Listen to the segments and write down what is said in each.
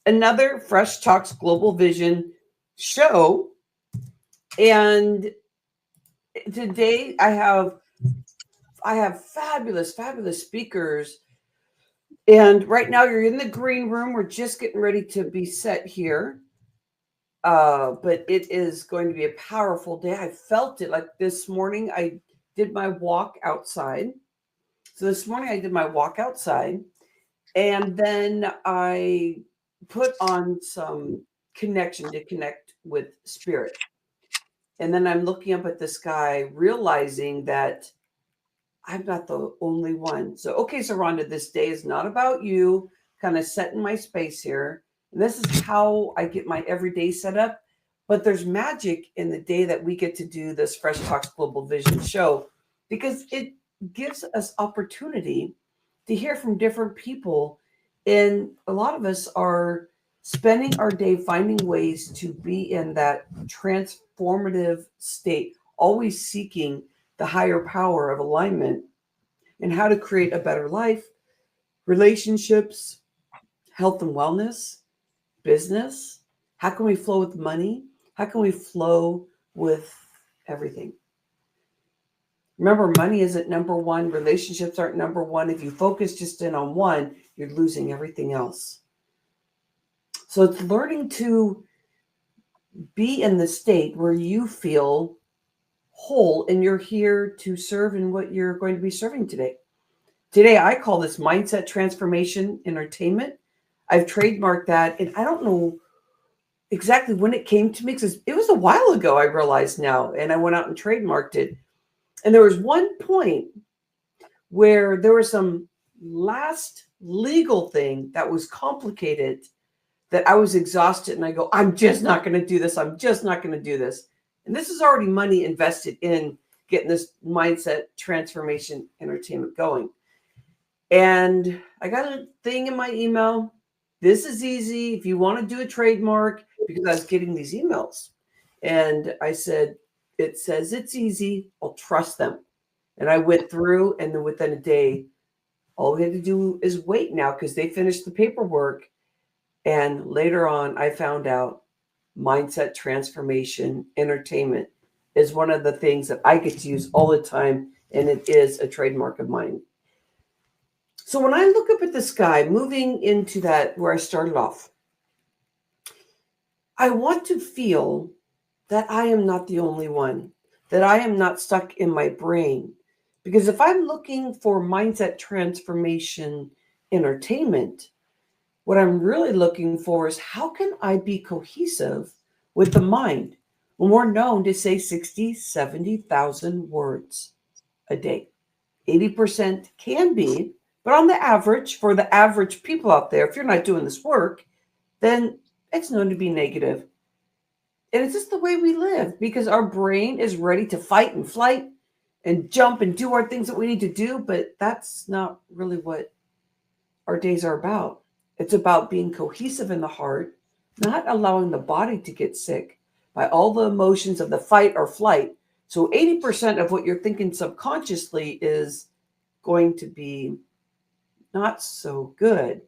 another Fresh Talks Global Vision show. And today I have fabulous, fabulous speakers. And right now you're in the green room. We're just getting ready to be set here. But it is going to be a powerful day. I felt it like this morning. I did my walk outside. So this morning I did my walk outside, and then I put on some connection to connect with spirit. And then I'm looking up at the sky, realizing that I'm not the only one. So, okay, so Rhonda, this day is not about you, kind of setting my space here. And this is how I get my everyday set up. But there's magic in the day that we get to do this Fresh Talks Global Vision show, because it gives us opportunity to hear from different people. And a lot of us are spending our day finding ways to be in that transformative state, always seeking the higher power of alignment and how to create a better life, relationships, health and wellness, business. How can we flow with money? How can we flow with everything? Remember, money isn't number one. Relationships aren't number one. If you focus just in on one, you're losing everything else. So it's learning to be in the state where you feel whole and you're here to serve in what you're going to be serving today. Today, I call this mindset transformation entertainment. I've trademarked that, and I don't know exactly when it came to me, because it was a while ago, I realize now, and I went out and trademarked it. And there was one point where there was some last legal thing that was complicated that I was exhausted, and I go, I'm just not going to do this. I'm just not going to do this. And this is already money invested in getting this mindset transformation entertainment going. And I got a thing in my email. This is easy if you want to do a trademark, because I was getting these emails. And I said, it says it's easy. I'll trust them. And I went through, and then within a day, all we had to do is wait now, because they finished the paperwork. And later on, I found out mindset transformation entertainment is one of the things that I get to use all the time, and it is a trademark of mine. So when I look up at the sky, moving into that where I started off, I want to feel that I am not the only one, that I am not stuck in my brain. Because if I'm looking for mindset transformation entertainment, what I'm really looking for is, how can I be cohesive with the mind when we're known to say 60, 70,000 words a day? 80% can be, but on the average, for the average people out there, if you're not doing this work, then it's known to be negative. And it's just the way we live, because our brain is ready to fight and flight and jump and do our things that we need to do. But that's not really what our days are about. It's about being cohesive in the heart, not allowing the body to get sick by all the emotions of the fight or flight. So 80% of what you're thinking subconsciously is going to be not so good,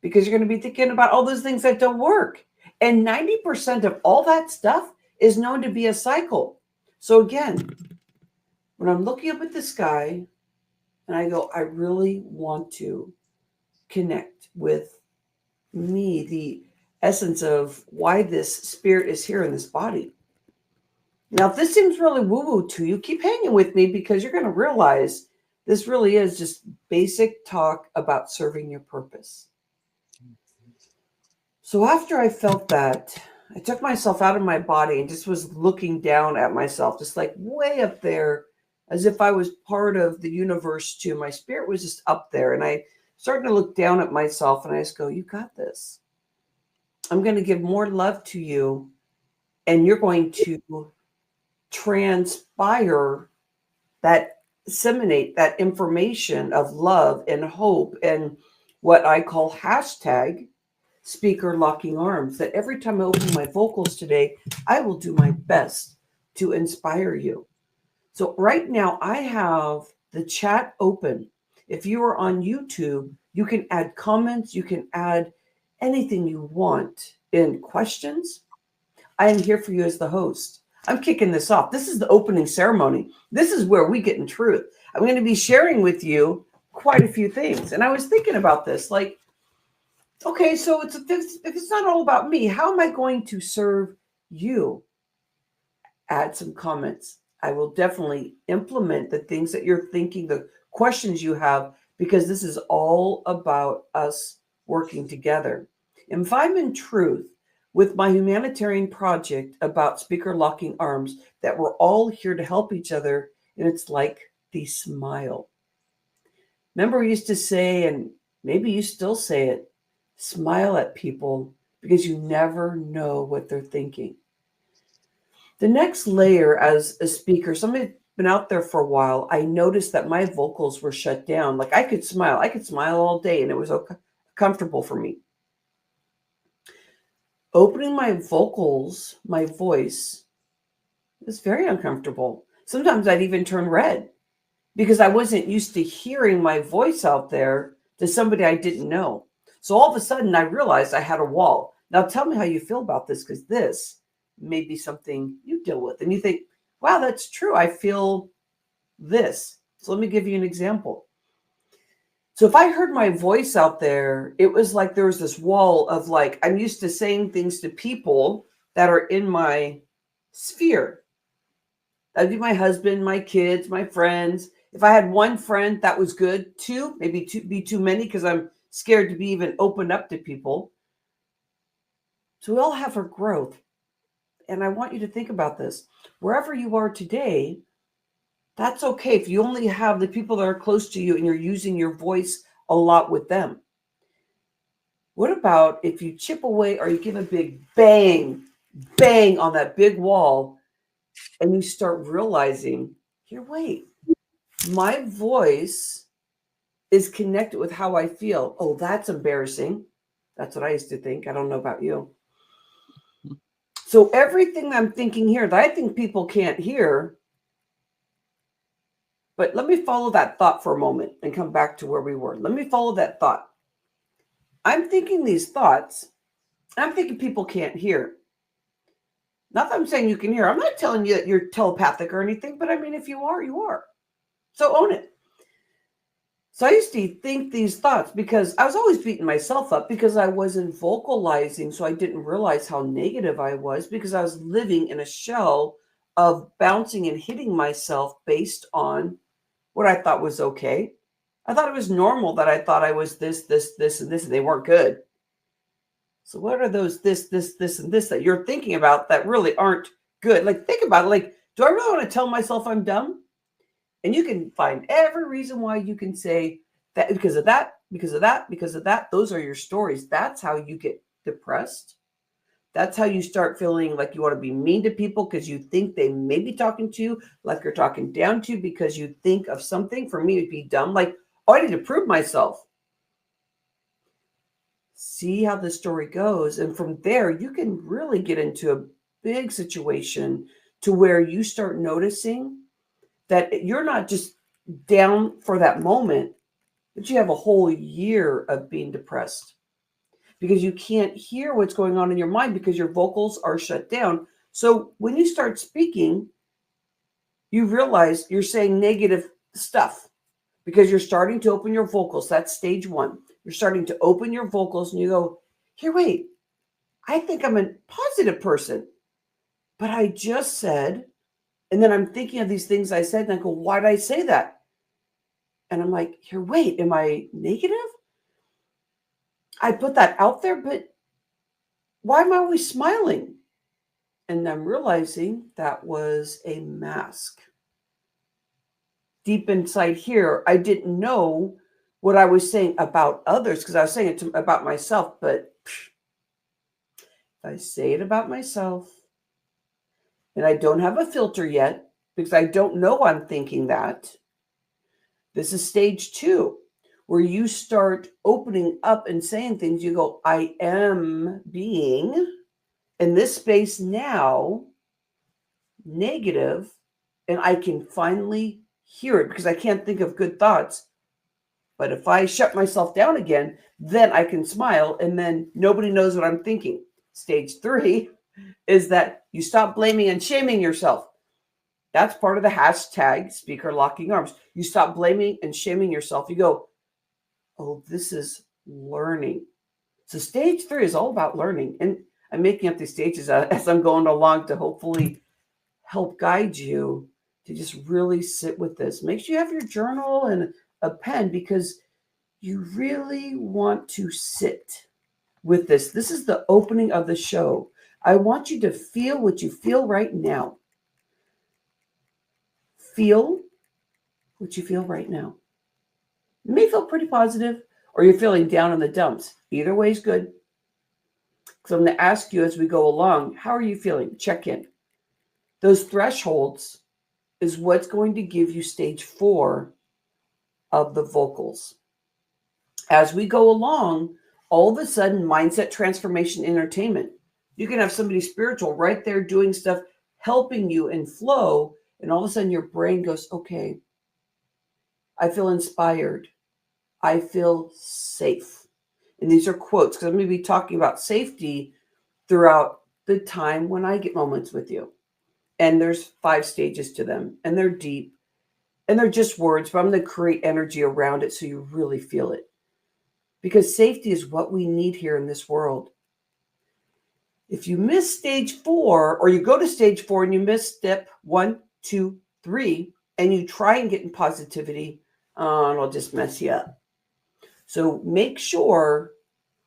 because you're going to be thinking about all those things that don't work. And 90% of all that stuff is known to be a cycle. So again, when I'm looking up at the sky and I go, I really want to connect with me, the essence of why this spirit is here in this body. Now, if this seems really woo-woo to you, keep hanging with me, because you're going to realize this really is just basic talk about serving your purpose. So after I felt that, I took myself out of my body and just was looking down at myself, just like way up there, as if I was part of the universe too. My spirit was just up there, and I started to look down at myself, and I just go, you got this. I'm going to give more love to you, and you're going to transpire that, disseminate that information of love and hope, and what I call hashtag speaker locking arms, that every time I open my vocals today, I will do my best to inspire you. So right now I have the chat open. If you are on YouTube, you can add comments, you can add anything you want in questions, I am here for you as the host. I'm kicking this off. This is the opening ceremony. This is where we get in truth. I'm going to be sharing with you quite a few things. And I was thinking about this, like, okay, so if it's not all about me, how am I going to serve you? Add some comments. I will definitely implement the things that you're thinking, the questions you have, because this is all about us working together. And if I'm in truth with my humanitarian project about speaker locking arms, that we're all here to help each other, and it's like the smile. Remember, we used to say, and maybe you still say it, smile at people because you never know what they're thinking. The next layer as a speaker, somebody been out there for a while, I noticed that my vocals were shut down. Like I could smile all day and it was comfortable for me. Opening my vocals, my voice, was very uncomfortable. Sometimes I'd even turn red because I wasn't used to hearing my voice out there to somebody I didn't know. So all of a sudden I realized I had a wall. Now tell me how you feel about this, because this may be something you deal with. And you think, wow, that's true. I feel this. So let me give you an example. So if I heard my voice out there, it was like there was this wall of like, I'm used to saying things to people that are in my sphere. That'd be my husband, my kids, my friends. If I had one friend, that was good. Two, maybe be too many because I'm scared to be even opened up to people. So we all have our growth. And I want you to think about this. Wherever you are today, that's okay if you only have the people that are close to you and you're using your voice a lot with them. What about if you chip away or you give a big bang on that big wall and you start realizing, here, wait, my voice is connected with how I feel. Oh, that's embarrassing. That's what I used to think. I don't know about you. So everything I'm thinking here that I think people can't hear, but let me follow that thought for a moment and come back to where we were. Let me follow that thought. I'm thinking these thoughts. I'm thinking people can't hear. Not that I'm saying you can hear. I'm not telling you that you're telepathic or anything, but I mean, if you are, you are. So own it. So I used to think these thoughts because I was always beating myself up because I wasn't vocalizing. So I didn't realize how negative I was because I was living in a shell of bouncing and hitting myself based on what I thought was okay. I thought it was normal that I thought I was this, and this, and they weren't good. So what are those this, and this that you're thinking about that really aren't good? Like, think about it. Like, do I really want to tell myself I'm dumb? And you can find every reason why you can say that because of that, because of that, because of that. Those are your stories. That's how you get depressed. That's how you start feeling like you want to be mean to people because you think they may be talking to you like you're talking down to you because you think of something. For me, it'd be dumb. Like, oh, I need to prove myself. See how the story goes. And from there, you can really get into a big situation to where you start noticing that you're not just down for that moment, but you have a whole year of being depressed because you can't hear what's going on in your mind because your vocals are shut down. So when you start speaking, you realize you're saying negative stuff because you're starting to open your vocals. That's stage one. You're starting to open your vocals and you go, here, wait, I think I'm a positive person, but I just said, and then I'm thinking of these things I said and I go, why did I say that? And I'm like, here, wait, am I negative? I put that out there, but why am I always smiling? And I'm realizing that was a mask. Deep inside here, I didn't know what I was saying about others because I was saying it about myself. But if I say it about myself and I don't have a filter yet because I don't know I'm thinking that, this is stage two, where you start opening up and saying things. You go, I am being in this space now negative, and I can finally hear it because I can't think of good thoughts, But if I shut myself down again, then I can smile and then nobody knows what I'm thinking. Stage 3 is that you stop blaming and shaming yourself. That's part of the hashtag speaker locking arms. You stop blaming and shaming yourself. You go, oh, this is learning. So stage 3 is all about learning. And I'm making up these stages as I'm going along to hopefully help guide you to just really sit with this. Make sure you have your journal and a pen because you really want to sit with this. This is the opening of the show. I want you to feel what you feel right now. Feel what you feel right now. You may feel pretty positive or you're feeling down in the dumps. Either way is good. So I'm going to ask you as we go along, how are you feeling? Check in. Those thresholds is what's going to give you stage 4 of the vocals. As we go along, all of a sudden, mindset transformation entertainment. You can have somebody spiritual right there doing stuff, helping you in flow, and all of a sudden your brain goes, okay, I feel inspired. I feel safe. And these are quotes because I'm going to be talking about safety throughout the time when I get moments with you. And there's 5 stages to them, and they're deep, and they're just words, but I'm going to create energy around it so you really feel it. Because safety is what we need here in this world. If you miss stage 4, or you go to stage 4 and you miss step 1, 2, 3, and you try and get in positivity, it'll just mess you up. So make sure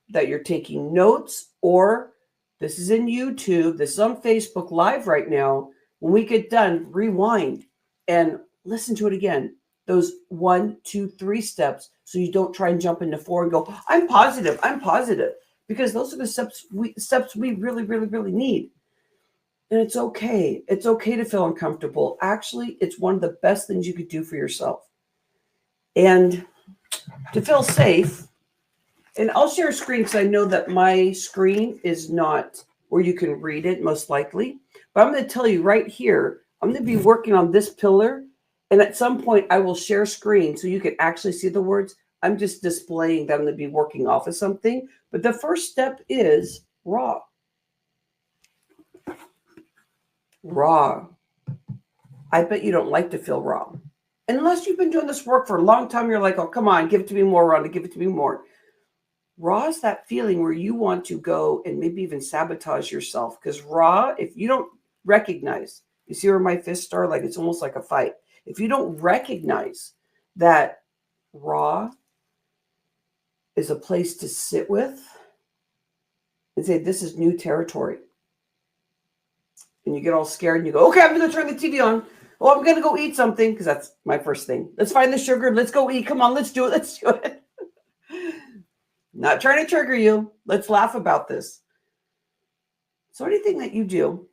that you're taking notes, or this is in YouTube, this is on Facebook Live right now. When we get done, rewind and listen to it again. Those 1, 2, 3 steps, so you don't try and jump into 4 and go, I'm positive, because those are the steps we really, really, really need. And it's okay. It's okay to feel uncomfortable. Actually, it's one of the best things you could do for yourself. And to feel safe, and I'll share a screen because I know that my screen is not where you can read it, most likely. But I'm going to tell you right here, I'm going to be working on this pillar. And at some point, I will share screen so you can actually see the words. I'm just displaying that I'm going to be working off of something. But the first step is raw. Raw. I bet you don't like to feel raw. Unless you've been doing this work for a long time, you're like, oh, come on, give it to me more, Rhonda, give it to me more. Raw is that feeling where you want to go and maybe even sabotage yourself. Because raw, if you don't recognize, you see where my fists are? Like it's almost like a fight. If you don't recognize that raw is a place to sit with and say, this is new territory. And you get all scared and you go, okay, I'm going to turn the TV on. Oh, I'm going to go eat something because that's my first thing. Let's find the sugar. Let's go eat. Come on, let's do it. Let's do it. Not trying to trigger you. Let's laugh about this. So anything that you do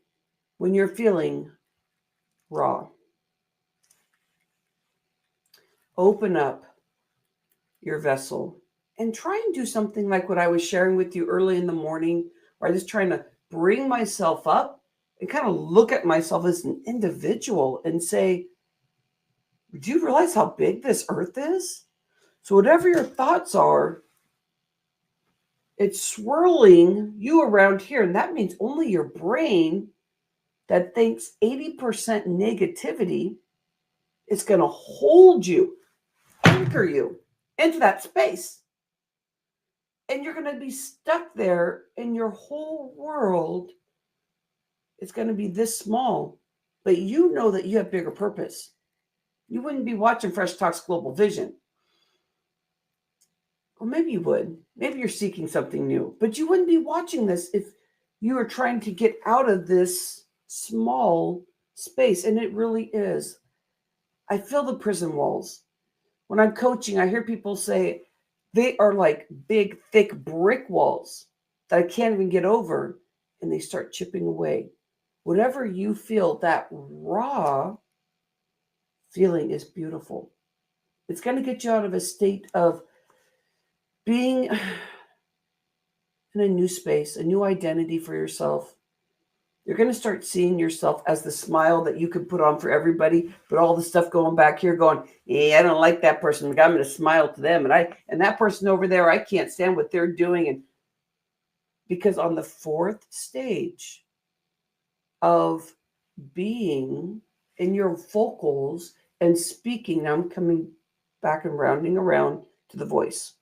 when you're feeling raw, open up your vessel and try and do something like what I was sharing with you early in the morning, where I was trying to bring myself up and kind of look at myself as an individual and say, do you realize how big this earth is? So whatever your thoughts are, it's swirling you around here. And that means only your brain that thinks 80% negativity is going to hold you, anchor you into that space. And you're going to be stuck there, and your whole world is going to be this small. But you know that you have bigger purpose. You wouldn't be watching Fresh Talks Global Vision. Or maybe you would. Maybe you're seeking something new. But you wouldn't be watching this if you were trying to get out of this small space. And it really is. I feel the prison walls. When I'm coaching, I hear people say they are like big, thick brick walls that I can't even get over. And they start chipping away. Whatever you feel, that raw feeling is beautiful. It's going to get you out of a state of being in a new space, a new identity for yourself. You're going to start seeing yourself as the smile that you could put on for everybody, but all the stuff going back here going, yeah, I don't like that person. I'm going to smile to them. And that person over there, I can't stand what they're doing. And because on the fourth stage of being in your vocals and speaking, now I'm coming back and rounding around to the voice.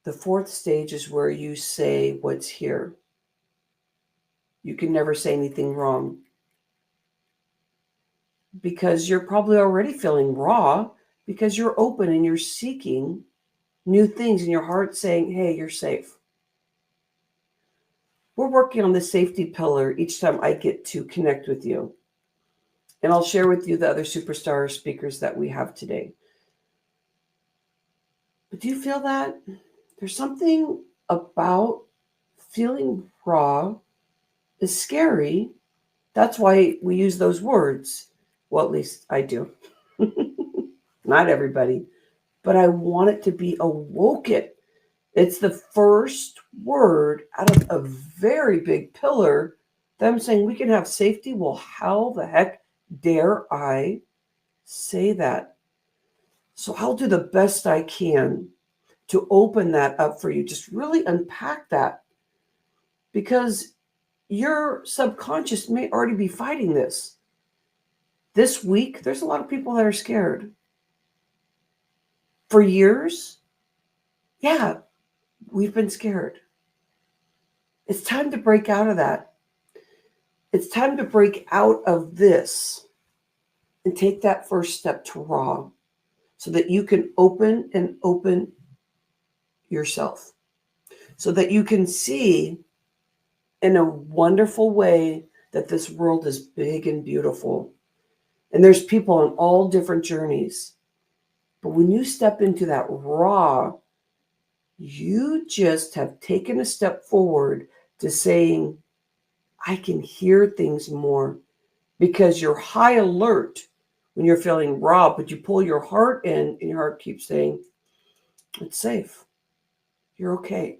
The fourth stage is where you say what's here. You can never say anything wrong because you're probably already feeling raw because you're open and you're seeking new things in your heart saying, hey, you're safe. We're working on the safety pillar each time I get to connect with you. And I'll share with you the other superstar speakers that we have today. But do you feel that? There's something about feeling raw is scary. That's why we use those words. Well, at least I do. Not everybody. But I want it to be awoken. It's the first word out of a very big pillar that I'm saying we can have safety. Well, how the heck dare I say that? So I'll do the best I can to open that up for you. Just really unpack that because your subconscious may already be fighting this. This week, there's a lot of people that are scared. For years, yeah, we've been scared. It's time to break out of that. It's time to break out of this and take that first step to raw so that you can open yourself, so that you can see in a wonderful way that this world is big and beautiful. And there's people on all different journeys. But when you step into that raw, you just have taken a step forward to saying, I can hear things more, because you're high alert when you're feeling raw, but you pull your heart in and your heart keeps saying, it's safe. You're okay.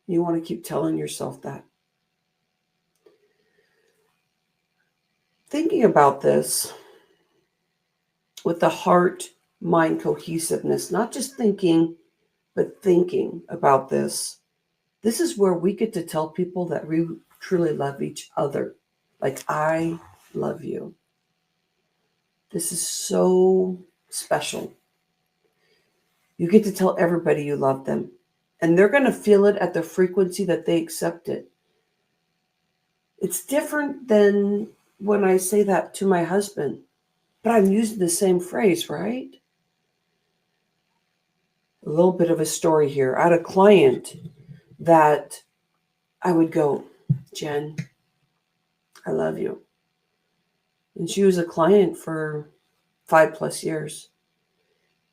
You want to keep telling yourself that. Thinking about this with the heart-mind cohesiveness, not just thinking, but thinking about this. This is where we get to tell people that we truly love each other. Like, I love you. This is so special. You get to tell everybody you love them. And they're going to feel it at the frequency that they accept it. It's different than when I say that to my husband. But I'm using the same phrase, right? A little bit of a story here. I had a client that I would go, Jen, I love you. And she was a client for 5+ years.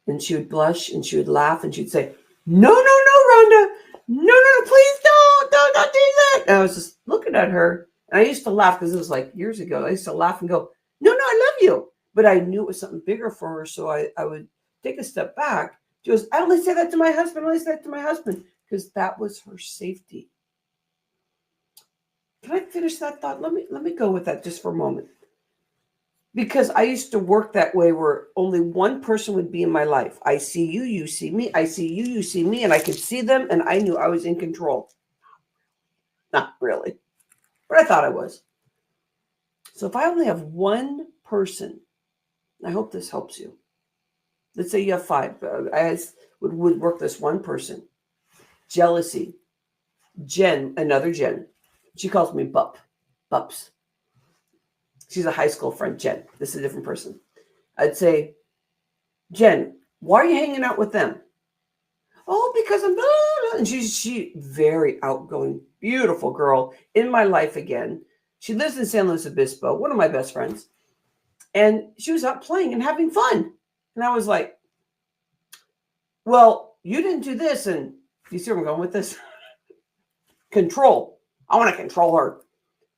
And she would blush and she would laugh and she'd say, no, Rhonda. No, please don't do that. And I was just looking at her. And I used to laugh because it was like years ago. I used to laugh and go, no, I love you. But I knew it was something bigger for her. So I would take a step back. She goes, I only say that to my husband. Because that was her safety. Can I finish that thought? Let me go with that just for a moment. Because I used to work that way where only one person would be in my life. I see you, you see me. I see you, you see me. And I could see them and I knew I was in control. Not really. But I thought I was. So if I only have one person, I hope this helps you. Let's say you have 5. I would work this one person. Jealousy. Jen, another Jen. She calls me Bups. She's a high school friend, Jen. This is a different person. I'd say, Jen, why are you hanging out with them? Oh, because I'm blah, blah. And she very outgoing, beautiful girl in my life again. She lives in San Luis Obispo, one of my best friends. And she was out playing and having fun. And I was like, well, you didn't do this. And you see where I'm going with this? Control. I want to control her.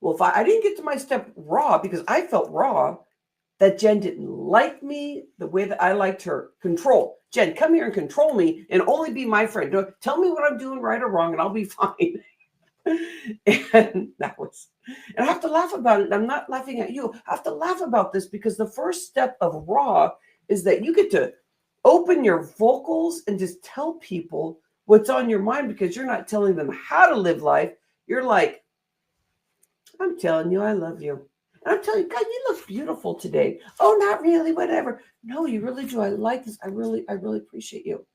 Well, if I didn't get to my step raw, because I felt raw, that Jen didn't like me the way that I liked her. Control. Jen, come here and control me and only be my friend. Tell me what I'm doing right or wrong and I'll be fine. And I have to laugh about it. I'm not laughing at you. I have to laugh about this because the first step of raw is that you get to open your vocals and just tell people what's on your mind, because you're not telling them how to live life. You're like, I'm telling you, I love you. And I'm telling you, God, you look beautiful today. Oh, not really, whatever. No, you really do. I like this. I really appreciate you.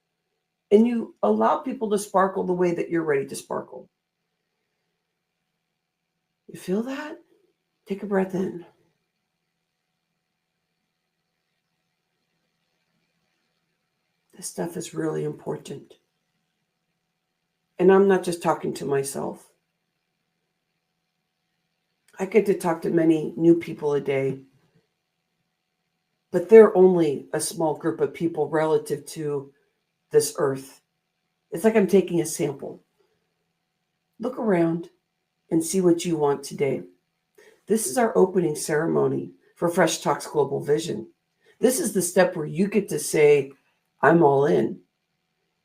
And you allow people to sparkle the way that you're ready to sparkle. You feel that? Take a breath in. This stuff is really important. And I'm not just talking to myself. I get to talk to many new people a day, but they're only a small group of people relative to this earth. It's like I'm taking a sample. Look around and see what you want today. This is our opening ceremony for Fresh Talks Global Vision. This is the step where you get to say, I'm all in.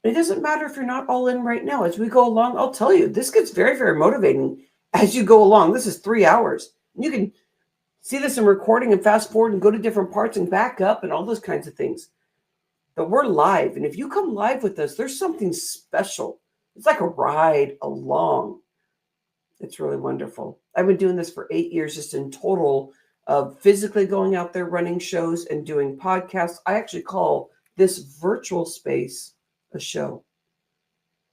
It doesn't matter if you're not all in right now. As we go along, I'll tell you, this gets very, very motivating as you go along. This is 3 hours. You can see this in recording and fast forward and go to different parts and back up and all those kinds of things. But we're live. And if you come live with us, there's something special. It's like a ride along. It's really wonderful. I've been doing this for 8 years, just in total, of physically going out there, running shows and doing podcasts. I actually call this virtual space a show.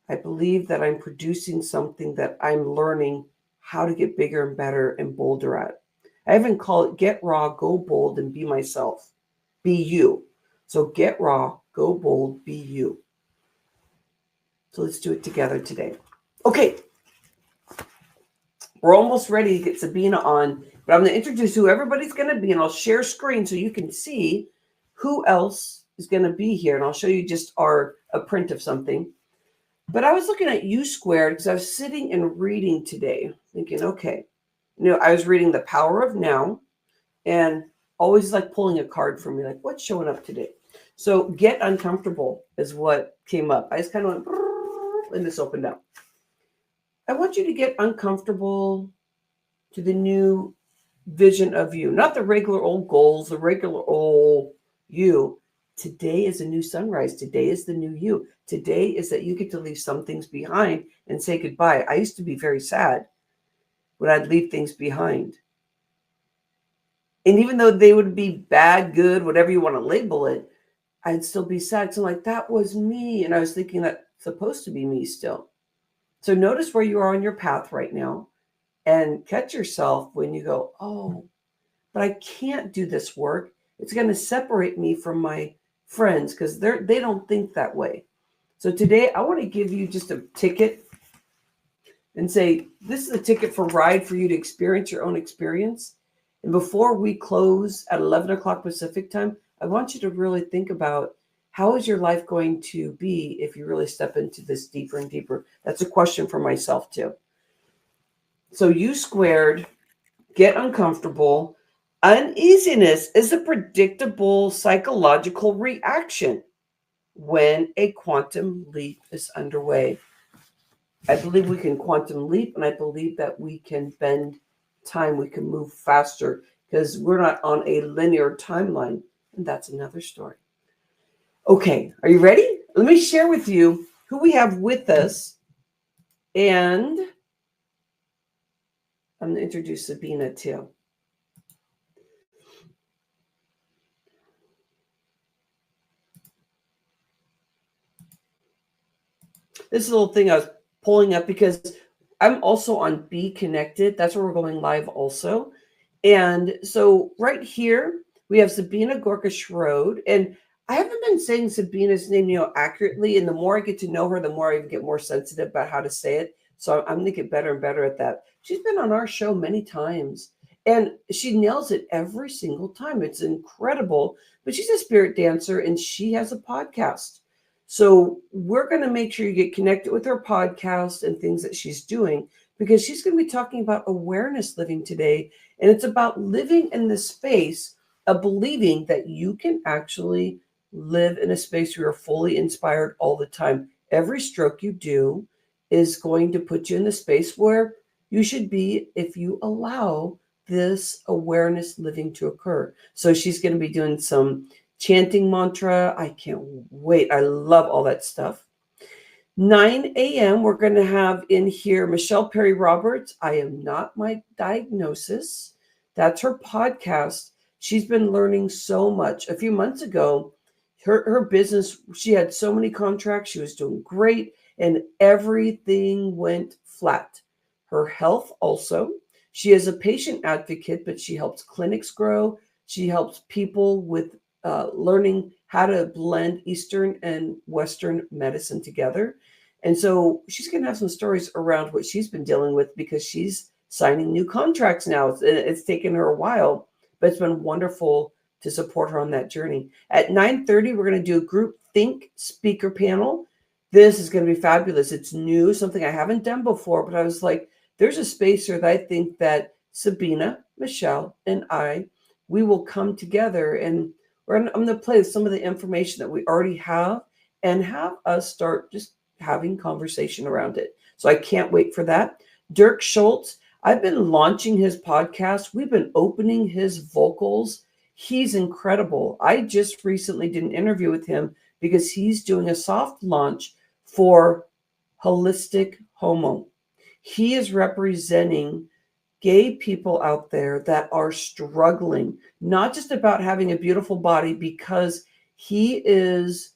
I believe that I'm producing something that I'm learning how to get bigger and better and bolder at. I even call it get raw, go bold, and be myself. Be you. So get raw, go bold, be you. So let's do it together today. Okay. We're almost ready to get Sabine on, but I'm going to introduce who everybody's going to be, and I'll share screen so you can see who else is going to be here. And I'll show you just a print of something. But I was looking at U Squared because I was sitting and reading today, thinking, okay, I was reading The Power of Now, and always like pulling a card for me, like what's showing up today? So get uncomfortable is what came up. I just kind of went, and this opened up. I want you to get uncomfortable to the new vision of you, not the regular old goals, the regular old you. Today is a new sunrise. Today is the new you. Today is that you get to leave some things behind and say goodbye. I used to be very sad when I'd leave things behind. And even though they would be bad, good, whatever you want to label it, I'd still be sad. So like, that was me. And I was thinking that's supposed to be me still. So notice where you are on your path right now and catch yourself when you go, oh, but I can't do this work. It's going to separate me from my friends because they don't think that way. So today I want to give you just a ticket and say, this is a ticket for ride for you to experience your own experience. And before we close at 11 o'clock Pacific time, I want you to really think about, how is your life going to be if you really step into this deeper and deeper? That's a question for myself too. So U Squared, get uncomfortable. Uneasiness is a predictable psychological reaction when a quantum leap is underway. I believe we can quantum leap, and I believe that we can bend time. We can move faster because we're not on a linear timeline, and that's another story. Okay, are you ready? Let me share with you who we have with us. And I'm going to introduce Sabine too. This is a little thing I was pulling up because I'm also on Be Connected. That's where we're going live also. And so right here, we have Sabine Goerke-Shrode. And I haven't been saying Sabine's name, accurately. And the more I get to know her, the more I get more sensitive about how to say it. So I'm going to get better and better at that. She's been on our show many times, and she nails it every single time. It's incredible. But she's a spirit dancer, and she has a podcast. So we're going to make sure you get connected with her podcast and things that she's doing, because she's going to be talking about awareness living today. And it's about living in the space of believing that you can actually live in a space where you're fully inspired all the time. Every stroke you do is going to put you in the space where you should be if you allow this awareness living to occur. So she's going to be doing some chanting mantra. I can't wait. I love all that stuff. 9 a.m., we're going to have in here Michelle Perry Roberts. I Am Not My Diagnosis. That's her podcast. She's been learning so much. A few months ago, her business, she had so many contracts. She was doing great, and everything went flat. Her health also. She is a patient advocate, but she helps clinics grow. She helps people with learning how to blend Eastern and Western medicine together. And so she's going to have some stories around what she's been dealing with because she's signing new contracts now. It's taken her a while, but it's been wonderful to support her on that journey. At 9:30, we're going to do a group think speaker panel. This is going to be fabulous. It's new, something I haven't done before, but I was like, there's a space here that I think that Sabine, Michelle, and we will come together, and I'm going to play some of the information that we already have and have us start just having conversation around it. So I can't wait for that. Dirk Schultz, I've been launching his podcast. We've been opening his vocals. He's incredible. I just recently did an interview with him because he's doing a soft launch for Holistic Homo. He is representing gay people out there that are struggling, not just about having a beautiful body, because he is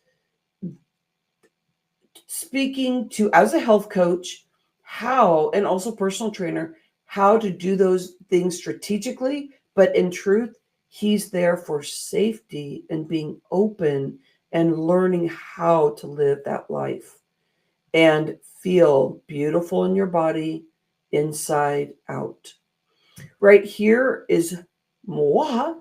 speaking to, as a health coach, how, and also personal trainer, how to do those things strategically, but in truth, he's there for safety and being open and learning how to live that life and feel beautiful in your body inside out. Right here is moi.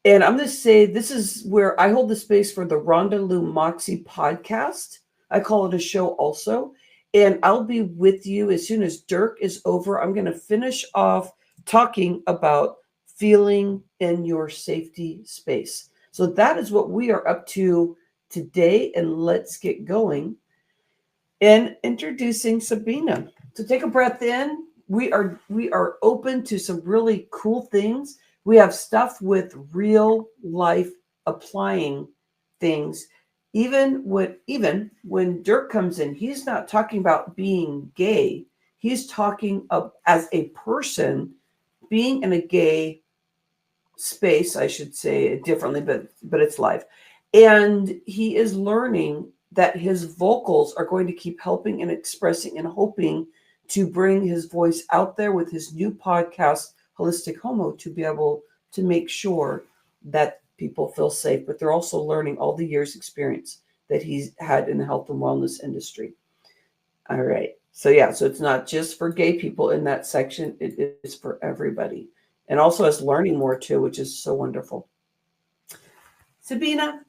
And I'm going to say this is where I hold the space for the Rhonda Moxy podcast. I call it a show also. And I'll be with you as soon as Dirk is over. I'm going to finish off talking about feeling in your safety space. So that is what we are up to today. And let's get going. And introducing Sabine. So take a breath in. We are open to some really cool things. We have stuff with real life applying things. Even when Dirk comes in, he's not talking about being gay. He's talking of as a person being in a gay space, I should say it differently, but it's live. And he is learning that his vocals are going to keep helping and expressing and hoping to bring his voice out there with his new podcast, Holistic Homo, to be able to make sure that people feel safe, but they're also learning all the years experience that he's had in the health and wellness industry. All right. So it's not just for gay people in that section. It is for everybody. And also us learning more too, which is so wonderful. Sabine,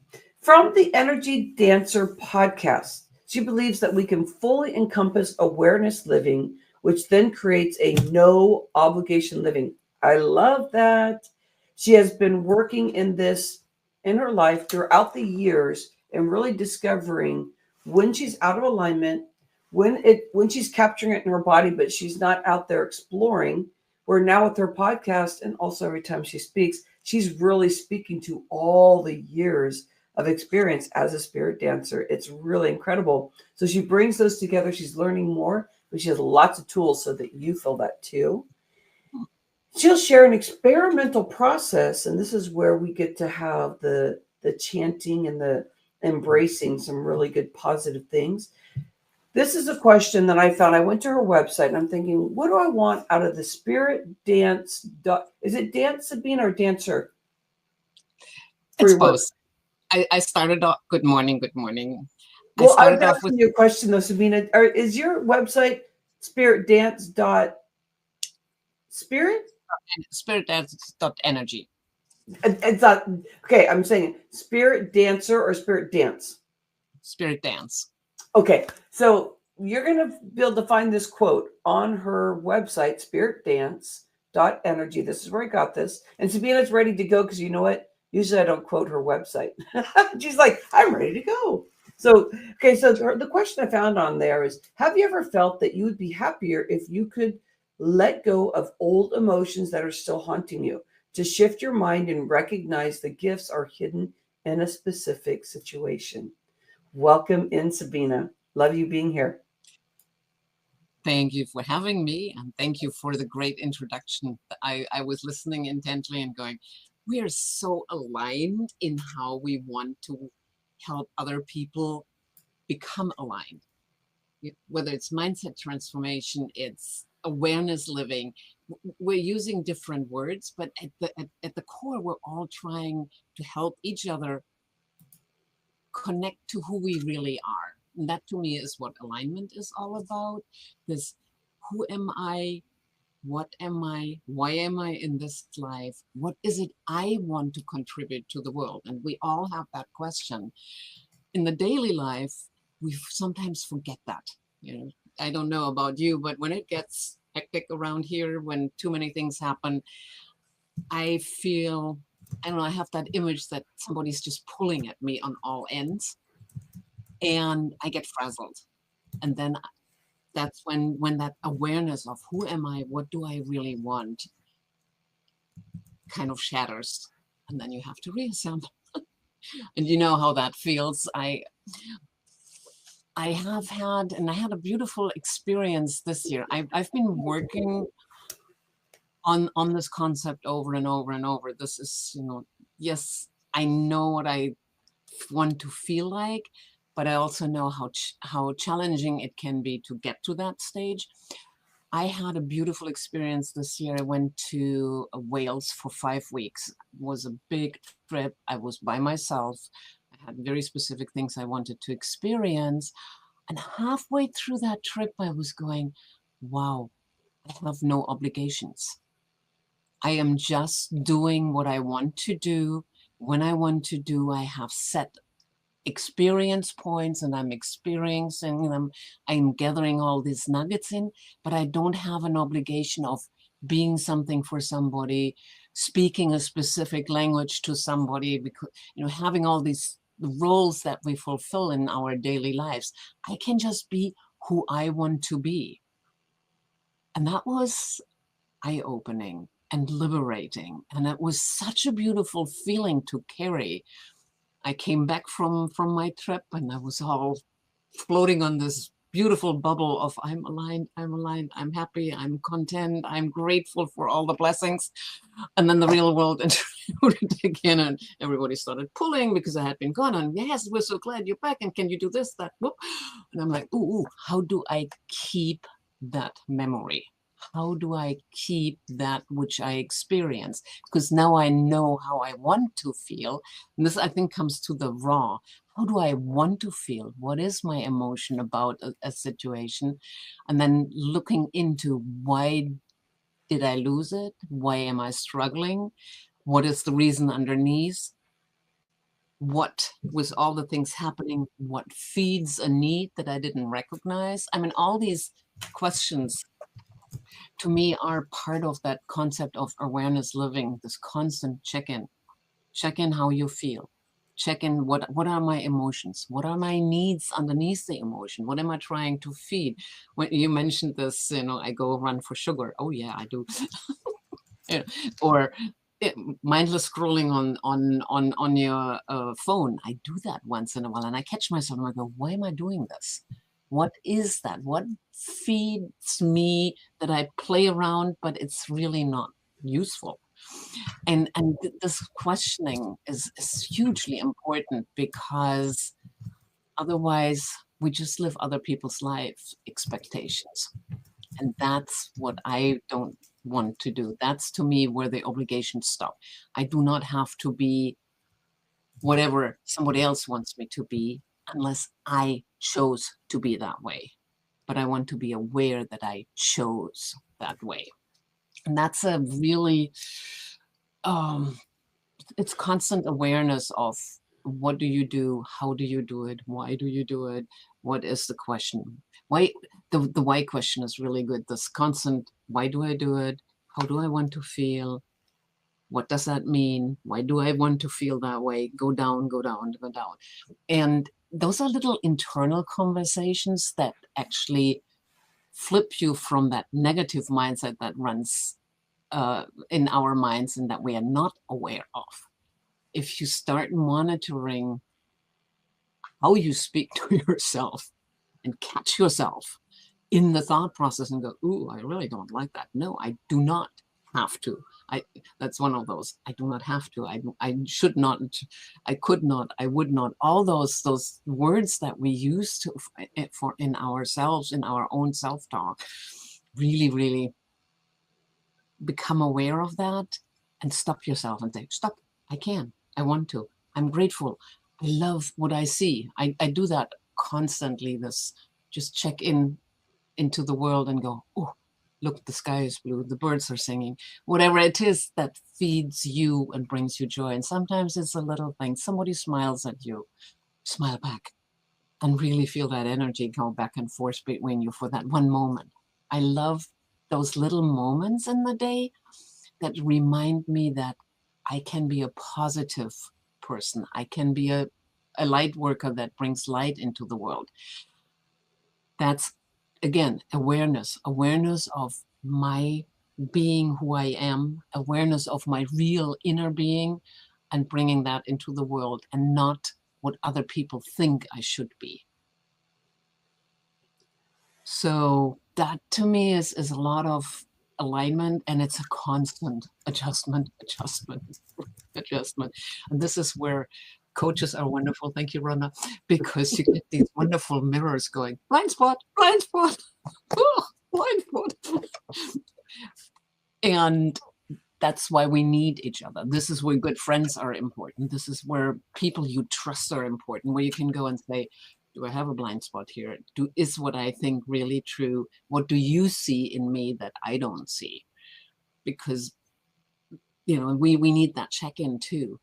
from the Energy Dancer podcast, she believes that we can fully encompass awareness living, which then creates a no obligation living. I love that. She has been working in this in her life throughout the years and really discovering when she's out of alignment, when she's capturing it in her body, but she's not out there exploring. Where now with her podcast, and also every time she speaks, she's really speaking to all the years of experience as a spirit dancer. It's really incredible. So she brings those together. She's learning more, but she has lots of tools so that you feel that too. She'll share an experimental process, and this is where we get to have the chanting and the embracing some really good positive things. This is a question that I found. I went to her website and I'm thinking, what do I want out of the spirit dance? Is it dance, Sabine, or dancer? It's both. I started off. Good morning. Well, I was asking you a question though, Sabine. Is your website spirit? Spiritdance.energy. It's not okay. I'm saying spirit dancer or spirit dance. Spirit dance. Okay, so you're going to be able to find this quote on her website, spiritdance.energy. This is where I got this. And Sabina's ready to go because you know what? Usually I don't quote her website. She's like, I'm ready to go. So, okay, so the question I found on there is, have you ever felt that you would be happier if you could let go of old emotions that are still haunting you, to shift your mind and recognize the gifts are hidden in a specific situation? Welcome in, Sabine. Love you being here. Thank you for having me, and thank you for the great introduction. I was listening intently and going, we are so aligned in how we want to help other people become aligned. Whether it's mindset transformation, it's awareness living. We're using different words, but at the core, we're all trying to help each other connect to who we really are. And that to me is what alignment is all about. This, who am I? What am I? Why am I in this life? What is it I want to contribute to the world? And we all have that question. In the daily life, we sometimes forget that. I don't know about you, but when it gets hectic around here, when too many things happen, I feel, I don't know, I have that image that somebody's just pulling at me on all ends, and I get frazzled. And then that's when that awareness of who am I, what do I really want, kind of shatters. And then you have to reassemble. And you know how that feels. I have had, and I had a beautiful experience this year. I've been working on this concept over and over and over. This is, yes, I know what I want to feel like, but I also know how challenging it can be to get to that stage. I had a beautiful experience this year. I went to Wales for 5 weeks. It was a big trip. I was by myself. I had very specific things I wanted to experience. And halfway through that trip, I was going, wow, I have no obligations. I am just doing what I want to do. When I want to do, I have set experience points and I'm experiencing them. I'm gathering all these nuggets in, but I don't have an obligation of being something for somebody, speaking a specific language to somebody, because, having all these roles that we fulfill in our daily lives. I can just be who I want to be. And that was eye-opening and liberating. And it was such a beautiful feeling to carry. I came back from my trip and I was all floating on this beautiful bubble of I'm aligned, I'm happy, I'm content, I'm grateful for all the blessings. And then the real world intruded again and everybody started pulling because I had been gone. And yes, we're so glad you're back. And can you do this, that, whoop? And I'm like, ooh, how do I keep that memory? How do I keep that which I experience? Because now I know how I want to feel. And this, I think, comes to the raw. How do I want to feel? What is my emotion about a situation? And then looking into, why did I lose it? Why am I struggling? What is the reason underneath? What, with all the things happening, what feeds a need that I didn't recognize? I mean, all these questions to me are part of that concept of awareness living, this constant check-in how you feel, check in what are my emotions, what are my needs underneath the emotion, what am I trying to feed? When you mentioned this, I go run for sugar. Oh yeah, I do. Or mindless scrolling on your phone. I do that once in a while and I catch myself and I go, why am I doing this? What is that? What feeds me that I play around, but it's really not useful? And this questioning is hugely important, because otherwise we just live other people's life expectations. And that's what I don't want to do. That's, to me, where the obligations stop. I do not have to be whatever somebody else wants me to be unless I chose to be that way. But I want to be aware that I chose that way. And that's a really, it's constant awareness of, what do you do? How do you do it? Why do you do it? What is the question? Why? The why question is really good. This constant, why do I do it? How do I want to feel? What does that mean? Why do I want to feel that way? Go down, go down, go down. And those are little internal conversations that actually flip you from that negative mindset that runs in our minds and that we are not aware of. If you start monitoring how you speak to yourself and catch yourself in the thought process and go, ooh, I really don't like that. No, I do not have to. That's one of those. I do not have to. I should not. I could not. I would not. All those words that we use for in ourselves, in our own self-talk, really, really become aware of that and stop yourself and say, stop. I can. I want to. I'm grateful. I love what I see. I do that constantly. Just check into the world and go, oh, look, the sky is blue, the birds are singing, whatever it is that feeds you and brings you joy. And sometimes it's a little thing. Somebody smiles at you, smile back and really feel that energy go back and forth between you for that one moment. I love those little moments in the day that remind me that I can be a positive person. I can be a light worker that brings light into the world. That's, again, awareness of my being who I am, awareness of my real inner being, and bringing that into the world and not what other people think I should be. So that to me is a lot of alignment, and it's a constant adjustment. And this is where coaches are wonderful. Thank you, Rhonda, because you get these wonderful mirrors going, blind spot, oh, blind spot. And that's why we need each other. This is where good friends are important. This is where people you trust are important, where you can go and say, do I have a blind spot here? Is what I think really true? What do you see in me that I don't see? Because, we need that check-in too.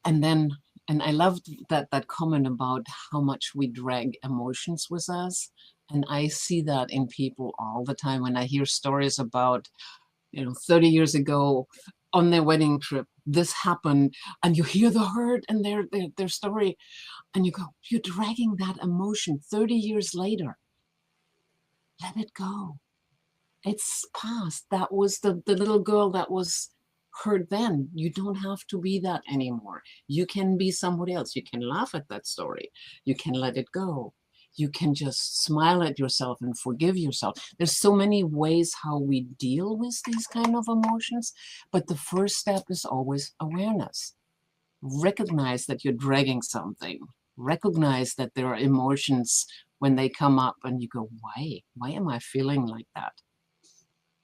And I loved that comment about how much we drag emotions with us. And I see that in people all the time when I hear stories about, 30 years ago on their wedding trip, this happened, and you hear the hurt and their story. And you go, you're dragging that emotion 30 years later. Let it go. It's past. That was the little girl that was hurt then. You don't have to be that anymore. You can be somebody else. You can laugh at that story. You can let it go. You can just smile at yourself and forgive yourself. There's so many ways how we deal with these kind of emotions, but the first step is always awareness. Recognize that you're dragging something. Recognize that there are emotions when they come up and you go, why am I feeling like that?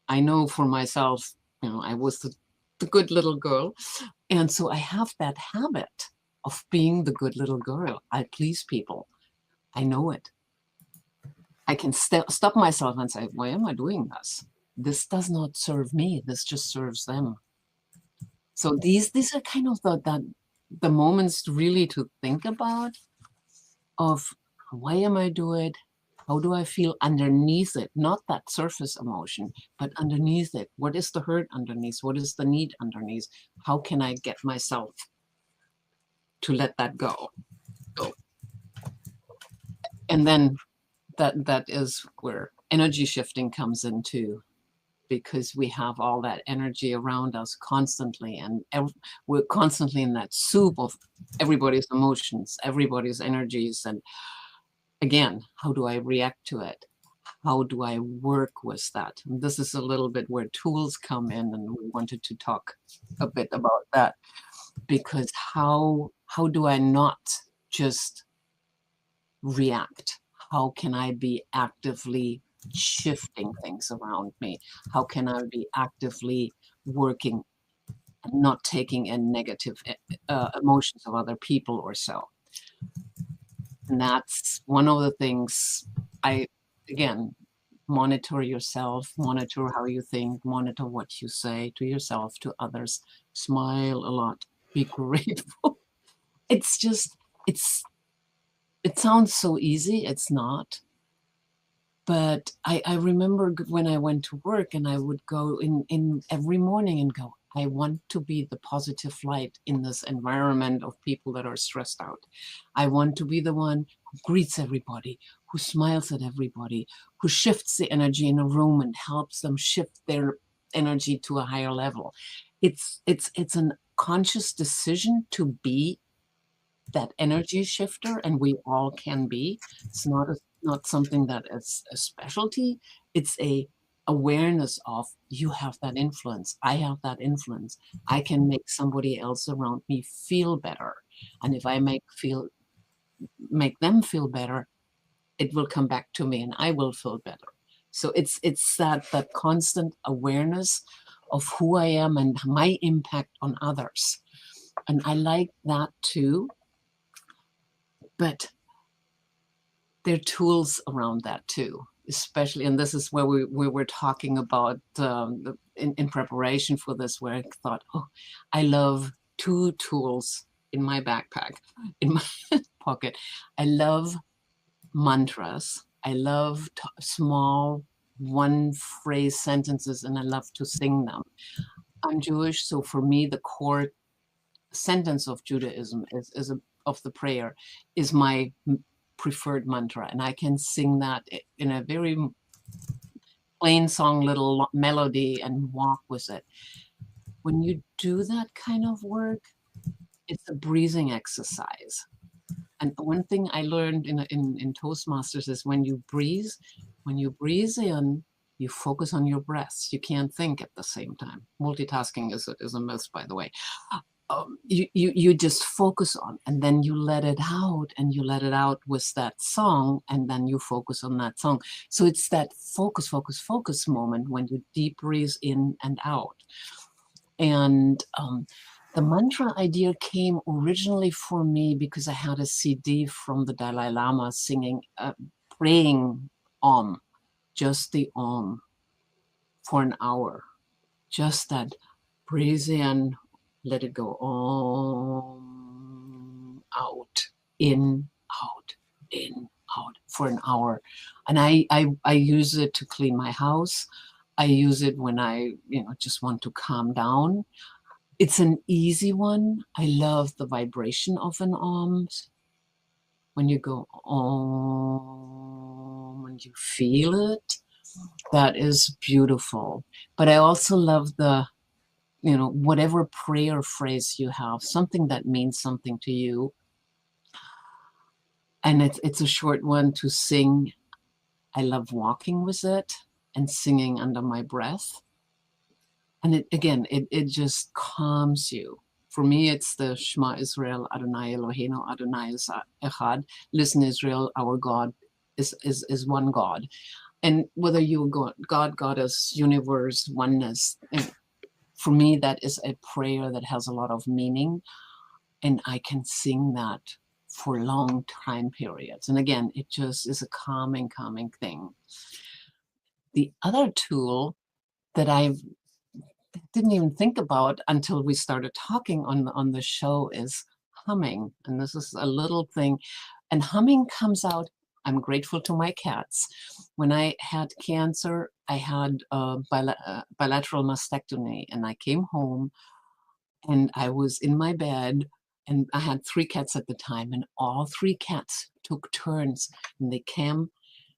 I know for myself, I was the good little girl. And so I have that habit of being the good little girl. I please people. I know it. I can stop myself and say, why am I doing this? This does not serve me. This just serves them. So these are kind of the moments really to think about of why am I doing it? How do I feel underneath it? Not that surface emotion, but underneath it. What is the hurt underneath? What is the need underneath? How can I get myself to let that go? And then that is where energy shifting comes into, because we have all that energy around us constantly, and we're constantly in that soup of everybody's emotions, everybody's energies. And again, how do I react to it? How do I work with that? And this is a little bit where tools come in, and we wanted to talk a bit about that, because how do I not just react? How can I be actively shifting things around me? How can I be actively working and not taking in negative emotions of other people or so? And that's one of the things again, monitor yourself, monitor how you think, monitor what you say to yourself, to others, smile a lot, be grateful. It's just, it sounds so easy. It's not. But I remember when I went to work and I would go in every morning and go, I want to be the positive light in this environment of people that are stressed out. I want to be the one who greets everybody, who smiles at everybody, who shifts the energy in a room and helps them shift their energy to a higher level. It's a conscious decision to be that energy shifter, and we all can be. It's not something that is a specialty. It's a awareness of, you have that influence, I have that influence, I can make somebody else around me feel better, and if I make them feel better, it will come back to me and I will feel better. So it's that constant awareness of who I am and my impact on others. And I like that too. But there are tools around that too, especially, and this is where we were talking about in preparation for this, where I thought, oh, I love 2 tools in my backpack, in my pocket. I love mantras. I love small 1-phrase sentences, and I love to sing them. I'm Jewish, so for me, the core sentence of Judaism of the prayer is my preferred mantra, and I can sing that in a very plain song little melody and walk with it. When you do that kind of work, it's a breathing exercise. And one thing I learned in Toastmasters is when you breathe in, you focus on your breath. You can't think at the same time. Multitasking is a myth, by the way. You just focus on, and then you let it out, and you let it out with that song, and then you focus on that song. So it's that focus moment when you deep breathe in and out. And the mantra idea came originally for me because I had a CD from the Dalai Lama singing, praying Om, just the Om, for an hour. Just that breathe in, let it go, Om, out, in, out, for an hour. And I use it to clean my house. I use it when I just want to calm down. It's an easy one. I love the vibration of an Om. When you go Om and you feel it, that is beautiful. But I also love the, whatever prayer phrase you have, something that means something to you. And it's a short one to sing. I love walking with it and singing under my breath. And it just calms you. For me, it's the Shema Israel, Adonai Eloheinu, Adonai Echad. Listen, Israel, our God is one God. And whether you go God, Goddess, universe, oneness, for me, that is a prayer that has a lot of meaning. And I can sing that for long time periods. And again, it just is a calming thing. The other tool that I didn't even think about until we started talking on the show is humming. And this is a little thing. And humming comes out, I'm grateful to my cats. When I had cancer, I had a bilateral mastectomy, and I came home and I was in my bed, and I had 3 cats at the time, and all 3 cats took turns, and they came,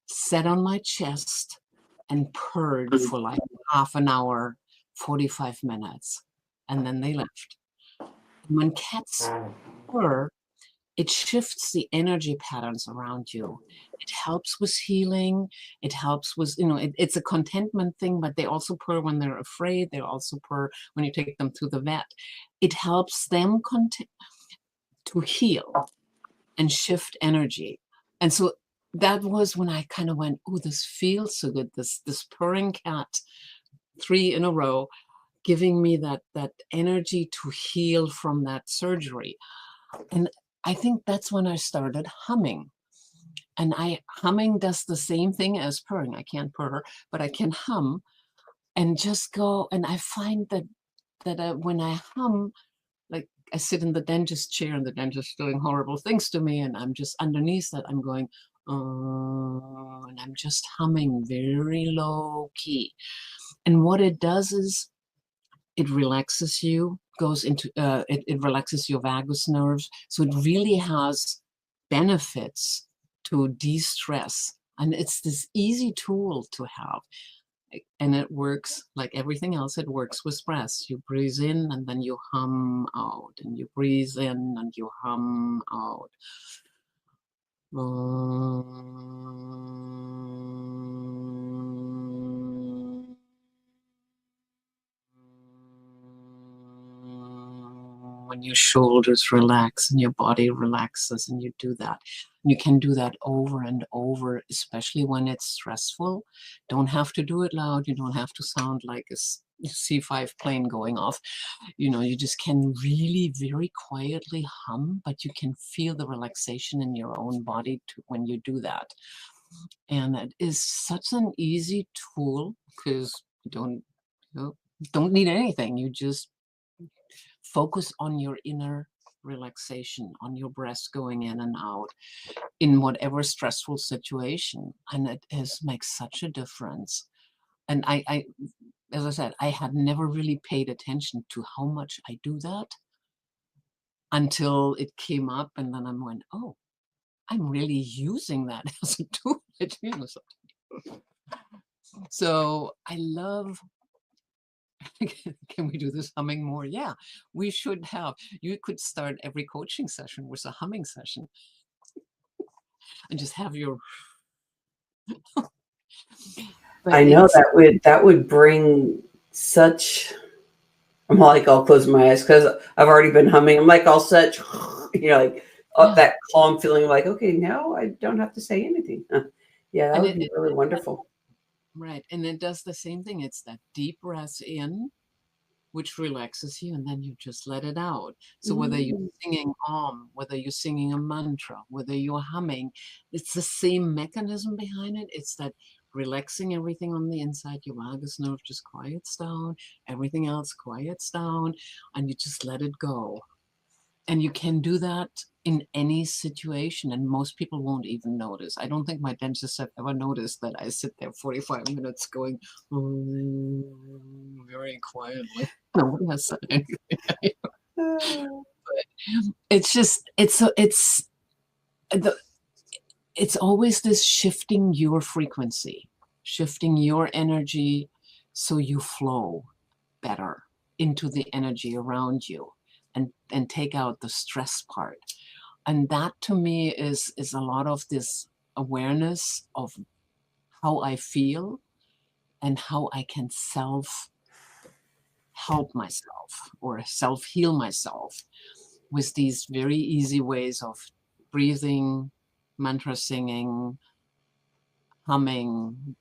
sat on my chest and purred for like half an hour, 45 minutes, and then they left. And when cats purr, it shifts the energy patterns around you. It helps with healing. It helps with, it's a contentment thing, but they also purr when they're afraid. They also purr when you take them to the vet. It helps them to heal and shift energy. And so that was when I kind of went, oh, this feels so good. This purring cat, 3 in a row, giving me that energy to heal from that surgery. And I think that's when I started humming. And humming does the same thing as purring. I can't purr, but I can hum and just go. And I find that when I hum, like I sit in the dentist chair and the dentist is doing horrible things to me, and I'm just underneath that, I'm going, and I'm just humming very low key. And what it does is it relaxes you, goes into, it relaxes your vagus nerves. So it really has benefits to de-stress. And it's this easy tool to have. And it works like everything else. It works with breaths. You breathe in and then you hum out, and you breathe in and you hum out. When your shoulders relax and your body relaxes, and you do that. You can do that over and over, especially when it's stressful. Don't have to do it loud. You don't have to sound like a C5 plane going off. You just can really very quietly hum, but you can feel the relaxation in your own body when you do that. And it is such an easy tool because you don't need anything. You just focus on your inner relaxation, on your breath going in and out in whatever stressful situation. And it makes such a difference. And I, as I said, I had never really paid attention to how much I do that until it came up. And then I went, oh, I'm really using that as a tool. So I love, can we do this humming more? Yeah, we should have. You could start every coaching session with a humming session and just have your. I know that would bring such. I'm like, I'll close my eyes because I've already been humming. I'm like all such, like that calm feeling. Like, okay, now I don't have to say anything. Yeah, that would be really wonderful. Right, and it does the same thing. It's that deep breath in, which relaxes you, and then you just let it out. So whether you're singing whether you're singing a mantra, whether you're humming, it's the same mechanism behind it. It's that relaxing everything on the inside. Your vagus nerve just quiets down, everything else quiets down, and you just let it go. And you can do that in any situation, and most people won't even notice. I don't think my dentists have ever noticed that I sit there 45 minutes going very quietly. Nobody has said anything. But it's always this shifting your frequency, shifting your energy so you flow better into the energy around you and take out the stress part. And that to me is a lot of this awareness of how I feel and how I can help myself or self-heal myself with these very easy ways of breathing, mantra singing, humming,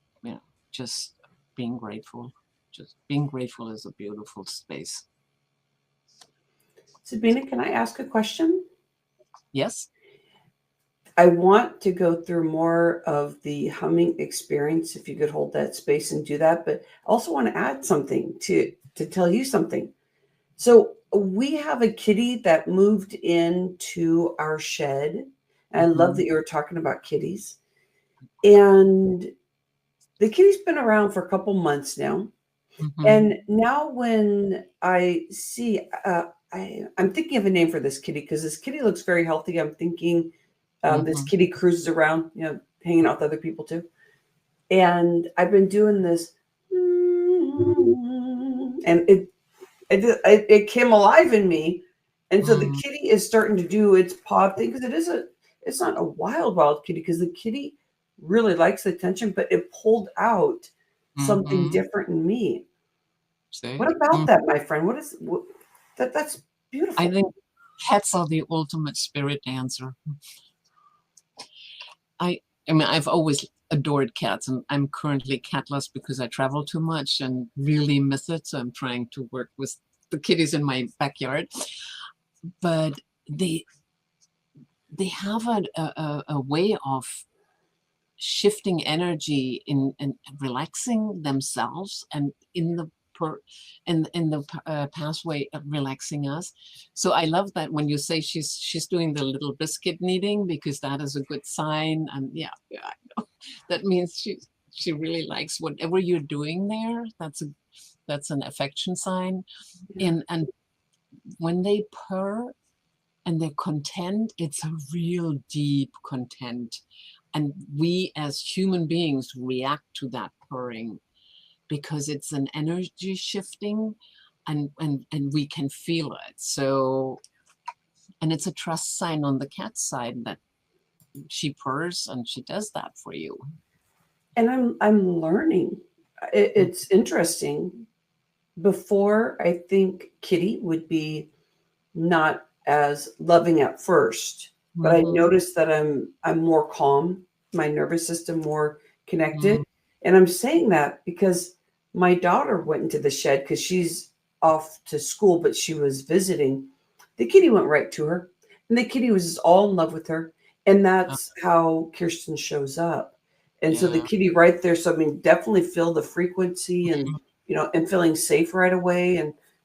just being grateful. Just being grateful is a beautiful space. Sabine, can I ask a question? Yes. I want to go through more of the humming experience, if you could hold that space and do that. But I also want to add something to tell you something. So we have a kitty that moved into our shed. And I love that you were talking about kitties. And the kitty's been around for a couple months now. And now when I see, I'm thinking of a name for this kitty because this kitty looks very healthy. I'm thinking this kitty cruises around, hanging out with other people too. And I've been doing this, and it came alive in me. And so the kitty is starting to do its paw thing because it's not a wild kitty because the kitty really likes the attention, but it pulled out something different in me. What about that, my friend? That's beautiful. I think cats are the ultimate spirit dancer. I mean, I've always adored cats, and I'm currently catless because I travel too much and really miss it. So I'm trying to work with the kitties in my backyard. But they have a way of shifting energy in and relaxing themselves and in the pathway of relaxing us. So I love that when you say she's doing the little biscuit kneading, because that is a good sign. And yeah, I know. That means she really likes whatever you're doing there. That's an affection sign. And when they purr and they're content, it's a real deep content. And we as human beings react to that purring because it's an energy shifting, and we can feel it. So, and it's a trust sign on the cat side that she purrs and she does that for you. And I'm learning. It's interesting. Before, I think Kitty would be not as loving at first, but I noticed that I'm more calm, my nervous system more connected. And I'm saying that because my daughter went into the shed because she's off to school, but she was visiting. The kitty went right to her, and the kitty was just all in love with her. And that's how Kirsten shows up. And so the Yeah. kitty right there. So I mean, definitely feel the frequency and and feeling safe right away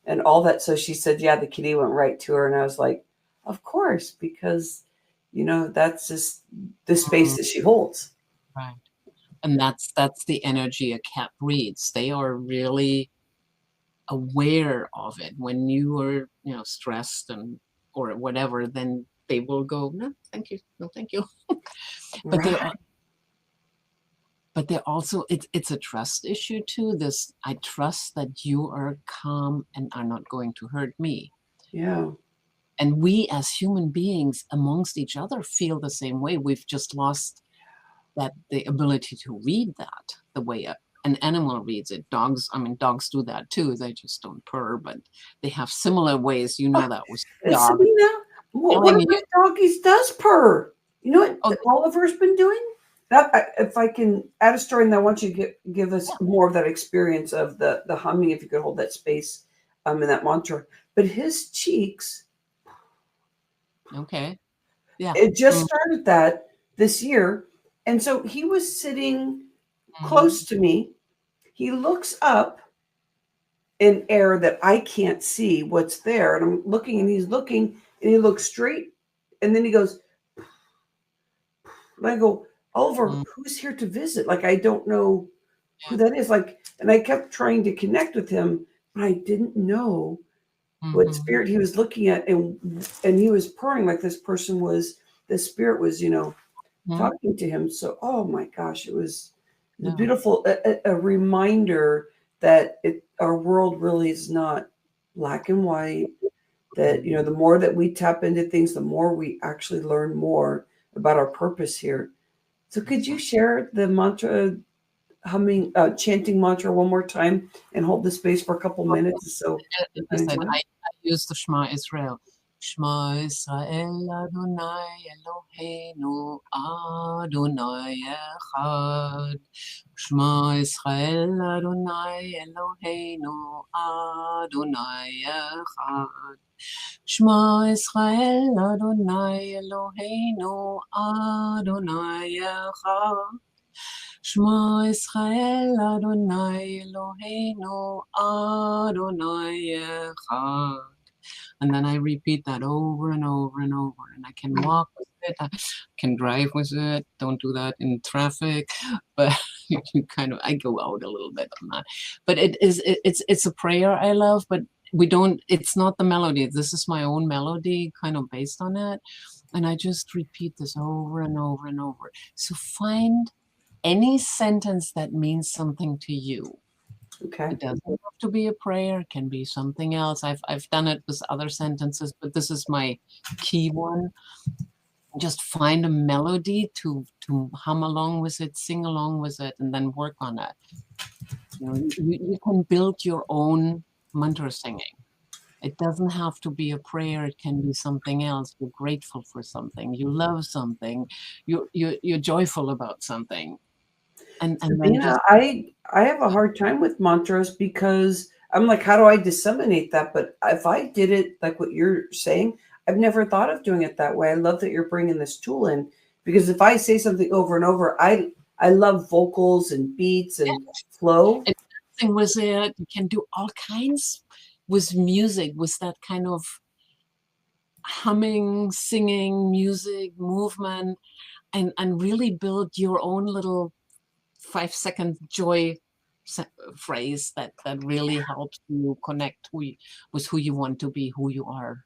and all that. So she said, yeah, the kitty went right to her. And I was like, of course, because, that's just the space that she holds. Right. And that's the energy a cat reads. They are really aware of it. When you are, stressed and or whatever, then they will go, no, thank you. No, thank you. But Right. they're also, it's a trust issue too. This, I trust that you are calm and are not going to hurt me. Yeah. And we as human beings amongst each other feel the same way. We've just lost the ability to read that the way an animal reads it. Dogs do that too. They just don't purr, but they have similar ways. That with dogs. Sabina, one of my doggies does purr. You know what Oliver's been doing? If I can add a story, and I want you to give us more of that experience of the humming, if you could hold that space in that mantra. But his cheeks. Okay. Yeah. It just started that this year. And so he was sitting close to me. He looks up in air that I can't see what's there. And I'm looking and he's looking and he looks straight. And then he goes, and I go, Oliver, who's here to visit? Like, I don't know who that is. Like, and I kept trying to connect with him, but I didn't know what spirit he was looking at. And he was purring like this spirit was, talking to him. So, oh my gosh, it was a beautiful, a reminder that our world really is not black and white, that, the more that we tap into things, the more we actually learn more about our purpose here. So could you share the mantra, chanting mantra one more time and hold the space for a couple minutes? So I use the Shema Israel. Shema Israel Adonai Eloheinu Adonai Echad. Shema Israel Adonai Eloheinu Adonai Echad. Shema Israel Adonai Eloheinu Adonai Echad. Shema Israel Adonai Eloheinu Adonai Echad. And then I repeat that over and over and over. And I can walk with it, I can drive with it. Don't do that in traffic, but I go out a little bit on that. But it's a prayer I love, but it's not the melody. This is my own melody kind of based on it. And I just repeat this over and over and over. So find any sentence that means something to you. Okay. It doesn't have to be a prayer. It can be something else. I've done it with other sentences, but this is my key one. Just find a melody to hum along with it, sing along with it, and then work on it. You can build your own mantra singing. It doesn't have to be a prayer. It can be something else. You're grateful for something. You love something. You're joyful about something. And Sabina, I have a hard time with mantras because I'm like, how do I disseminate that? But if I did it like what you're saying, I've never thought of doing it that way. I love that you're bringing this tool in, because if I say something over and over, I love vocals and beats and flow. And dancing with it, you can do all kinds with music, with that kind of humming, singing, music, movement, and really build your own little 5-second joy phrase that really helps you connect with who you want to be, who you are?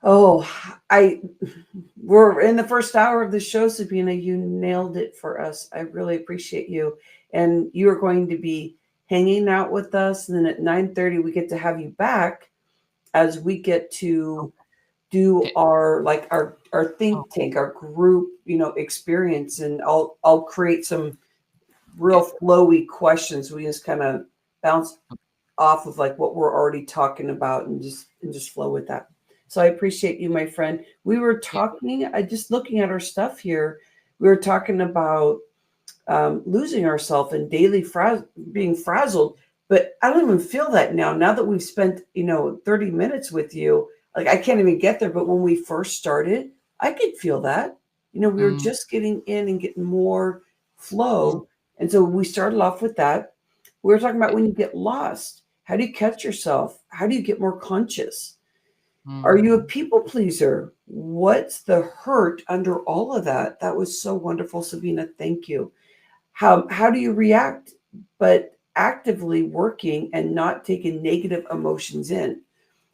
Oh, we're in the first hour of the show, Sabina. You nailed it for us. I really appreciate you. And you are going to be hanging out with us. And then at 9:30, we get to have you back as we get to do Okay. our think tank, our group, experience. And I'll create some real flowy questions. We just kind of bounce off of like what we're already talking about and just flow with that. So I appreciate you, my friend. We were talking, I just looking at our stuff here, we were talking about losing ourselves and daily being frazzled, but I don't even feel that now. Now that we've spent 30 minutes with you, like I can't even get there. But when we first started, I could feel that. We were just getting in and getting more flow, and so we started off with that. We were talking about when you get lost. How do you catch yourself? How do you get more conscious? Are you a people pleaser? What's the hurt under all of that? That was so wonderful, Sabina. Thank you. How do you react, but actively working and not taking negative emotions in?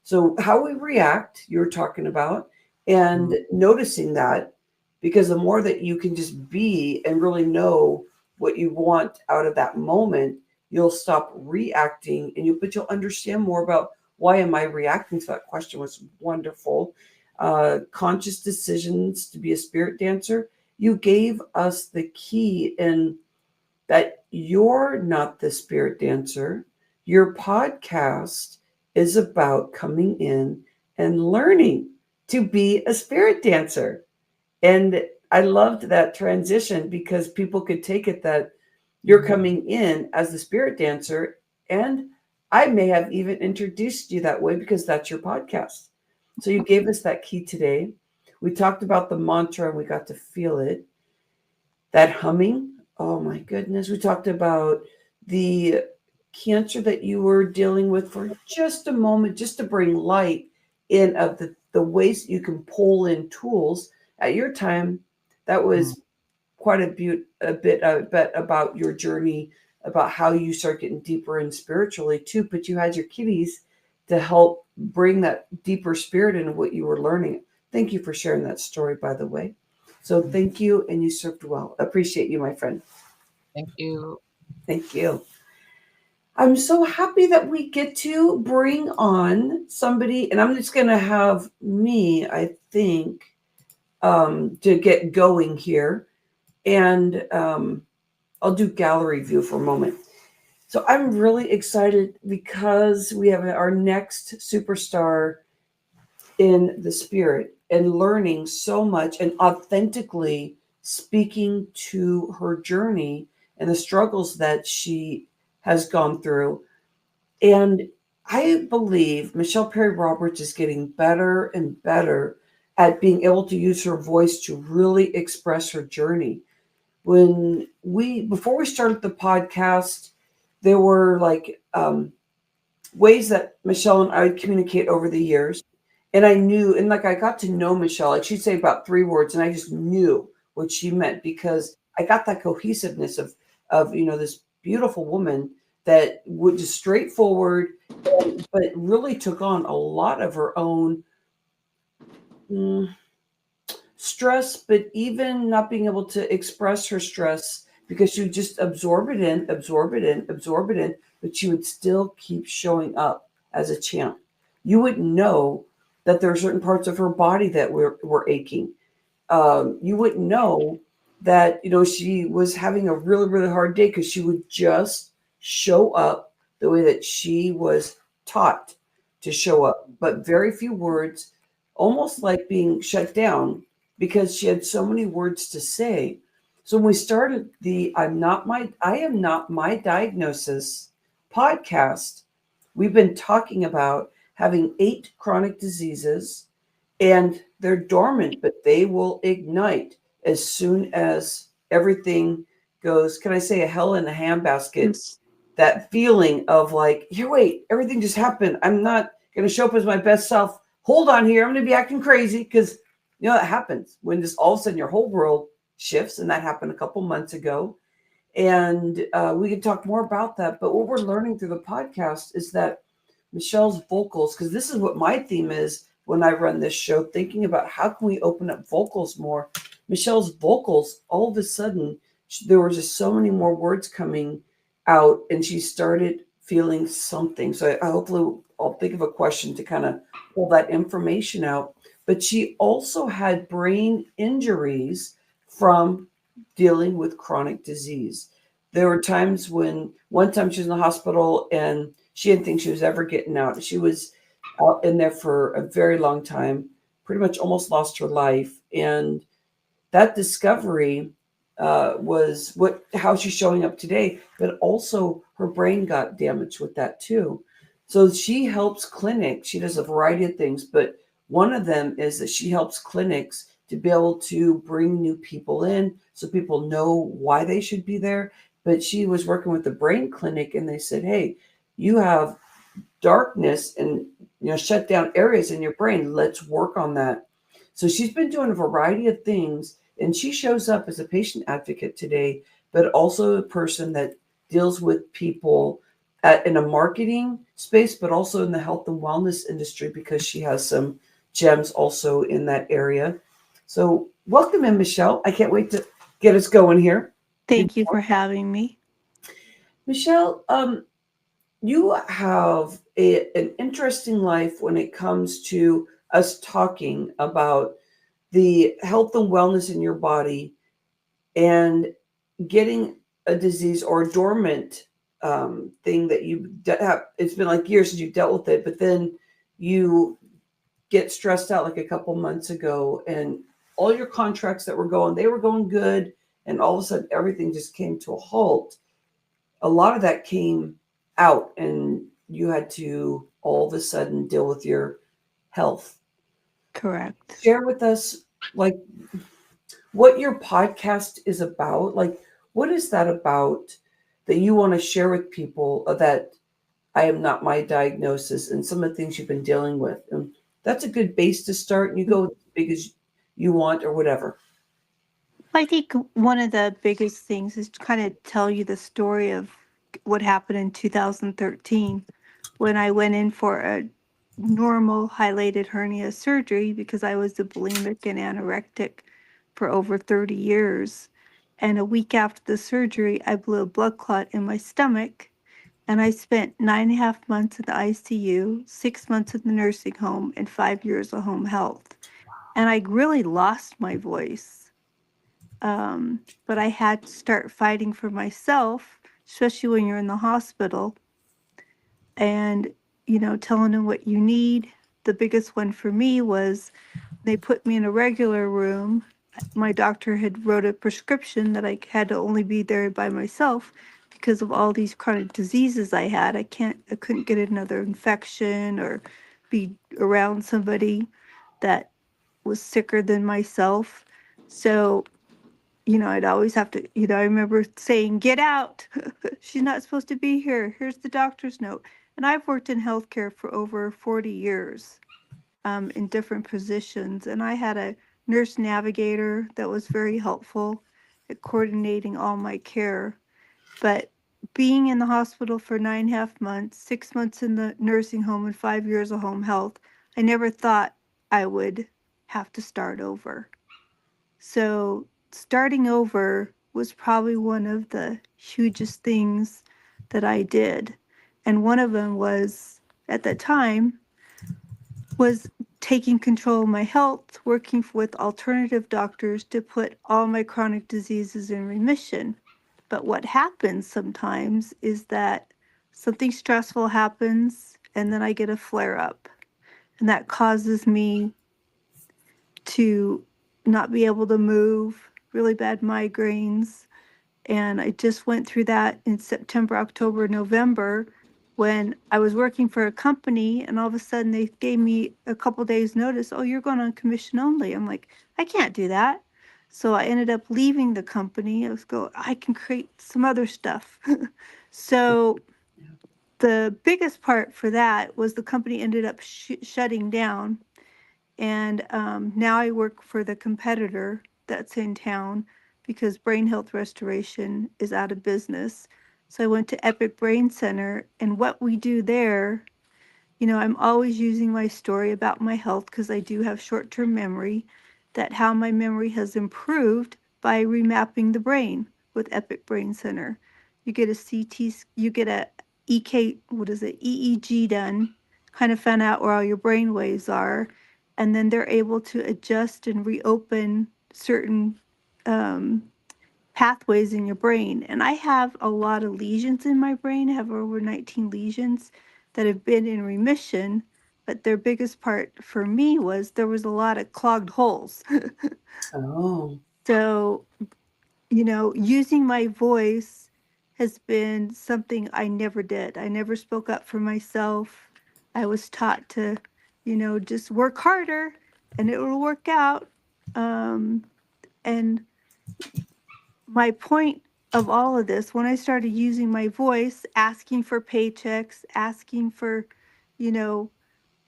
So how we react, you're talking about, and noticing that, because the more that you can just be and really know what you want out of that moment, you'll stop reacting but you'll understand more about why am I reacting to that question. Was wonderful. Conscious decisions to be a spirit dancer. You gave us the key in that you're not the spirit dancer. Your podcast is about coming in and learning to be a spirit dancer. And I loved that transition because people could take it that you're coming in as the spirit dancer. And I may have even introduced you that way because that's your podcast. So you gave us that key today. We talked about the mantra and we got to feel it. That humming. Oh my goodness. We talked about the cancer that you were dealing with for just a moment, just to bring light in of the ways you can pull in tools. At your time, that was quite a bit about your journey, about how you start getting deeper in spiritually too. But you had your kitties to help bring that deeper spirit into what you were learning. Thank you for sharing that story, by the way. So thank you, and you served well. Appreciate you, my friend. Thank you. Thank you. I'm so happy that we get to bring on somebody, and I'm just going to have me, I think, to get going here. And I'll do gallery view for a moment. So I'm really excited because we have our next superstar in the spirit and learning so much and authentically speaking to her journey and the struggles that she has gone through. And I believe Michelle Perry Roberts is getting better and better at being able to use her voice to really express her journey. Before we started the podcast, there were ways that Michelle and I would communicate over the years. And I knew, and I got to know Michelle, like she'd say about 3 words and I just knew what she meant because I got that cohesiveness of this beautiful woman that would just straightforward, but really took on a lot of her own stress, but even not being able to express her stress because she would just absorb it in, but she would still keep showing up as a champ. You wouldn't know that there are certain parts of her body that were aching. You wouldn't know that, she was having a really, really hard day because she would just show up the way that she was taught to show up, but very few words, almost like being shut down because she had so many words to say. So when we started the I am not my diagnosis podcast, we've been talking about having 8 chronic diseases and they're dormant, but they will ignite as soon as everything goes, can I say a hell in a handbasket? That feeling of like, wait, everything just happened. I'm not going to show up as my best self. Hold on here. I'm going to be acting crazy because, that happens when just all of a sudden your whole world shifts. And that happened a couple months ago. And we can talk more about that. But what we're learning through the podcast is that Michelle's vocals, because this is what my theme is when I run this show, thinking about how can we open up vocals more. Michelle's vocals, all of a sudden, there were just so many more words coming out, and she started feeling something. So I hopefully I'll think of a question to kind of pull that information out. But she also had brain injuries from dealing with chronic disease. There were times when one time she was in the hospital and she didn't think she was ever getting out. She was out in there for a very long time, pretty much almost lost her life. And that discovery was what how she's showing up today, but also her brain got damaged with that too. So she helps clinics. She does a variety of things, but one of them is that she helps clinics to be able to bring new people in so people know why they should be there. But she was working with the brain clinic and they said, hey, you have darkness and shut down areas in your brain. Let's work on that. So she's been doing a variety of things, and she shows up as a patient advocate today, but also a person that deals with people in a marketing space, but also in the health and wellness industry because she has some gems also in that area. So welcome in, Michelle. I can't wait to get us going here. Thank you for having me. Michelle, you have an interesting life when it comes to us talking about the health and wellness in your body and getting a disease or a dormant thing that you have. It's been like years since you dealt with it, but then you get stressed out like a couple months ago, and all your contracts that were going, they were going good, and all of a sudden everything just came to a halt. A lot of that came out and you had to all of a sudden deal with your health. Correct. Share with us like what your podcast is about. Like what is that about that you want to share with people that I am not my diagnosis and some of the things you've been dealing with. And that's a good base to start and you go as big as you want or whatever. I think one of the biggest things is to kind of tell you the story of what happened in 2013 when I went in for a normal highlighted hernia surgery because I was a bulimic and anorectic for over 30 years. And a week after the surgery, I blew a blood clot in my stomach. And I spent 9.5 months in the ICU, 6 months in the nursing home, and 5 years of home health. And I really lost my voice. But I had to start fighting for myself, especially when you're in the hospital, and telling them what you need. The biggest one for me was they put me in a regular room. My doctor had wrote a prescription that I had to only be there by myself because of all these chronic diseases I had. I couldn't get another infection or be around somebody that was sicker than myself. So I'd always have to, I remember saying, get out. She's not supposed to be here. Here's the doctor's note. And I've worked in healthcare for over 40 years in different positions. And I had a nurse navigator that was very helpful at coordinating all my care. But being in the hospital for 9.5 months, 6 months in the nursing home, and 5 years of home health, I never thought I would have to start over. So starting over was probably one of the hugest things that I did. And one of them was, at that time, was taking control of my health, working with alternative doctors to put all my chronic diseases in remission. But what happens sometimes is that something stressful happens and then I get a flare up. And that causes me to not be able to move, really bad migraines. And I just went through that in September, October, November when I was working for a company and all of a sudden they gave me a couple days notice, oh, you're going on commission only. I'm like, I can't do that. So I ended up leaving the company. I can create some other stuff. So the biggest part for that was the company ended up shutting down. And now I work for the competitor that's in town because Brain Health Restoration is out of business. So I went to Epic Brain Center, and what we do there, I'm always using my story about my health because I do have short-term memory, that how my memory has improved by remapping the brain with Epic Brain Center. You get a you get a EEG done, kind of find out where all your brain waves are, and then they're able to adjust and reopen certain um, pathways in your brain. And I have a lot of lesions in my brain. I have over 19 lesions that have been in remission. But their biggest part for me was there was a lot of clogged holes. Oh, So, using my voice has been something I never did. I never spoke up for myself. I was taught to, just work harder and it will work out. And my point of all of this, when I started using my voice, asking for paychecks, asking for, you know,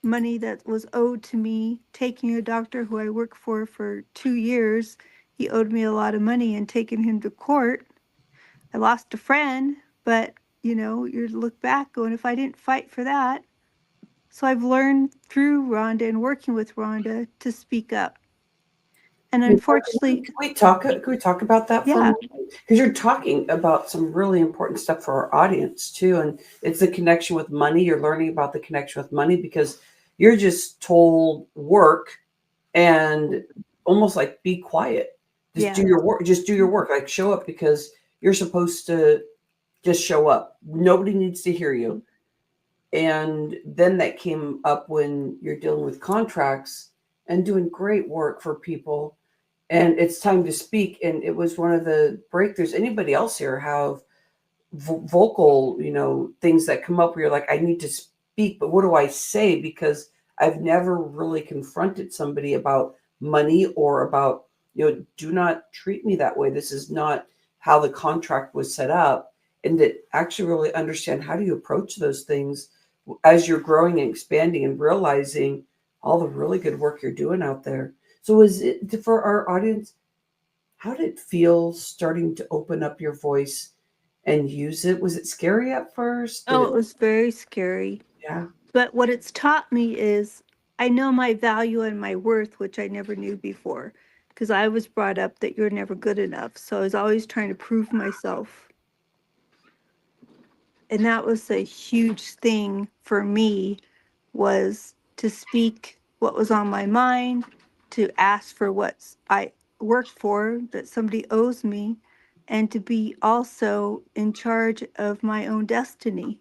money that was owed to me, taking a doctor who I worked for 2 years, he owed me a lot of money, and taking him to court. I lost a friend, but you look back going, if I didn't fight for that. So I've learned through Rhonda and working with Rhonda to speak up. And unfortunately, can we talk about that for a yeah, moment? Because you're talking about some really important stuff for our audience too, and it's the connection with money. You're learning about the connection with money because you're just told work and almost like be quiet. Just do yeah, your work. Just do your work. Like show up because you're supposed to just show up. Nobody needs to hear you. And then that came up when you're dealing with contracts and doing great work for people and it's time to speak. And it was one of the breakthroughs. Anybody else here have vocal, things that come up where you're like, I need to speak, but what do I say? Because I've never really confronted somebody about money or about, do not treat me that way. This is not how the contract was set up. And to actually really understand how do you approach those things as you're growing and expanding and realizing all the really good work you're doing out there. So is it for our audience, how did it feel starting to open up your voice and use it? Was it scary at first? Did oh, it it, was very scary. yeah. But what it's taught me is I know my value and my worth, which I never knew before, because I was brought up that you're never good enough. So I was always trying to prove myself. And that was a huge thing for me, was to speak what was on my mind, to ask for what I worked for that somebody owes me, and to be also in charge of my own destiny.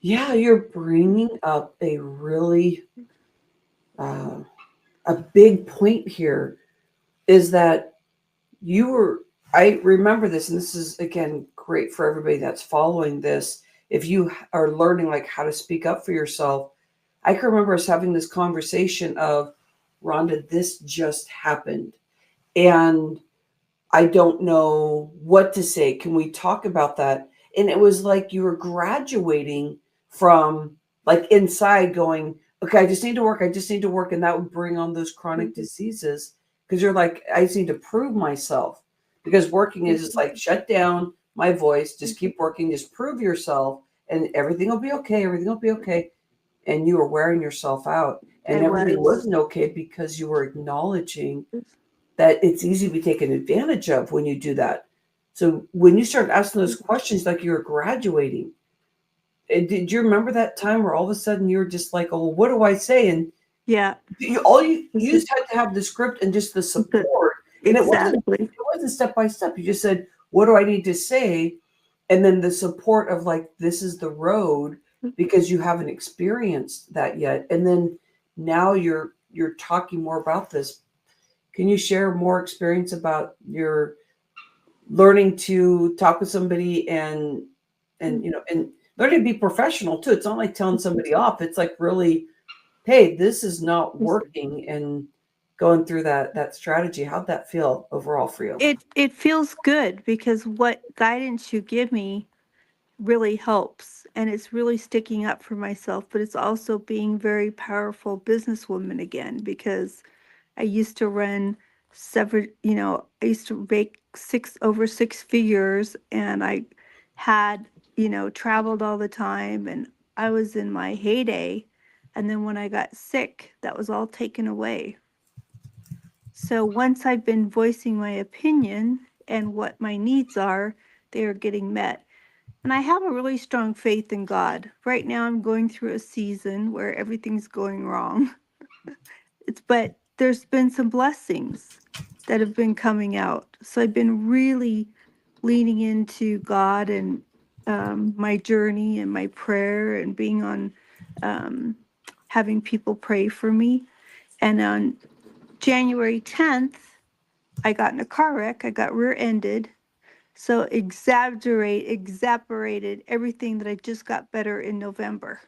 Yeah, you're bringing up a really uh, a big point here is that you were I remember this, and this is again great for everybody that's following this. If you are learning like how to speak up for yourself, I can remember us having this conversation of, Rhonda, this just happened. And I don't know what to say. Can we talk about that? And it was like you were graduating from like inside going, okay, I just need to work. I just need to work. And that would bring on those chronic diseases because you're like, I just need to prove myself because working is just like shut down my voice, just keep working, just prove yourself and everything will be okay. Everything will be okay. And you were wearing yourself out I and everything was. wasn't okay because you were acknowledging that it's easy to be taken advantage of when you do that. So when you start asking those questions like you were graduating, did you remember that time where all of a sudden you were just like, oh, well, what do I say? And Yeah, you just had to have the script and just the support. And exactly. it wasn't step by step. You just said, what do I need to say? And then the support of like, this is the road because you haven't experienced that yet. And then now you're talking more about this. Can you share more experience about your learning to talk with somebody and learning to be professional too? It's not like telling somebody off. It's like really, hey, this is not working and going through that strategy. How'd that feel overall for you? It feels good because what guidance you give me really helps, and it's really sticking up for myself, but it's also being very powerful businesswoman again, because I used to run several, I used to make over six figures, and I had, traveled all the time, and I was in my heyday. And then when I got sick, that was all taken away. So once I've been voicing my opinion and what my needs are, they are getting met. And I have a really strong faith in God. Right now, I'm going through a season where everything's going wrong. But there's been some blessings that have been coming out. So I've been really leaning into God and my journey and my prayer and being on, having people pray for me. And on January 10th, I got in a car wreck. I got rear-ended. So exaggerated everything that I just got better in November.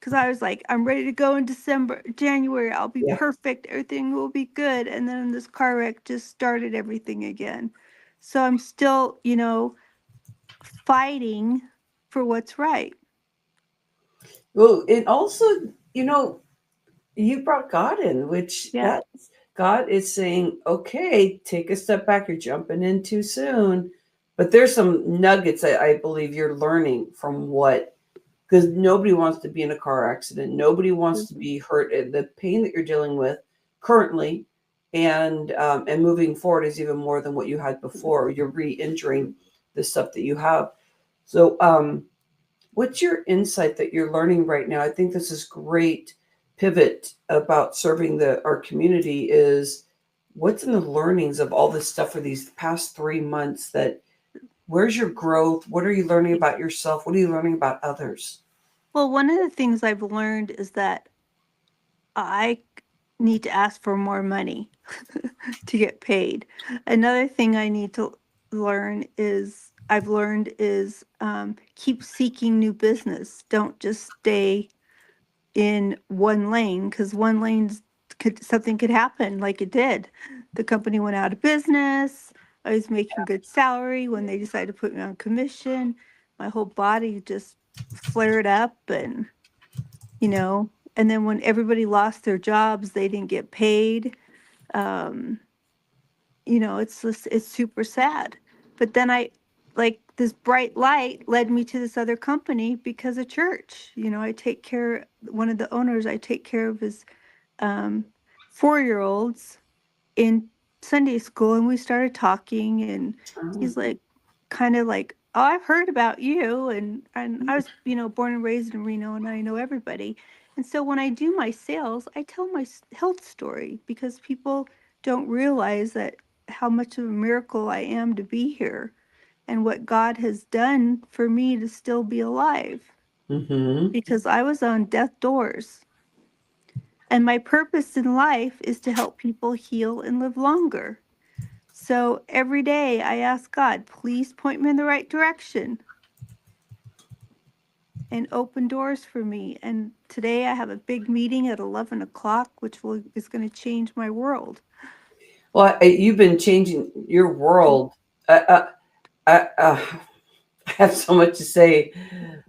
Because I was like, I'm ready to go in January, I'll be Yeah. perfect, everything will be good. And then this car wreck just started everything again. So I'm still, fighting for what's right. Well, and also, you brought God in, which Yeah. God is saying, okay, take a step back. You're jumping in too soon. But there's some nuggets I believe you're learning from because nobody wants to be in a car accident. Nobody wants to be hurt. And the pain that you're dealing with currently and moving forward is even more than what you had before. You're re-injuring the stuff that you have. So what's your insight that you're learning right now? I think this is great pivot about serving our community is what's in the learnings of all this stuff for these past 3 months where's your growth? What are you learning about yourself? What are you learning about others? Well, one of the things I've learned is that I need to ask for more money to get paid. Another thing I need to I've learned is keep seeking new business. Don't just stay in one lane, because one lane something could happen like it did. The company went out of business. I was making good salary. When they decided to put me on commission, my whole body just flared up, and and then when everybody lost their jobs, they didn't get paid. um it's super sad. But then like this bright light led me to this other company because of church. I take care, one of the owners, I take care of his 4-year-olds in Sunday school, and we started talking, and he's like, kind of like, oh, I've heard about you, and I was, born and raised in Reno, and I know everybody. And so when I do my sales, I tell my health story, because people don't realize that how much of a miracle I am to be here, and what God has done for me to still be alive, Mm-hmm. because I was on death doors. And my purpose in life is to help people heal and live longer. So every day I ask God, please point me in the right direction and open doors for me. And today I have a big meeting at 11 o'clock, which is going to change my world. Well, you've been changing your world. I have so much to say,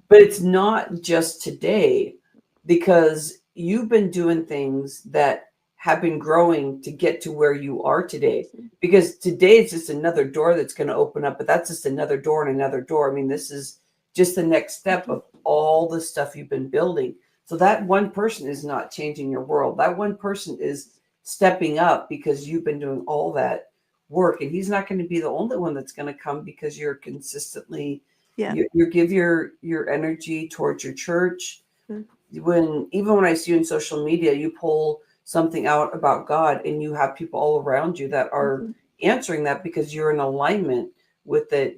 but it's not just today, because you've been doing things that have been growing to get to where you are today. Because today it's just another door that's going to open up, but that's just another door and another door. I mean, this is just the next step of all the stuff you've been building. So that one person is not changing your world. That one person is stepping up because you've been doing all that work, and he's not going to be the only one that's going to come, because you're consistently you give your energy towards your church. Even when I see you in social media, you pull something out about God, and you have people all around you that are answering that, because you're in alignment with it.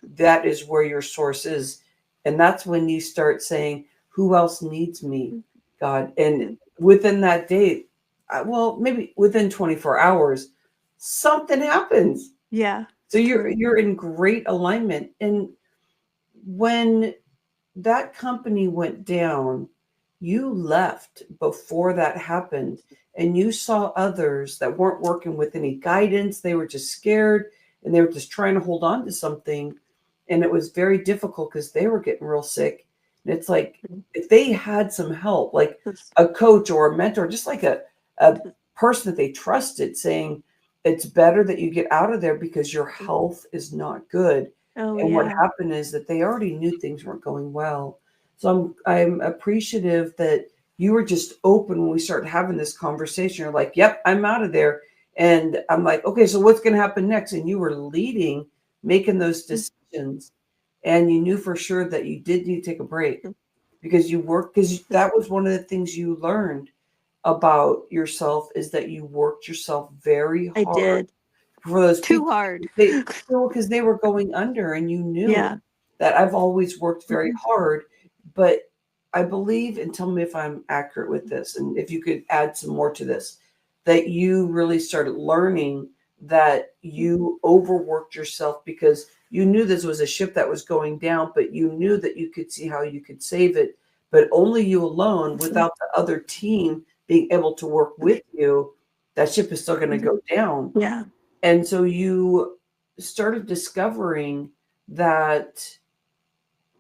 That is where your source is. And that's when you start saying, who else needs me, God? And within that day, well, maybe within 24 hours, something happens. Yeah. So you're in great alignment. And when that company went down, you left before that happened, and you saw others that weren't working with any guidance. They were just scared, and they were just trying to hold on to something. And it was very difficult because they were getting real sick. And it's like, if they had some help, like a coach or a mentor, just like a person that they trusted saying, it's better that you get out of there because your health is not good. Oh, And what yeah. happened is that they already knew things weren't going well. So I'm appreciative that you were just open when we started having this conversation. You're like, yep, I'm out of there. And I'm like, okay, so what's going to happen next? And you were leading, making those decisions. And you knew for sure that you did need to take a break because you worked, because that was one of the things you learned about yourself, is that you worked yourself very I hard did. for those Too people. hard. Because they were going under, and you knew Yeah. that I've always worked very hard. But I believe, and tell me if I'm accurate with this, and if you could add some more to this, that you really started learning that you overworked yourself because you knew this was a ship that was going down, but you knew that you could see how you could save it, but only you alone, without the other team being able to work with you, that ship is still going to go down. Yeah. And so you started discovering that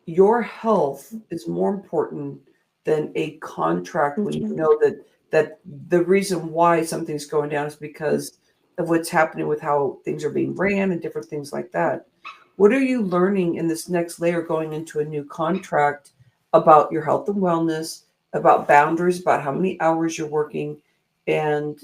your health is more important than a contract, when you know that the reason why something's going down is because of what's happening with how things are being ran and different things like that. What are you learning in this next layer going into a new contract about your health and wellness, about boundaries, about how many hours you're working, and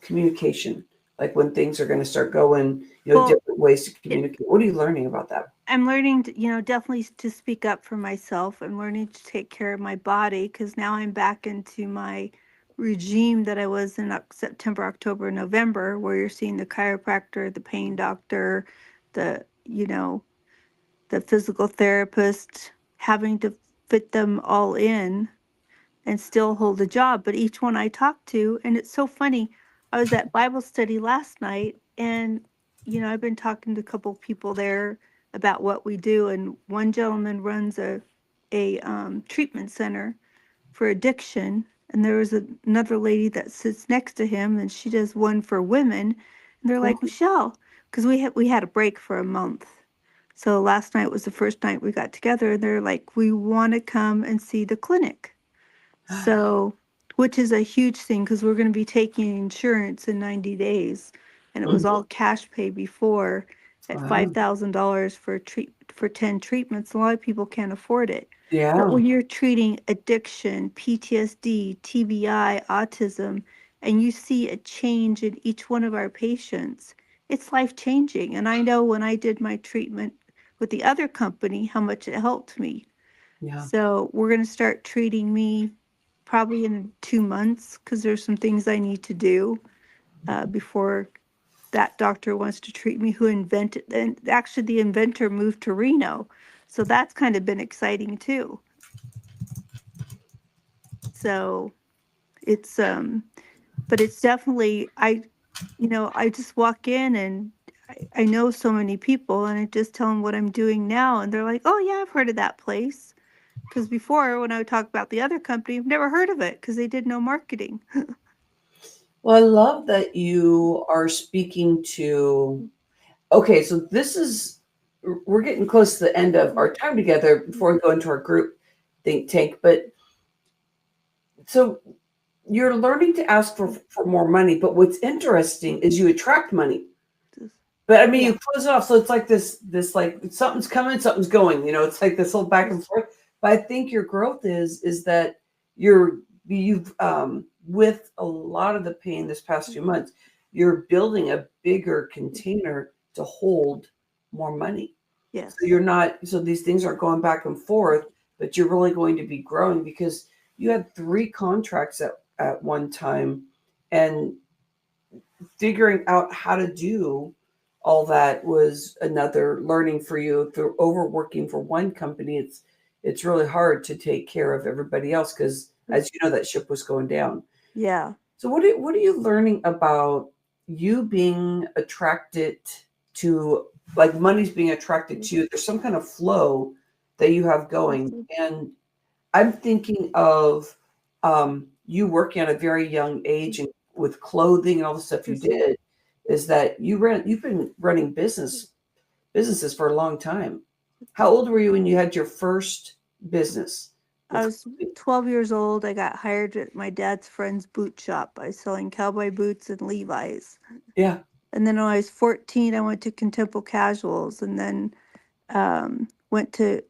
communication, like when things are going to start going, Well, different ways to communicate? What are you learning about that? I'm learning to, definitely to speak up for myself. I'm learning to take care of my body because now I'm back into my regime that I was in September, October, November, where you're seeing the chiropractor, the pain doctor, the, the physical therapist, having to fit them all in and still hold a job. But each one I talk to, and it's so funny, I was at Bible study last night, and I've been talking to a couple people there about what we do, and one gentleman runs a treatment center for addiction, and there was another lady that sits next to him, and she does one for women, and they're like, Michelle, because we had a break for a month. So last night was the first night we got together, and they're like, we want to come and see the clinic. So, which is a huge thing because we're going to be taking insurance in 90 days. And it was all cash pay before at Wow. $5,000 for 10 treatments. A lot of people can't afford it. Yeah. But when you're treating addiction, PTSD, TBI, autism, and you see a change in each one of our patients, it's life changing. And I know when I did my treatment with the other company, how much it helped me. Yeah. So we're going to start treating me probably in 2 months because there's some things I need to do before that doctor wants to treat me, who invented, and actually the inventor moved to Reno. So that's kind of been exciting too. So it's, but it's definitely, I just walk in and I know so many people, and I just tell them what I'm doing now. And they're like, oh yeah, I've heard of that place. Because before, when I would talk about the other company, I've never heard of it because they did no marketing. Well, I love that you are speaking to. Okay, so we're getting close to the end of our time together before we go into our group think tank. But so you're learning to ask for more money. But what's interesting is you attract money. But I mean, Yeah. you close it off, so it's like this like something's coming, something's going. It's like this whole back and forth. But I think your growth is that you've with a lot of the pain this past few months, you're building a bigger container to hold more money. Yes. So you're not, so these things aren't going back and forth, but you're really going to be growing because you had 3 contracts at one time, and figuring out how to do all that was another learning for you. If you're overworking for one company, it's really hard to take care of everybody else because, as you know, that ship was going down. Yeah. So what are you learning about you being attracted to, like money's being attracted to you? There's some kind of flow that you have going. And I'm thinking of you working at a very young age and with clothing and all the stuff you did, is that you've been running businesses for a long time. How old were you when you had your first business? I with was clothing? 12 years old. I got hired at my dad's friend's boot shop. I was selling cowboy boots and Levi's. Yeah. And then when I was 14, I went to Contempo Casuals, and then went to,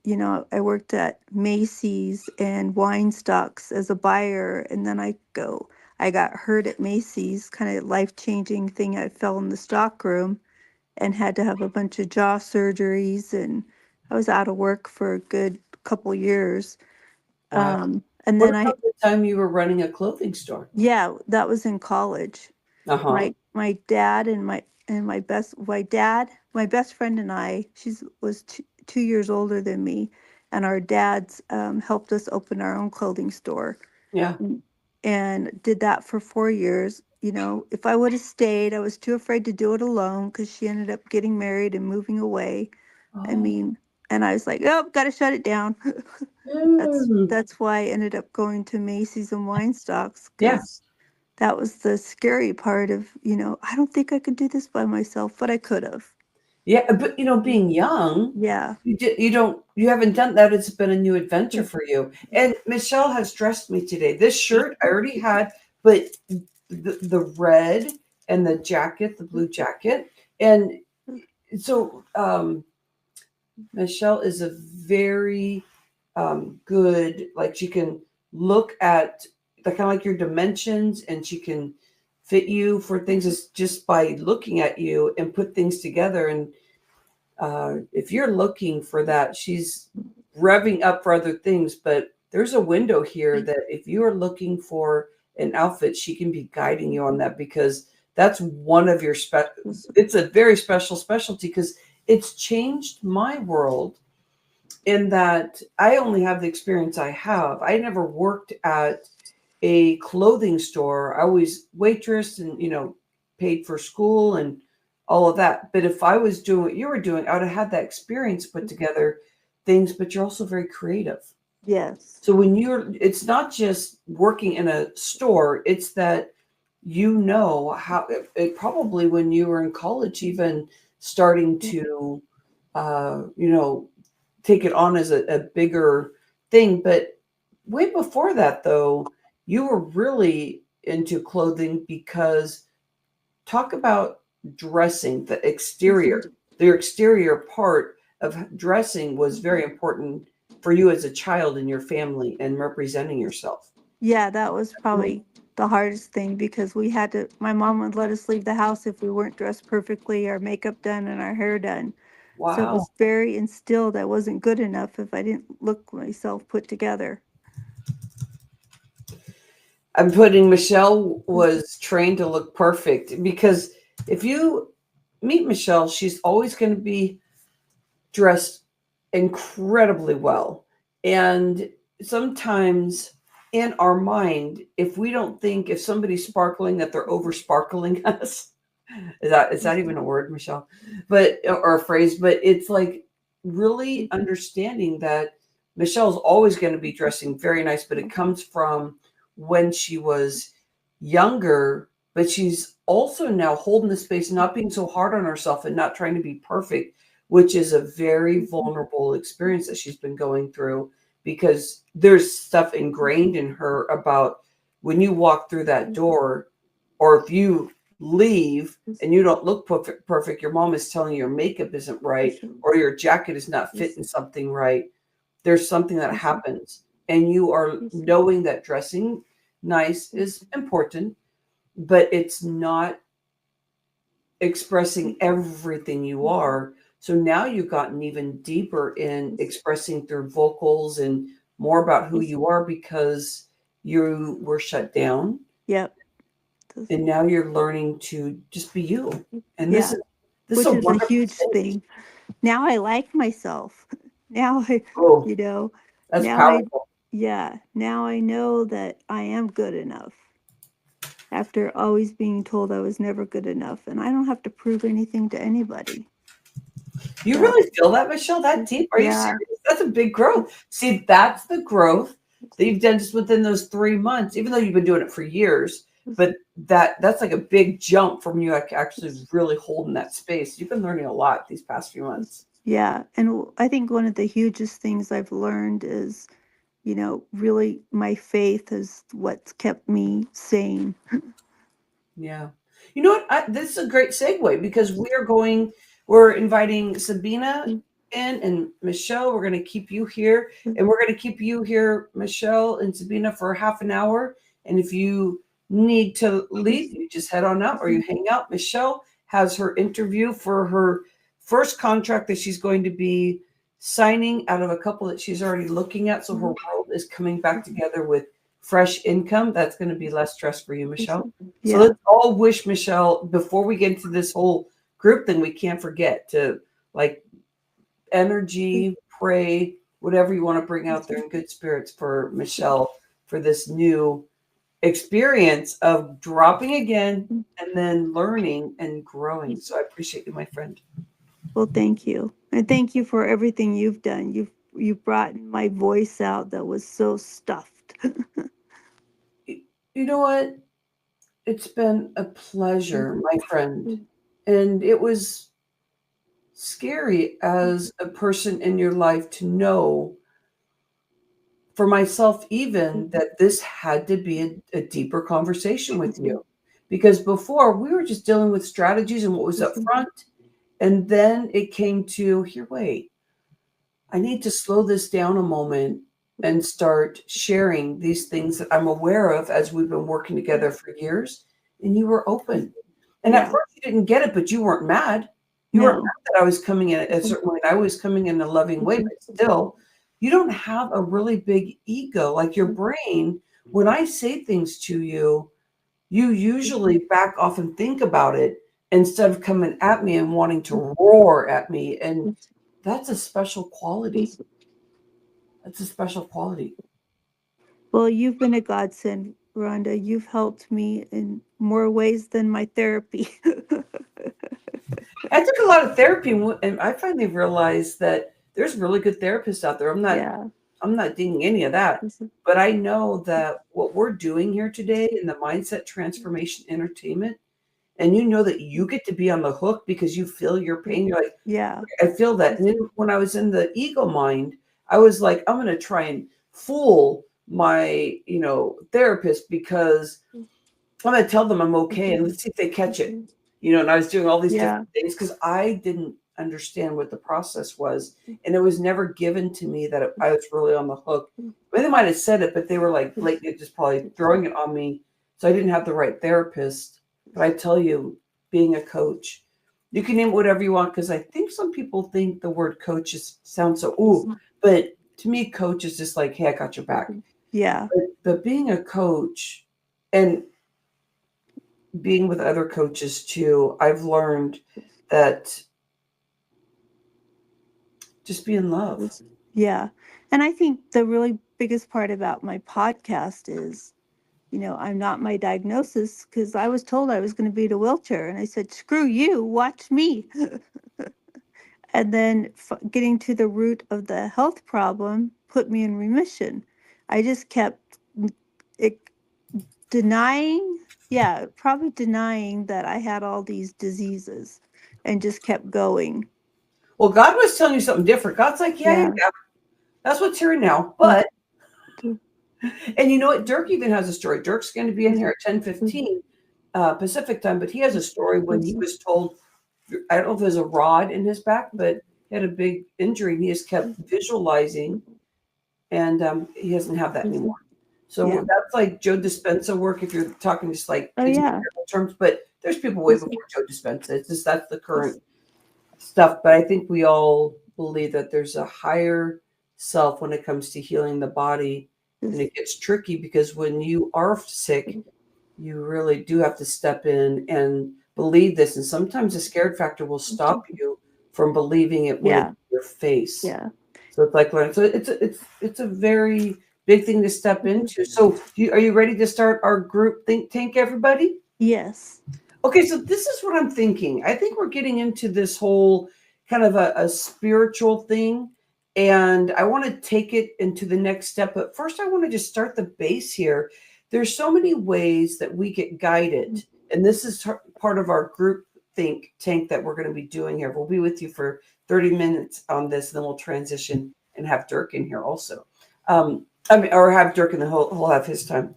I worked at Macy's and Wine Stocks as a buyer. And then I got hurt at Macy's, kind of life-changing thing. I fell in the stock room and had to have a bunch of jaw surgeries, and I was out of work for a good couple years. Wow. And What then about the time you were running a clothing store? yeah, that was in college. Uh-huh. My dad and my best friend and I, was 2 years older than me, and our dads helped us open our own clothing store. Yeah. And did that for 4 years. If I would have stayed, I was too afraid to do it alone because she ended up getting married and moving away. I Oh. mean, and I was like, oh, gotta shut it down. Mm. That's why I ended up going to Macy's and Wine Stocks, Yeah. because that was the scary part of, I don't think I could do this by myself, but I could have. Yeah, but being young, Yeah. you haven't done that. It's been a new adventure for you. And Michelle has dressed me today. This shirt I already had, but the red and the jacket, the blue jacket. And so Michelle is a very good, like she can look at the kind of like your dimensions, and she can fit you for things just by looking at you and put things together. And if you're looking for that, she's revving up for other things, but there's a window here that if you are looking for an outfit, she can be guiding you on that, because that's one of your it's a very special specialty, because it's changed my world in that I only have the experience I have. I never worked at a clothing store. I always waitress and, paid for school and all of that. But if I was doing what you were doing, I would have had that experience, put together things, but you're also very creative. Yes. So it's not just working in a store, it's that how it probably when you were in college, even starting to, take it on as a bigger thing. But way before that, though, you were really into clothing, because talk about dressing, your exterior part of dressing was very important for you as a child in your family and representing yourself. Yeah, that was probably the hardest thing, because my mom would let us leave the house if we weren't dressed perfectly, our makeup done and our hair done. So it Wow. was very instilled I wasn't good enough if I didn't look myself put together. I'm putting Michelle was trained to look perfect, because if you meet Michelle, she's always going to be dressed incredibly well. And sometimes in our mind, if we don't think if somebody's sparkling that they're over sparkling us, is that even a word, Michelle? But or a phrase, but it's like really understanding that Michelle's always going to be dressing very nice, but it comes from when she was younger, but she's also now holding the space, not being so hard on herself and not trying to be perfect, which is a very vulnerable experience that she's been going through, because there's stuff ingrained in her about when you walk through that door, or if you leave and you don't look perfect, your mom is telling you your makeup isn't right, or your jacket is not fitting something right. There's something that happens, and you are knowing that dressing nice is important, but it's not expressing everything you are. So now you've gotten even deeper in expressing through vocals and more about who you are, because you were shut down. Yep. And now you're learning to just be you. And Yeah. this is Which a is a wonderful huge thing. Now I like myself. Now Oh, that's now powerful. now I know that I am good enough, after always being told I was never good enough, and I don't have to prove anything to anybody. You So, really feel that, Michelle, that deep? Are you yeah. serious? That's a big growth. See, that's the growth that you've done just within those 3 months, even though you've been doing it for years. But that's like a big jump from you actually really holding that space. You've been learning a lot these past few months. Yeah, and I think one of the hugest things I've learned is, really my faith is what's kept me sane. Yeah. You know what? This is a great segue because we're inviting Sabina in and Michelle. We're going to keep you here, and we're going to keep you here, Michelle and Sabina, for half an hour. And if you need to leave, you just head on out or you hang out. Michelle has her interview for her first contract that she's going to be signing out of a couple that she's already looking at. So her world is coming back together with fresh income. That's going to be less stress for you, Michelle. Yeah. So let's all wish Michelle, before we get into this whole group thing, we can't forget to like energy, pray, whatever you want to bring out there in good spirits for Michelle for this new experience of dropping again and then learning and growing. So I appreciate you, my friend. Well, thank you. And thank you for everything you've done. You've brought my voice out that was so stuffed. You know what? It's been a pleasure, my friend. And it was scary as a person in your life to know, for myself even, that this had to be a deeper conversation with you. Because before we were just dealing with strategies and what was up front. And then it came to, here, wait, I need to slow this down a moment and start sharing these things that I'm aware of as we've been working together for years. And you were open. And at first you didn't get it, but you weren't mad. You weren't mad that I was coming in a certain way. I was coming in a loving way, but still, you don't have a really big ego. Like your brain, when I say things to you, you usually back off and think about it instead of coming at me and wanting to roar at me. And that's a special quality. That's a special quality. Well, you've been a godsend, Rhonda. You've helped me in more ways than my therapy. I took a lot of therapy, and I finally realized that there's really good therapists out there. I'm not dinging any of that, but I know that what we're doing here today in the Mindset Transformation Entertainment, and you know that you get to be on the hook because you feel your pain. You're like, Yeah. I feel that. And then when I was in the ego mind, I was like, I'm going to try and fool my, therapist because I'm going to tell them I'm okay and let's see if they catch it. And I was doing all these different things because I didn't understand what the process was. And it was never given to me that I was really on the hook. They might have said it, but they were like blatantly just probably throwing it on me. So I didn't have the right therapist. But I tell you, being a coach, you can name it whatever you want, because I think some people think the word coach sounds so, ooh, but to me, coach is just like, hey, I got your back. Yeah. But being a coach and being with other coaches too, I've learned that just be in love. Yeah. And I think the really biggest part about my podcast is, I'm not my diagnosis, because I was told I was going to be in a wheelchair. And I said, screw you, watch me. And then getting to the root of the health problem put me in remission. I just kept denying that I had all these diseases and just kept going. Well, God was telling you something different. God's like, yeah. That's what's here now. But, and you know what? Dirk even has a story. Dirk's going to be in here at 10:15 Pacific time, but he has a story when he was told, I don't know if there's a rod in his back, but he had a big injury and he has kept visualizing, and he doesn't have that anymore. So that's like Joe Dispenza work if you're talking just like terms, but there's people way before Joe Dispenza. It's just that's the current stuff. But I think we all believe that there's a higher self when it comes to healing the body. And it gets tricky because when you are sick, you really do have to step in and believe this. And sometimes the scared factor will stop you from believing it with your face. Yeah. So it's like learning. So it's a very big thing to step into. So are you ready to start our group think tank, everybody? Yes. Okay, so this is what I'm thinking. I think we're getting into this whole kind of a spiritual thing, and I want to take it into the next step. But first, I want to just start the base here. There's so many ways that we get guided, and this is part of our group think tank that we're going to be doing here. We'll be with you for 30 minutes on this, and then we'll transition and have Dirk in here also. I mean, or have Dirk and he'll have his time.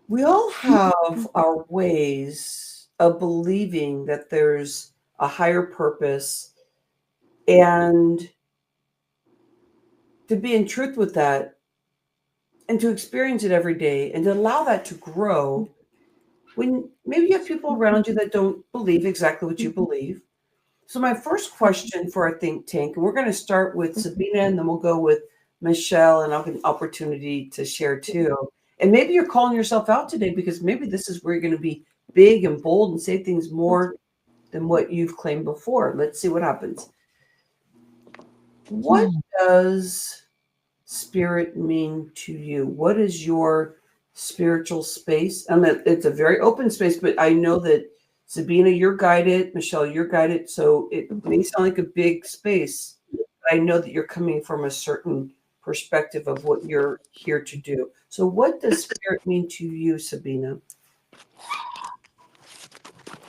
We all have our ways of believing that there's a higher purpose, and to be in truth with that and to experience it every day and to allow that to grow when maybe you have people around you that don't believe exactly what you believe. So my first question for our think tank, and we're going to start with Sabina, and then we'll go with Michelle, and I'll get an opportunity to share too. And maybe you're calling yourself out today because maybe this is where you're going to be big and bold and say things more than what you've claimed before. Let's see what happens. What does spirit mean to you? What is your spiritual space? I mean, it's a very open space, but I know that Sabina, you're guided. Michelle, you're guided. So it may sound like a big space, but I know that you're coming from a certain perspective of what you're here to do. So what does spirit mean to you, Sabina?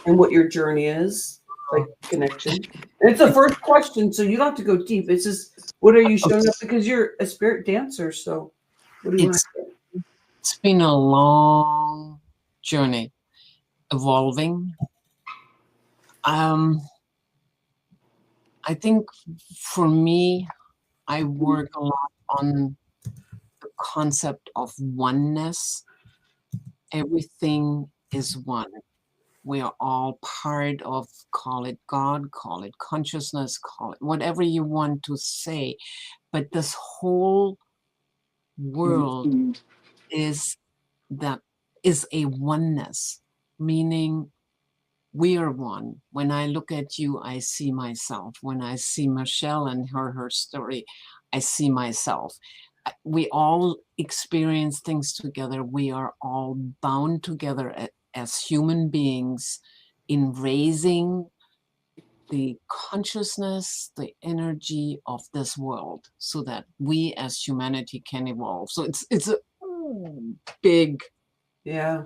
And what your journey is, like connection. And it's the first question, so you don't have to go deep. It's just, what are you showing up? Because you're a spirit dancer. So what do you want to say? It's been a long journey, evolving. I think for me, I work a lot on the concept of oneness. Everything is one. We are all part of, call it God, call it consciousness, call it whatever you want to say. But this whole world is a oneness, meaning we are one. When I look at you, I see myself. When I see Michelle and her story, I see myself. We all experience things together. We are all bound together as human beings in raising the consciousness, the energy of this world so that we as humanity can evolve. So it's a big, Yeah.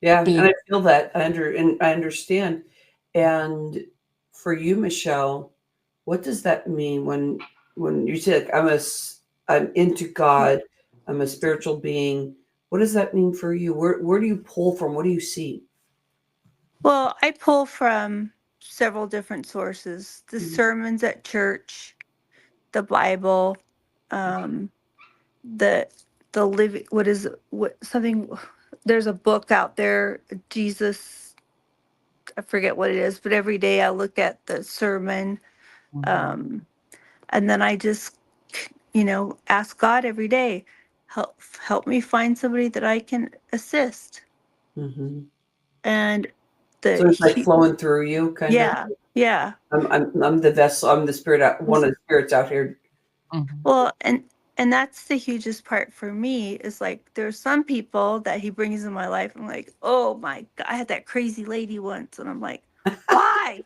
Yeah, big. and I feel that. I understand. And for you, Michelle, what does that mean when you say like I'm into God, I'm a spiritual being? What does that mean for you? Where do you pull from? What do you see? Well, I pull from several different sources: the Mhm. sermons at church, the Bible, um, the living. What is what something? There's a book out there, Jesus. I forget what it is, but every day I look at the sermon, Mhm. um, and then I just, ask God every day, help me find somebody that I can assist. Mhm. And the So it's like flowing through you, kind of. yeah, yeah. I'm the vessel. I'm the spirit out. One of the spirits out here. Mhm. Well, and that's the hugest part for me is like there's some people that he brings in my life. I'm like, oh my God, I had that crazy lady once, and I'm like, why?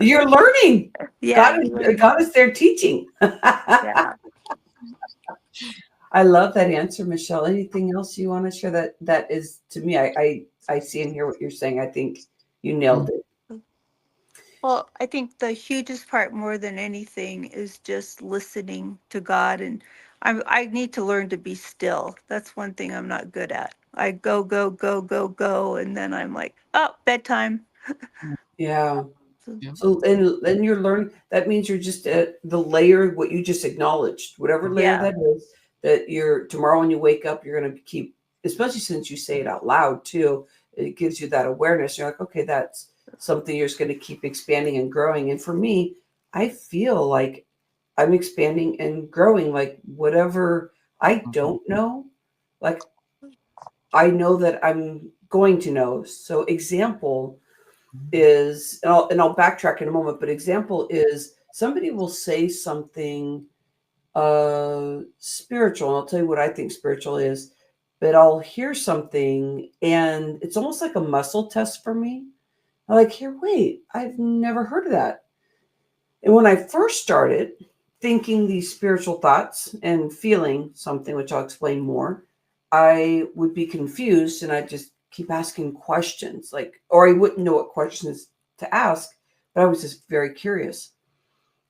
You're learning. Yeah, you God is there teaching. yeah. I love that answer, Michelle. Anything else you want to share that is to me? I see and hear what you're saying. I think you nailed it. Well, I think the hugest part more than anything is just listening to God, and I need to learn to be still. That's one thing I'm not good at. I go, go, go, go, go, and then I'm like, oh, bedtime. Yeah. So, Yeah. So and you're learning. That means you're just at the layer what you just acknowledged, whatever layer yeah. that is. That you're tomorrow when you wake up, you're going to keep. Especially since you say it out loud too, it gives you that awareness. You're like, okay, that's something you're just going to keep expanding and growing. And for me, I feel like I'm expanding and growing. Like whatever I Mhm. don't know, like I know that I'm going to know. So example is, and I'll backtrack in a moment, but example is somebody will say something spiritual, and I'll tell you what I think spiritual is, but I'll hear something and it's almost like a muscle test for me. I'm like, here, wait, I've never heard of that. And when I first started thinking these spiritual thoughts and feeling something, which I'll explain more, I would be confused and I'd just keep asking questions, like, or I wouldn't know what questions to ask, but I was just very curious.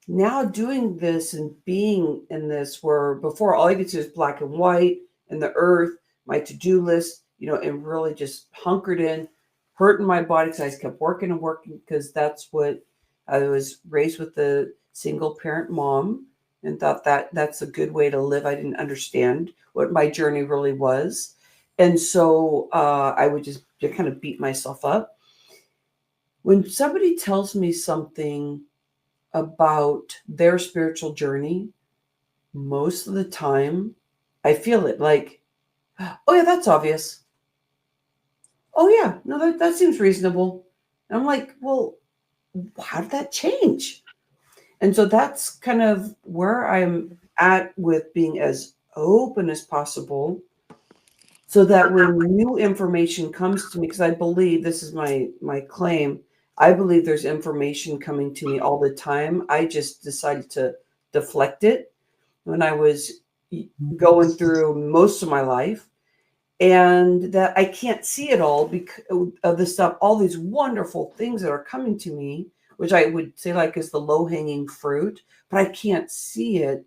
now doing this and being in this, where before all I could see was black and white and the earth, my to-do list, and really just hunkered in, hurting my body because I just kept working and working, because that's what I was raised with, the single parent mom, and thought that that's a good way to live. I didn't understand what my journey really was. And so I would just kind of beat myself up. When somebody tells me something about their spiritual journey, most of the time I feel it like, oh yeah, that's obvious. Oh yeah, no, that seems reasonable. And I'm like, well, how did that change? And so that's kind of where I'm at with being as open as possible, so that when new information comes to me, because I believe this is my claim, I believe there's information coming to me all the time. I just decided to deflect it when I was going through most of my life, and that I can't see it all because of the stuff, all these wonderful things that are coming to me, which I would say like is the low-hanging fruit, but I can't see it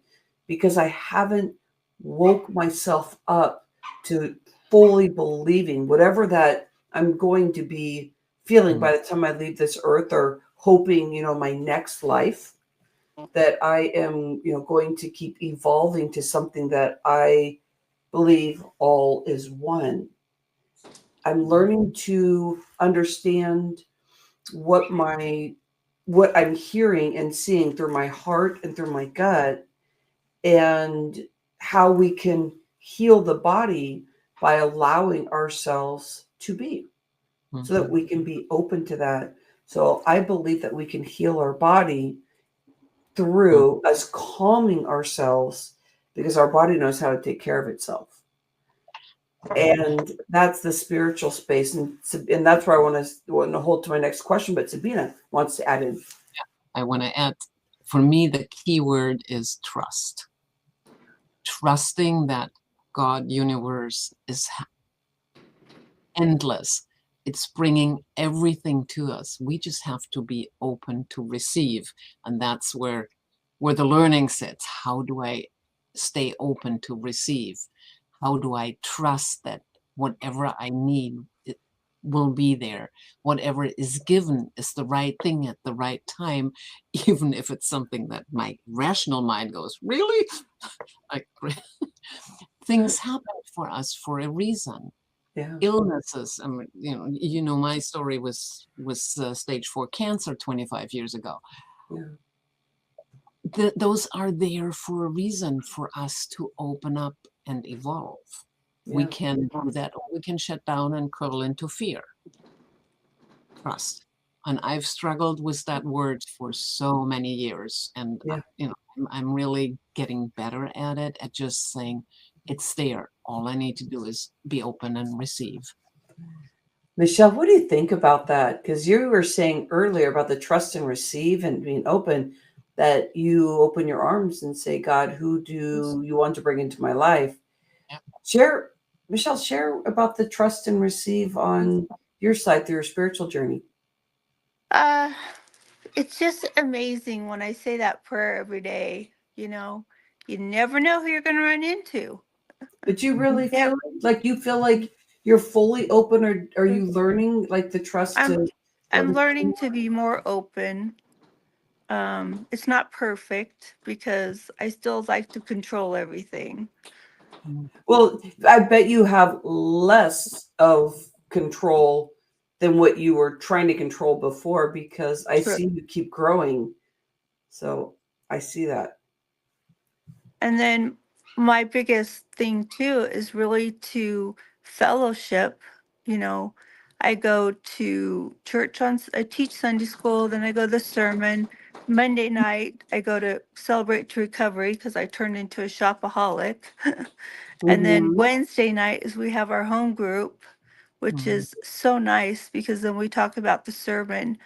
because I haven't woke myself up to fully believing whatever that I'm going to be feeling by the time I leave this earth, or hoping, my next life, that I am, going to keep evolving to something that I believe all is one. I'm learning to understand what I'm hearing and seeing through my heart and through my gut, and how we can heal the body by allowing ourselves to be, so that we can be open to that. So I believe that we can heal our body through us calming ourselves, because our body knows how to take care of itself. And that's the spiritual space. And that's where I want to hold to my next question. But Sabina wants to add in. I want to add, for me, the key word is trust. Trusting that God, universe is endless. It's bringing everything to us. We just have to be open to receive. And that's where the learning sits. How do I stay open to receive? How do I trust that whatever I need, it will be there? Whatever is given is the right thing at the right time, even if it's something that my rational mind goes, really? Like, things happen for us for a reason. Yeah. Illnesses. My story was stage 4 cancer 25 years ago. Yeah. Those are there for a reason, for us to open up and evolve. Yeah. We can do that, or we can shut down and curl into fear. Trust. And I've struggled with that word for so many years. And, I'm really getting better at it, at just saying, it's there. All I need to do is be open and receive. Michelle, what do you think about that? Because you were saying earlier about the trust and receive and being open, that you open your arms and say, God, who do you want to bring into my life? Yeah. Michelle, share about the trust and receive on your side through your spiritual journey. It's just amazing when I say that prayer every day. You never know who you're going to run into. But you really feel like you're fully open, or are you learning like the trust? I'm learning to be more open. It's not perfect because I still like to control everything. Well, I bet you have less of control than what you were trying to control before, because I see you keep growing. So I see that. And then my biggest thing too is really to fellowship. I go to church I teach Sunday school, then I go to the sermon. Monday night, I go to Celebrate to Recovery because I turned into a shopaholic. And then Wednesday night is we have our home group, which is so nice because then we talk about the sermon.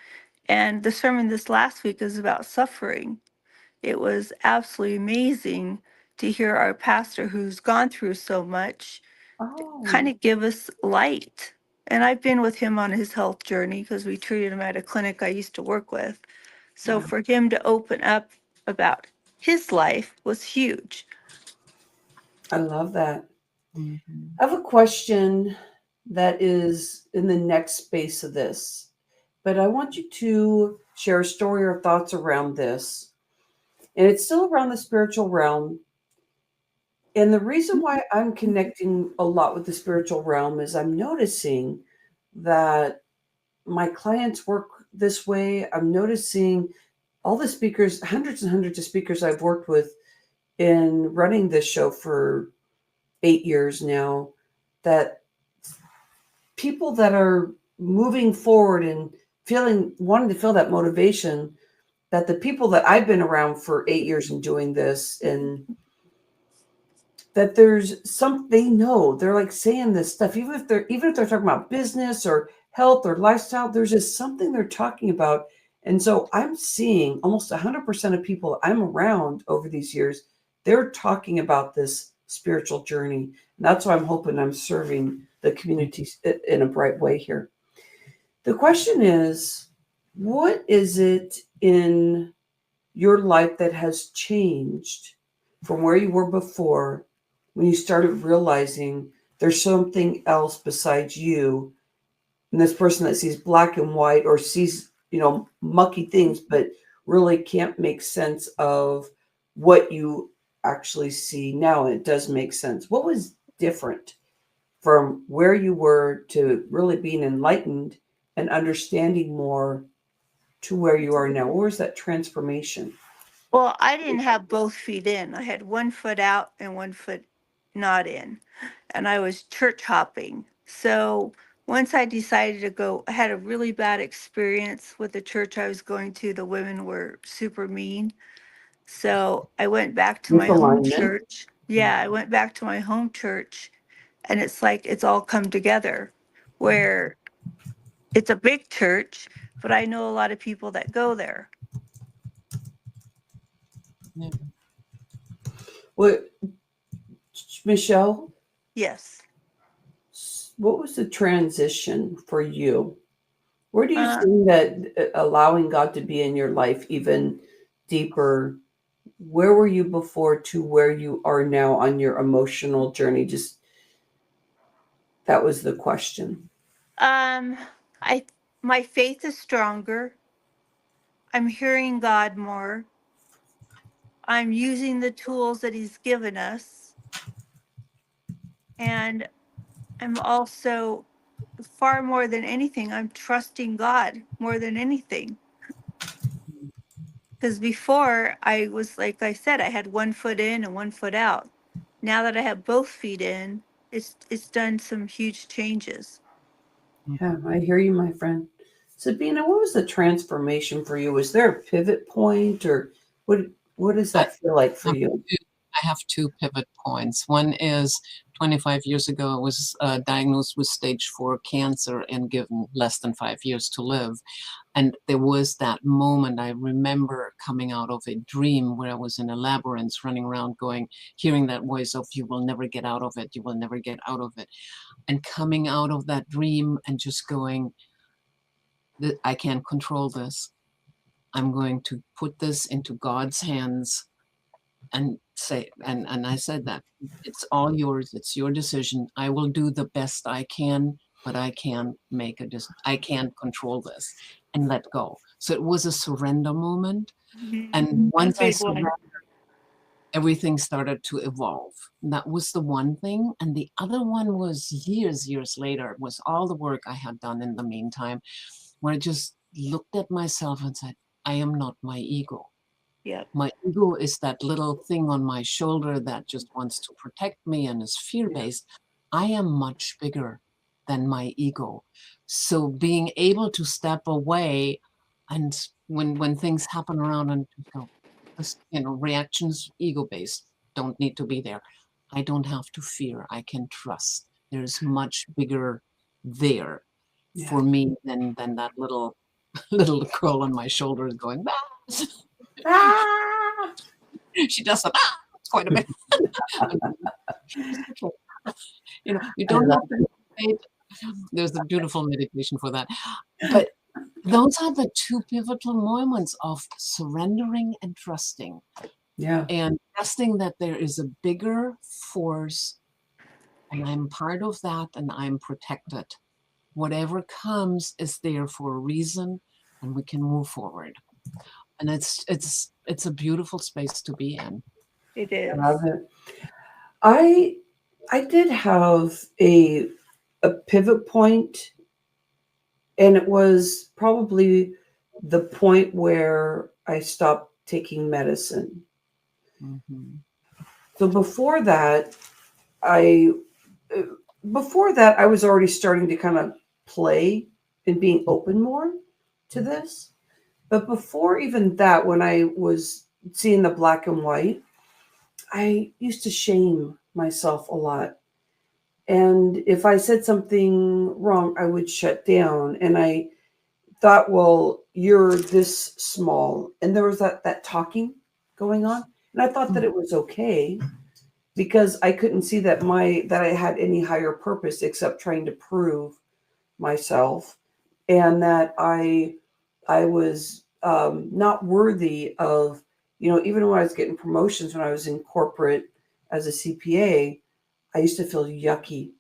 And the sermon this last week is about suffering. It was absolutely amazing to hear our pastor, who's gone through so much, kind of give us light. And I've been with him on his health journey because we treated him at a clinic I used to work with. So for him to open up about his life was huge. I love that. Mhm. I have a question that is in the next space of this, but I want you to share a story or thoughts around this. And it's still around the spiritual realm. And the reason why I'm connecting a lot with the spiritual realm is I'm noticing that my clients work this way. I'm noticing all the speakers, hundreds and hundreds of speakers I've worked with in running this show for 8 years now, that people that are moving forward and wanting to feel that motivation, that the people that I've been around for 8 years and doing this, and that there's some, they know, they're like saying this stuff, even if they're talking about business or health or lifestyle, there's just something they're talking about. And so I'm seeing almost 100% of people I'm around over these years, they're talking about this spiritual journey. And that's why I'm hoping I'm serving the community in a bright way here. The question is, what is it in your life that has changed from where you were before, when you started realizing there's something else besides you, and this person that sees black and white or sees, mucky things, but really can't make sense of what you actually see now? And it does make sense. What was different from where you were to really being enlightened and understanding more to where you are now? What was that transformation? Well, I didn't have both feet in. I had one foot out and one foot not in. And I was church hopping. So once I decided to go, I had a really bad experience with the church I was going to. The women were super mean. So I went back to my home Misalignment. church. Yeah, I went back to my home church. And it's like it's all come together where it's a big church, but I know a lot of people that go there. Yeah. What, Michelle, Yes. what was the transition for you? Where do you Uh, see that allowing God to be in your life even deeper? Where were you before to where you are now on your emotional journey? Just that was the question. um, I my faith is stronger. I'm hearing God more. I'm using the tools that He's given us. And I'm also, far more than anything, I'm trusting God more than anything. Because before, I was, like I said, I had one foot in and one foot out. Now that I have both feet in, it's done some huge changes. Yeah, I hear you, my friend. Sabina, what was the transformation for you? Was there a pivot point, or what does I that feel like for have you? I have two pivot points. One is 25 years ago, I was diagnosed with stage 4 cancer and given less than 5 years to live. And there was that moment, I remember coming out of a dream where I was in a labyrinth running around hearing that voice of, you will never get out of it, you will never get out of it. And coming out of that dream and just going, I can't control this. I'm going to put this into God's hands and say, and I said that it's all yours. It's your decision. I will do the best I can, but I can't I can't control this, and let go. So it was a surrender moment. And A once I big one. surrendered, everything started to evolve. And that was the one thing. And the other one was years later, was all the work I had done in the meantime, where I just looked at myself and said, I am not my ego. Yep. My ego is that little thing on my shoulder that just wants to protect me and is fear-based. I am much bigger than my ego. So being able to step away, and when things happen around and go, this, reactions, ego-based, don't need to be there. I don't have to fear. I can trust. There's much bigger there Yeah. for me than that little little girl on my shoulder is going, ah! Ah! She does that quite a bit. You I don't love have to meditate. There's a beautiful meditation for that. But those are the two pivotal moments of surrendering and trusting. Yeah. And trusting that there is a bigger force and I'm part of that and I'm protected. Whatever comes is there for a reason and we can move forward. And it's a beautiful space to be in. It I is. love it. I did have a pivot point, and it was probably the point where I stopped taking medicine. Mm-hmm. So I before that I was already starting to kind of play and being open more to this. But before even that, when I was seeing the black and white, I used to shame myself a lot. And if I said something wrong, I would shut down. And I thought, well, you're this small. And there was that talking going on. And I thought that it was okay because I couldn't see that I had any higher purpose except trying to prove myself, and that I was not worthy of, even when I was getting promotions when I was in corporate as a CPA, I used to feel yucky.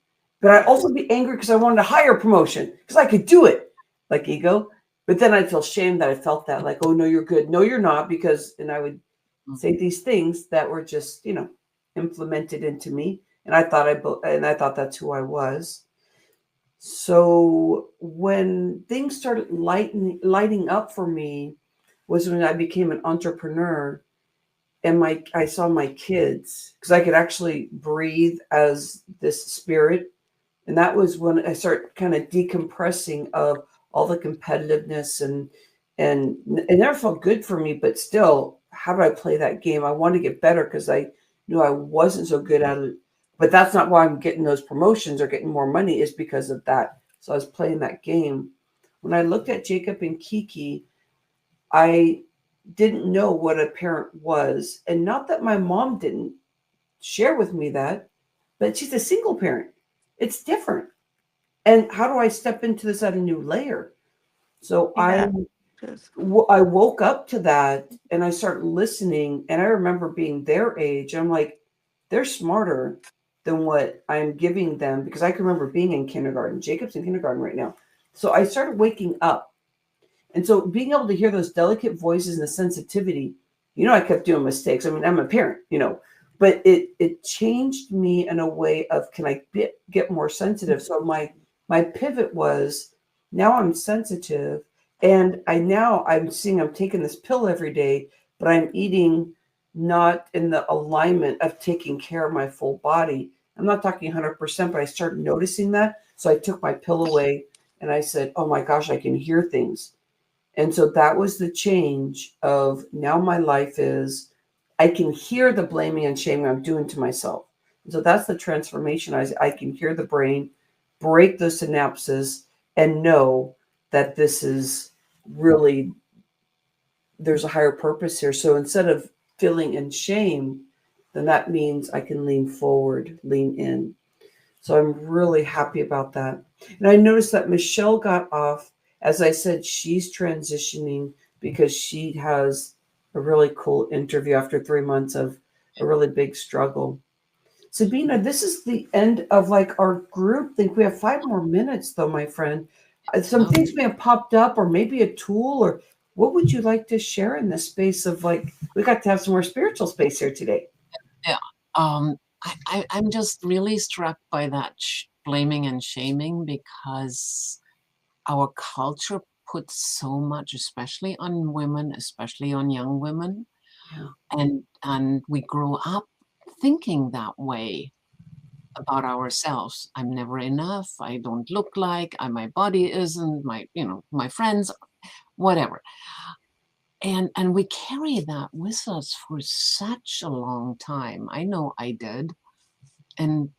But I'd also be angry because I wanted a higher promotion because I could do it, like ego. But then I'd feel shame that I felt that, like, oh, no, you're good. No, you're not, and I would say these things that were just, implemented into me. And I thought that's who I was. So when things started lighting up for me was when I became an entrepreneur, and I saw my kids, because I could actually breathe as this spirit. And that was when I started kind of decompressing of all the competitiveness, and it never felt good for me, but still, how do I play that game? I wanted to get better because I knew I wasn't so good at it. But that's not why I'm getting those promotions or getting more money, is because of that. So I was playing that game. When I looked at Jacob and Kiki, I didn't know what a parent was. And not that my mom didn't share with me that, but she's a single parent. It's different. And how do I step into this at a new layer? So Yeah. I woke up to that and I started listening. And I remember being their age. I'm like, they're smarter than what I'm giving them, because I can remember being in kindergarten. Jacob's in kindergarten right now. So I started waking up. And so being able to hear those delicate voices and the sensitivity, I kept doing mistakes. I mean, I'm a parent, but it changed me in a way of, can I get more sensitive? So my pivot was, now I'm sensitive, and I'm seeing I'm taking this pill every day, but I'm eating not in the alignment of taking care of my full body. I'm not talking 100%, but I started noticing that. So I took my pill away and I said, oh my gosh, I can hear things. And so that was the change of, now my life is, I can hear the blaming and shaming I'm doing to myself. And so that's the transformation. I can hear the brain break those synapses and know that this is really, there's a higher purpose here. So instead of feeling in shame, then that means I can lean forward, lean in. So I'm really happy about that. And I noticed that Michelle got off. As I said, she's transitioning because she has a really cool interview after 3 months of a really big struggle. Sabina, this is the end of like our group. I think we have 5 more minutes though, my friend. Some things may have popped up, or maybe a tool, or what would you like to share in this space of, like, we got to have some more spiritual space here today. Yeah. I'm just really struck by that blaming and shaming, because our culture puts so much, especially on women, especially on young women, Yeah. and we grow up thinking that way about ourselves. I'm never enough. I don't look like. My body isn't. My friends, whatever. And we carry that with us for such a long time. I know I did. And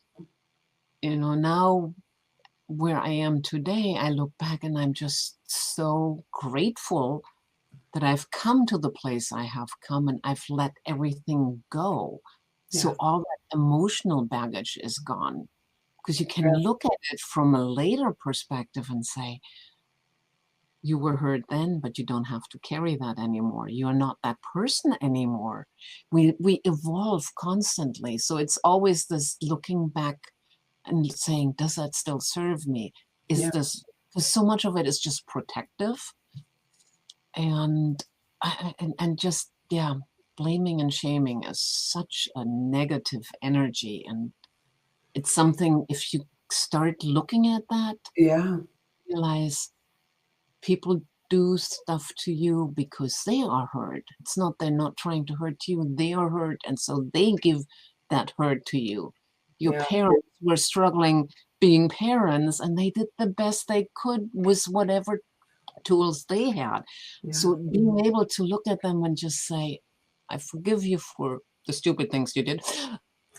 now where I am today, I look back and I'm just so grateful that I've come to the place I have come, and I've let everything go. So Yeah. all that emotional baggage is gone, because you can Yeah. look at it from a later perspective and say, you were hurt then, but you don't have to carry that anymore. You are not that person anymore. We evolve constantly. So it's always this looking back and saying, does that still serve me? Is Yeah. this, because so much of it is just protective and just, yeah, blaming and shaming is such a negative energy. And it's something, if you start looking at that, Yeah. realize people do stuff to you because they are hurt. It's not they're not trying to hurt you, they are hurt, and so they give that hurt to you. Your Yeah. parents were struggling being parents, and they did the best they could with whatever tools they had. Yeah. So being able to look at them and just say, I forgive you for the stupid things you did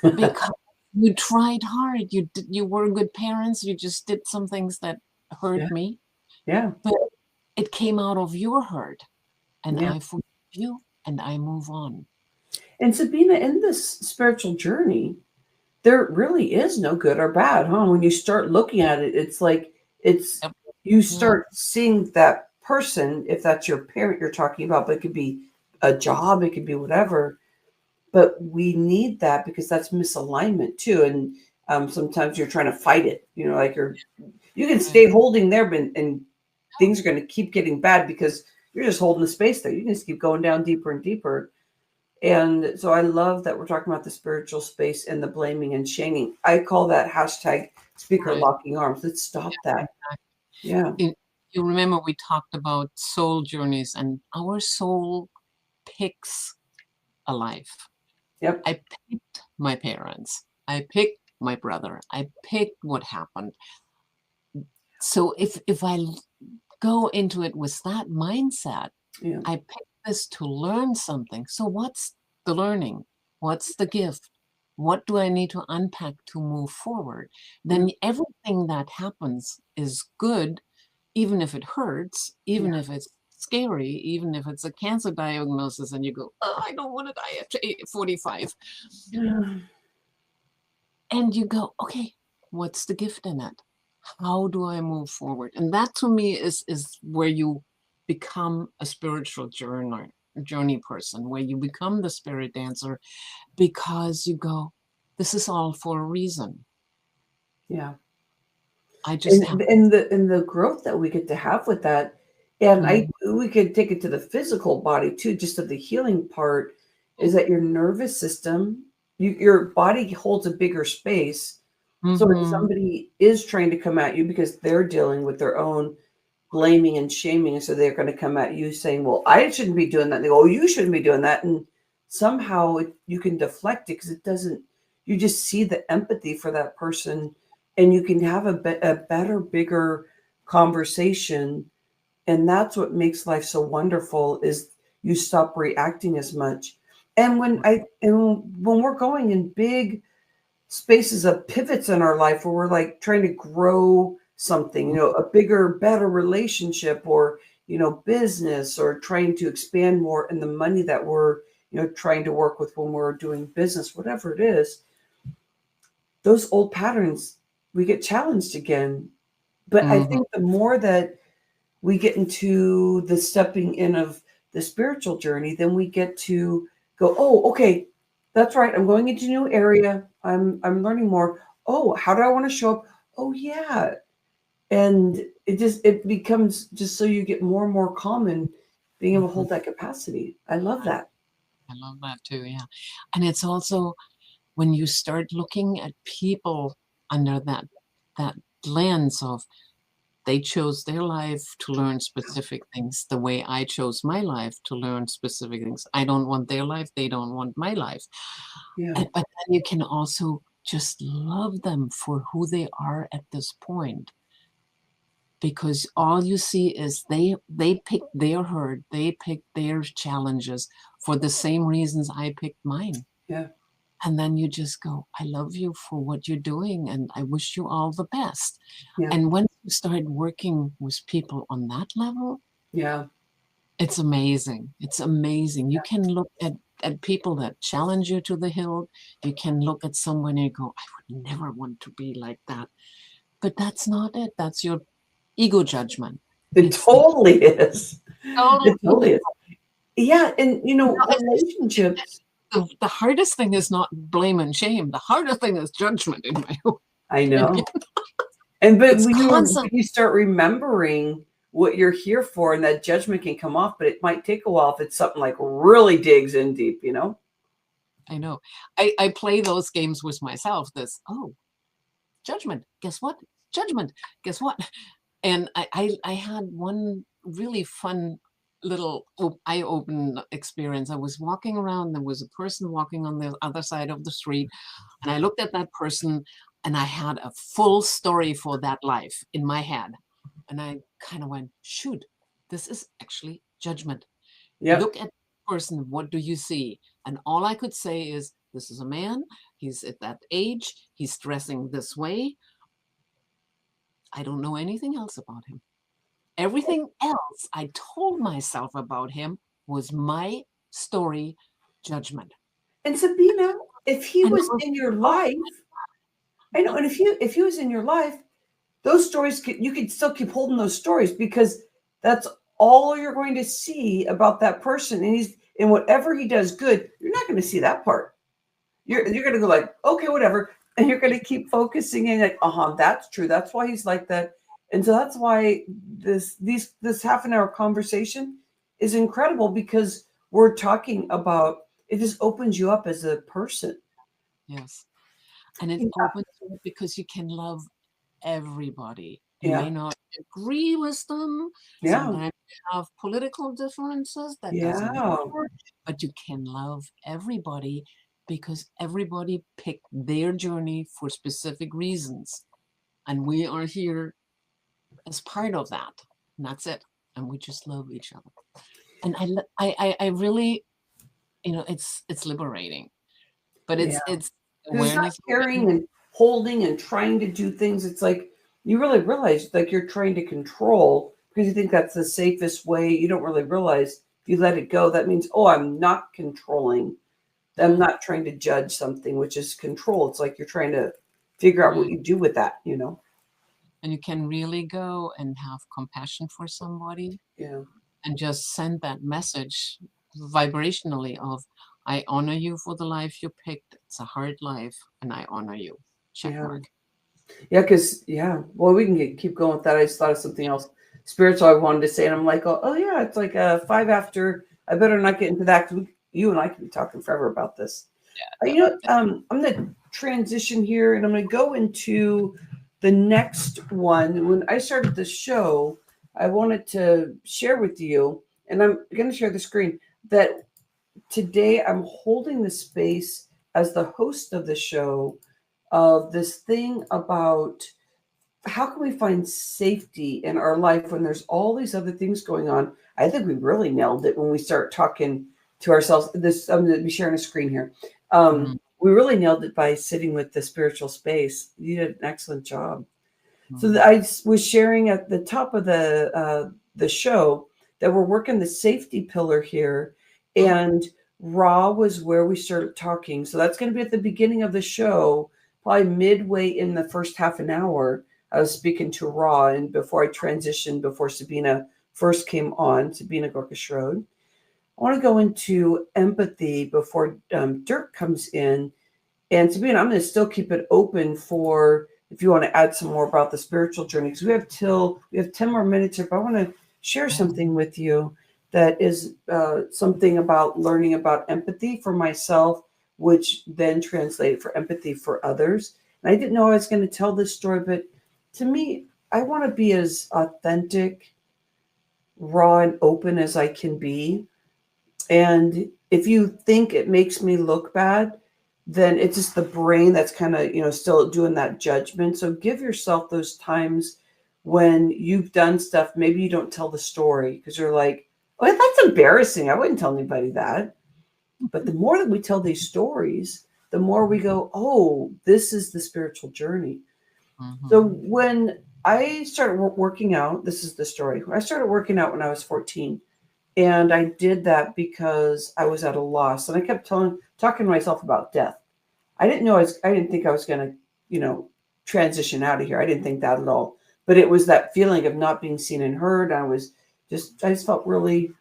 because you tried hard. You were good parents. You just did some things that hurt Yeah. me. Yeah. But it came out of your hurt, and Yeah. I forgive you, and I move on. And Sabina, in this spiritual journey, there really is no good or bad, huh? When you start looking at it, it's like Yep. you Yeah. start seeing that person, if that's your parent you're talking about, but it could be a job, it could be whatever. But we need that because that's misalignment too. And sometimes you're trying to fight it, like you can stay holding there, but and things are going to keep getting bad because you're just holding the space there. You can just keep going down deeper and deeper. And so I love that we're talking about the spiritual space and the blaming and shaming. I call that hashtag speaker Right. locking arms. Let's stop that. Yeah. You remember we talked about soul journeys, and our soul picks a life. Yep. I picked my parents. I picked my brother. I picked what happened. So if I go into it with that mindset, Yeah. I picked this to learn something. So what's the learning? What's the gift? What do I need to unpack to move forward? Then everything that happens is good, even if it hurts, even if it's scary, even if it's a cancer diagnosis and you go, oh, I don't want to die at 45. Yeah. And you go, okay, what's the gift in it? How do I move forward? And that to me is where you become a spiritual journey person, where you become the spirit dancer, because you go, this is all for a reason. Yeah. I just have And the growth that we get to have with that. And we could take it to the physical body too, just of the healing part, is that your nervous system, your body holds a bigger space. So when somebody is trying to come at you because they're dealing with their own blaming and shaming, so they're going to come at you saying, well, I shouldn't be doing that. And they go, oh, you shouldn't be doing that. And somehow you can deflect it because it doesn't, you just see the empathy for that person, and you can have a better, bigger conversation. And that's what makes life so wonderful, is you stop reacting as much. And when we're going in big spaces of pivots in our life where we're like trying to grow something, a bigger, better relationship, or, business, or trying to expand more in the money that we're, trying to work with when we're doing business, whatever it is, those old patterns, we get challenged again. But I think the more that we get into the stepping in of the spiritual journey, then we get to go, oh, okay, that's right. I'm going into a new area. I'm learning more. Oh, how do I want to show up? Oh, yeah. And it becomes just so you get more and more calm and being able to hold that capacity. I love that. I love that too, yeah. And it's also when you start looking at people under that lens of, they chose their life to learn specific things the way I chose my life to learn specific things. I don't want their life. They don't want my life. Yeah. But then you can also just love them for who they are at this point. Because all you see is they picked their hurt, they picked their challenges for the same reasons I picked mine. Yeah. And then you just go, I love you for what you're doing, and I wish you all the best. Yeah. And when you start working with people on that level, Yeah. it's amazing. It's amazing. You can look at people that challenge you to the hilt. You can look at someone and you go, I would never want to be like that. But that's not it. That's your ego judgment. It totally is. It totally is. Yeah. And, relationships. The hardest thing is not blame and shame. The hardest thing is judgment in my opinion. I know. And but It's when constant. you start remembering what you're here for, and that judgment can come off, but it might take a while if it's something like really digs in deep, I know. I play those games with myself. Judgment. Guess what? Judgment. Guess what? And I had one really fun little eye-open experience. I was walking around. There was a person walking on the other side of the street, and I looked at that person, and I had a full story for that life in my head. And I kind of went, shoot, this is actually judgment. Yep. Look at the person. What do you see? And all I could say is, this is a man. He's at that age. He's dressing this way. I don't know anything else about him. Everything else I told myself about him was my story, judgment. And Sabina, if he was in your life, I know, and if he was in your life, those stories, you could still keep holding those stories, because that's all you're going to see about that person. And whatever he does good, you're not going to see that part. You're going to go like, okay, whatever. And you're going to keep focusing in like, that's true. That's why he's like that. And so that's why this half an hour conversation is incredible, because we're talking about, it just opens you up as a person. Yes. And it opens you up because you can love everybody. You may not agree with them. Sometimes you have political differences. That doesn't matter. But you can love everybody, because everybody picked their journey for specific reasons. And we are here as part of that. And that's it. And we just love each other. And I really, it's liberating. But it's awareness. Not caring and holding and trying to do things. It's like you really realize like you're trying to control, because you think that's the safest way. You don't really realize if you let it go, that means, I'm not controlling. I'm not trying to judge something, which is control. It's like you're trying to figure out what you do with that, And you can really go and have compassion for somebody. Yeah. And just send that message vibrationally of, I honor you for the life you picked. It's a hard life, and I honor you. Check mark. Yeah, because, well, we can keep going with that. I just thought of something else spiritual I wanted to say, and I'm like, yeah, it's like 5 after. I better not get into that, because you and I can be talking forever about this. Yeah, I'm going to transition here, and I'm going to go into the next one. When I started the show, I wanted to share with you, and I'm going to share the screen, that today I'm holding the space as the host of the show of this thing about how can we find safety in our life when there's all these other things going on. I think we really nailed it when we start talking to ourselves. I'm going to be sharing a screen here. We really nailed it by sitting with the spiritual space. You did an excellent job. So I was sharing at the top of the show that we're working the safety pillar here, and Ra was where we started talking. So that's going to be at the beginning of the show, probably midway in the first half an hour. I was speaking to Ra, and before I transitioned, before Sabine first came on, Sabine Goerke-Shrode. I want to go into empathy before Dirk comes in. And Sabine, I'm going to still keep it open for if you want to add some more about the spiritual journey, because we have 10 more minutes here, but I want to share something with you that is something about learning about empathy for myself, which then translated for empathy for others. And I didn't know I was going to tell this story, but to me, I want to be as authentic, raw, and open as I can be. And if you think it makes me look bad, then it's just the brain that's kind of, still doing that judgment. So give yourself those times when you've done stuff, maybe you don't tell the story because you're like, oh, that's embarrassing. I wouldn't tell anybody that. But the more that we tell these stories, the more we go, oh, this is the spiritual journey. Mm-hmm. So when I started working out, this is the story. I started working out when I was 14. And I did that because I was at a loss. And I kept talking to myself about death. I didn't think I was going to, transition out of here. I didn't think that at all. but it was that feeling of not being seen and heard. I just felt really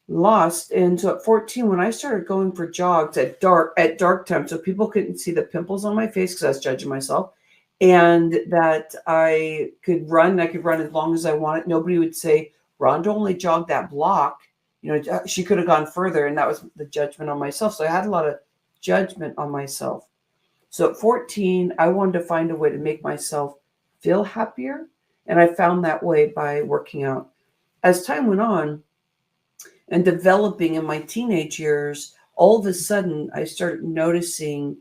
lost. And so at 14, when I started going for jogs at dark time, so people couldn't see the pimples on my face because I was judging myself, and that I could run as long as I wanted. Nobody would say, Rhonda only jogged that block. She could have gone further. And that was the judgment on myself. So I had a lot of judgment on myself. So at 14, I wanted to find a way to make myself feel happier. And I found that way by working out. As time went on and developing in my teenage years, all of a sudden I started noticing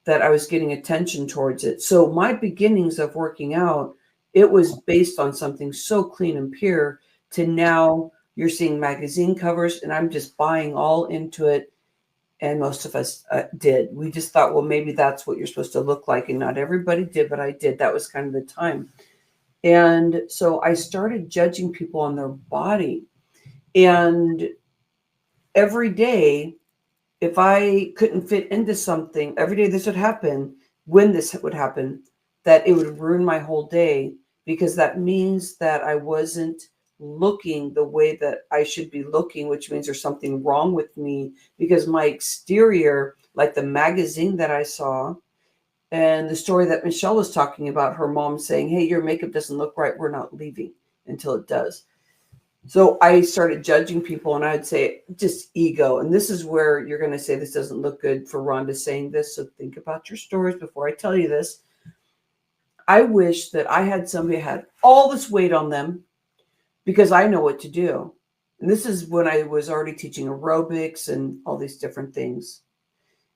that I was getting attention towards it. So my beginnings of working out, it was based on something so clean and pure, to now you're seeing magazine covers and I'm just buying all into it. And most of us did. We just thought, well, maybe that's what you're supposed to look like. And not everybody did, but I did. That was kind of the time. And so I started judging people on their body. And every day, if I couldn't fit into something, every day this would happen, when this would happen, that it would ruin my whole day, because that means that I wasn't looking the way that I should be looking, which means there's something wrong with me, because my exterior, like the magazine that I saw and the story that Michelle was talking about, her mom saying, hey, your makeup doesn't look right, we're not leaving until it does. So I started judging people, and I'd say just ego. And this is where you're going to say this doesn't look good for Rhonda saying this. So think about your stories before I tell you this. I wish that I had somebody who had all this weight on them, because I know what to do. And this is when I was already teaching aerobics and all these different things.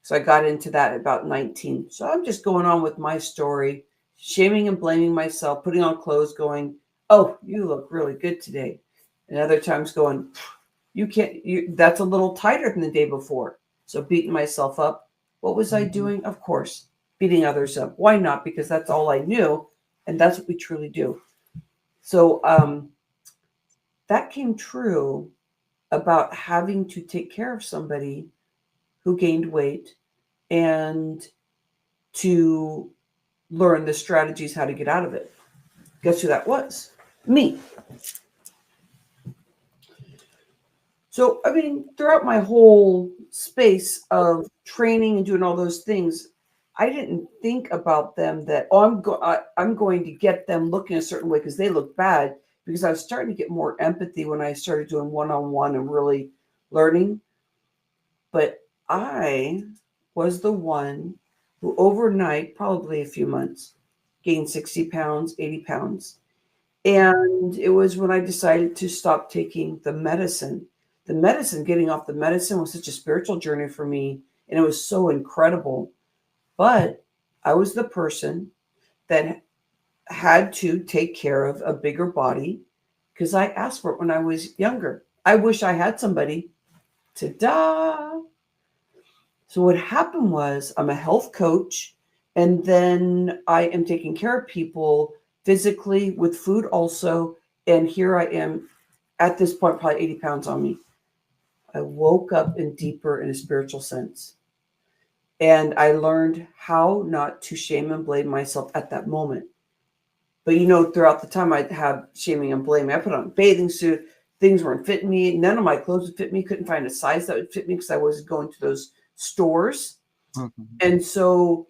So I got into that at about 19. So I'm just going on with my story, shaming and blaming myself, putting on clothes, going, oh, you look really good today. And other times going, that's a little tighter than the day before. So beating myself up. What was I doing? Of course, beating others up. Why not? Because that's all I knew. And that's what we truly do. So that came true about having to take care of somebody who gained weight, and to learn the strategies how to get out of it. Guess who that was? Me. So, I mean, throughout my whole space of training and doing all those things, I didn't think about them that, I'm going to get them looking a certain way because they look bad, because I was starting to get more empathy when I started doing one-on-one and really learning. But I was the one who overnight, probably a few months, gained 60 pounds, 80 pounds. And it was when I decided to stop taking the medicine. Getting off the medicine was such a spiritual journey for me, and it was so incredible. But I was the person that had to take care of a bigger body because I asked for it when I was younger. I wish I had somebody. Ta-da! So what happened was, I'm a health coach, and then I am taking care of people physically with food also. And here I am at this point, probably 80 pounds on me. I woke up deeper in a spiritual sense. And I learned how not to shame and blame myself at that moment. But throughout the time I'd have shaming and blaming. I put on a bathing suit. Things weren't fitting me. None of my clothes would fit me. Couldn't find a size that would fit me because I wasn't going to those stores. Mm-hmm. And so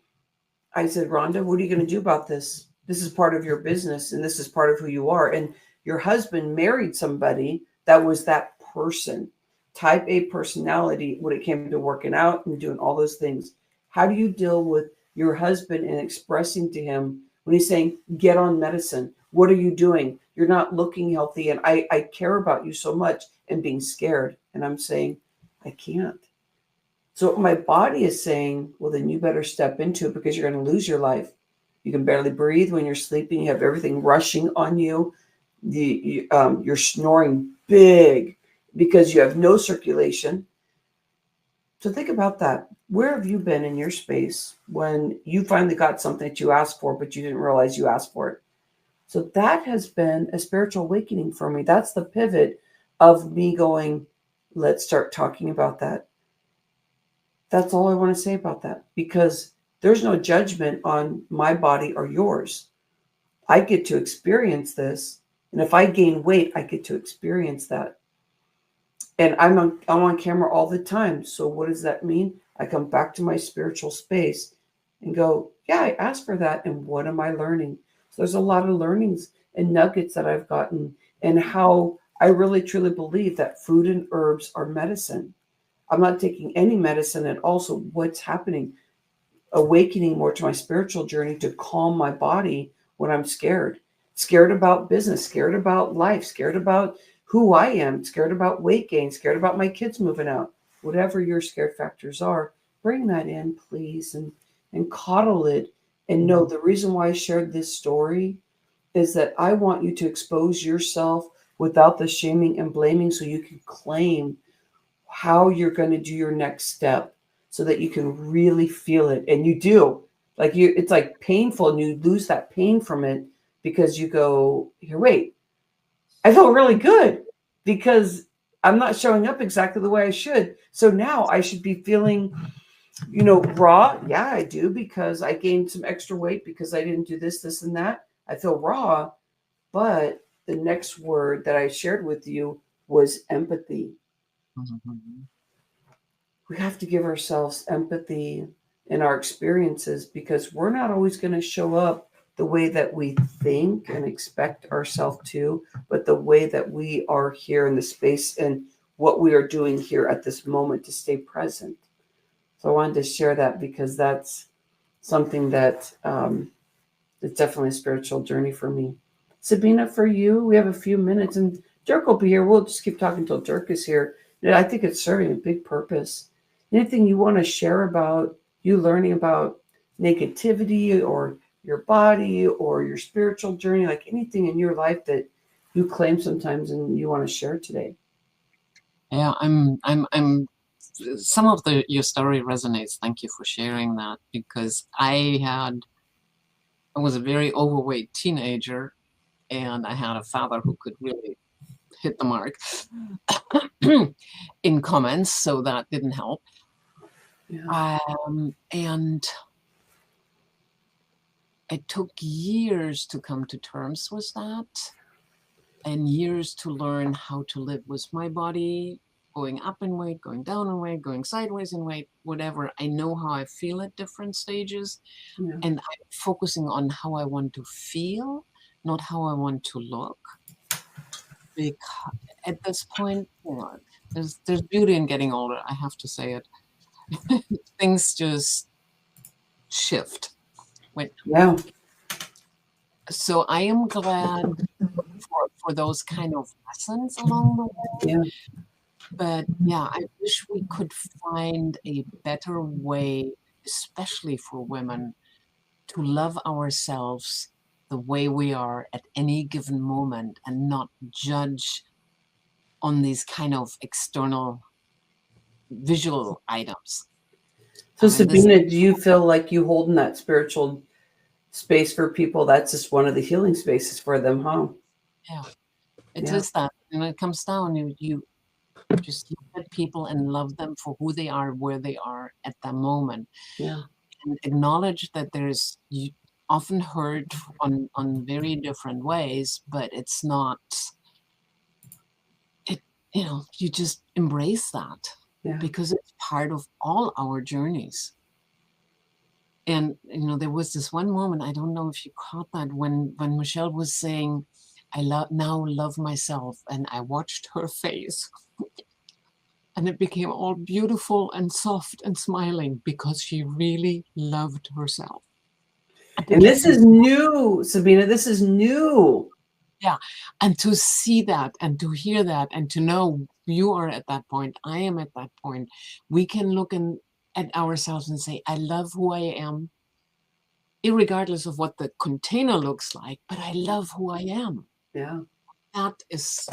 I said, Rhonda, what are you going to do about this? This is part of your business, and this is part of who you are. And your husband married somebody that was that person, type A personality when it came to working out and doing all those things. How do you deal with your husband and expressing to him when he's saying, get on medicine? What are you doing? You're not looking healthy. And I care about you so much, and being scared. And I'm saying, I can't. So my body is saying, well, then you better step into it, because you're going to lose your life. You can barely breathe when you're sleeping. You have everything rushing on you. You're snoring big because you have no circulation. So think about that. Where have you been in your space when you finally got something that you asked for, but you didn't realize you asked for it? So that has been a spiritual awakening for me. That's the pivot of me going, let's start talking about that. That's all I want to say about that, because there's no judgment on my body or yours. I get to experience this. And if I gain weight, I get to experience that. And I'm on camera all the time. So what does that mean? I come back to my spiritual space and go, yeah, I asked for that. And what am I learning? So there's a lot of learnings and nuggets that I've gotten, and how I really truly believe that food and herbs are medicine. I'm not taking any medicine at all. So what's happening? Awakening more to my spiritual journey to calm my body when I'm scared about business, scared about life, scared about who I am, scared about weight gain, scared about my kids moving out. Whatever your scared factors are, bring that in, please, and coddle it. And know the reason why I shared this story is that I want you to expose yourself without the shaming and blaming, so you can claim how you're going to do your next step, so that you can really feel it. And you do, like, it's like painful, and you lose that pain from it, because you go, here, wait, I feel really good because I'm not showing up exactly the way I should. So now I should be feeling, raw. Yeah, I do, because I gained some extra weight because I didn't do this, and that. I feel raw. But the next word that I shared with you was empathy. We have to give ourselves empathy in our experiences, because we're not always going to show up the way that we think and expect ourselves to, but the way that we are here in the space and what we are doing here at this moment to stay present. So I wanted to share that, because that's something that it's definitely a spiritual journey for me. Sabina, for you, we have a few minutes, and Dirk will be here. We'll just keep talking until Dirk is here. I think it's serving a big purpose. Anything you want to share about you learning about negativity, or your body, or your spiritual journey, like anything in your life that you claim sometimes and you want to share today? Yeah, I'm some of your story resonates. Thank you for sharing that, because I was a very overweight teenager, and I had a father who could really hit the mark in comments, so that didn't help. Yeah. And it took years to come to terms with that, and years to learn how to live with my body, going up in weight, going down in weight, going sideways in weight, whatever. I know how I feel at different stages, Yeah. and I'm focusing on how I want to feel, not how I want to look. Because at this point, there's beauty in getting older. I have to say it. Things just shift. Yeah. So I am glad for those kind of lessons along the way. Yeah. But yeah, I wish we could find a better way, especially for women, to love ourselves the way we are at any given moment, and not judge on these kind of external visual items. So Sabina, do you feel like you hold in that spiritual space for people? That's just one of the healing spaces for them, huh? Yeah, it is that. When it comes down, you just look at people and love them for who they are, where they are at that moment. Yeah. And acknowledge that there's often hurt on very different ways, but it's not, you just embrace that. Yeah. Because it's part of all our journeys. And there was this one moment, I don't know if you caught that, when Michelle was saying, I now love myself, and I watched her face and it became all beautiful and soft and smiling, because she really loved herself. And this is new, Sabina. This is new. Yeah. And to see that, and to hear that, and to know you are at that point, I am at that point, we can look at ourselves and say, I love who I am, irregardless of what the container looks like, but I love who I am. Yeah. That is,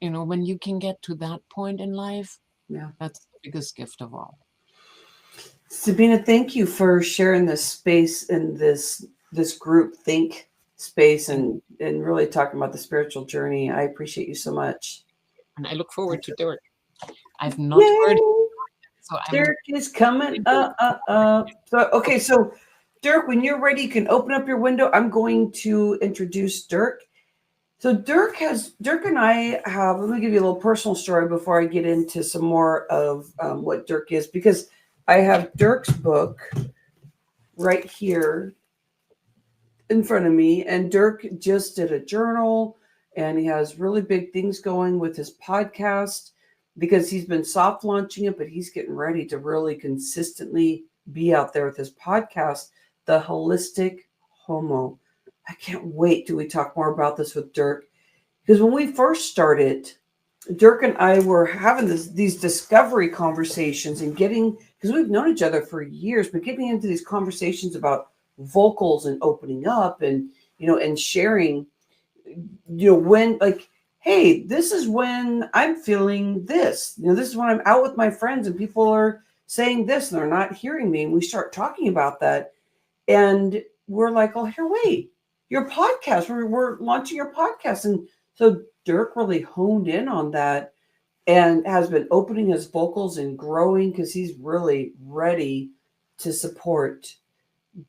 when you can get to that point in life, yeah, that's the biggest gift of all. Sabina, thank you for sharing this space in this group think space, and really talking about the spiritual journey. I appreciate you so much. And I look forward to Dirk. I've not heard him, so Dirk is coming. So okay, so Dirk, when you're ready, you can open up your window. I'm going to introduce Dirk. So Dirk and I have, let me give you a little personal story before I get into some more of what Dirk is, because I have Dirk's book right here in front of me, and Dirk just did a journal, and he has really big things going with his podcast because he's been soft launching it, but he's getting ready to really consistently be out there with his podcast, The Holistic Homo. I can't wait till we talk more about this with Dirk, because when we first started, Dirk and I were having these discovery conversations and getting, because we've known each other for years, but getting into these conversations about vocals and opening up and, and sharing, when like, hey, this is when I'm feeling this, this is when I'm out with my friends and people are saying this and they're not hearing me. And we start talking about that. And we're like, oh, here, wait, your podcast, we're launching your podcast. And so Dirk really honed in on that and has been opening his vocals and growing because he's really ready to support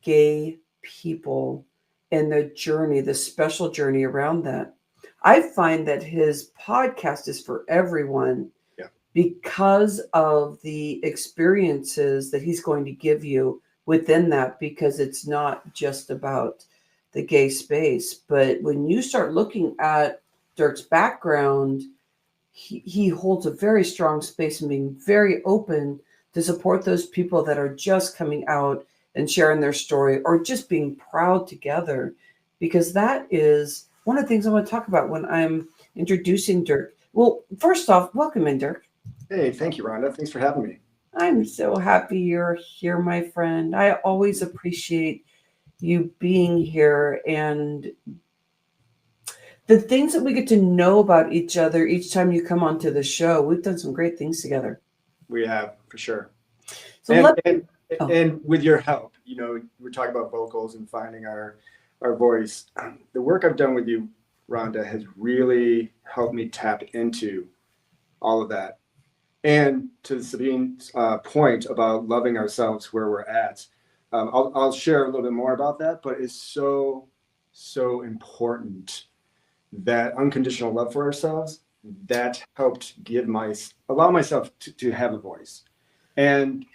gay people and the journey, the special journey around that. I find that his podcast is for everyone because of the experiences that he's going to give you within that, because it's not just about the gay space. But when you start looking at Dirk's background, he holds a very strong space and being very open to support those people that are just coming out and sharing their story or just being proud together, because that is one of the things I want to talk about when I'm introducing Dirk. Well, first off, welcome in, Dirk. Hey, thank you, Rhonda. Thanks for having me. I'm so happy you're here, my friend. I always appreciate you being here and the things that we get to know about each other each time you come onto the show. We've done some great things together. We have, for sure. So and with your help, we're talking about vocals and finding our voice. The work I've done with you, Rhonda, has really helped me tap into all of that. And to Sabine's point about loving ourselves where we're at, I'll share a little bit more about that, but it's so important, that unconditional love for ourselves, that helped allow myself to have a voice and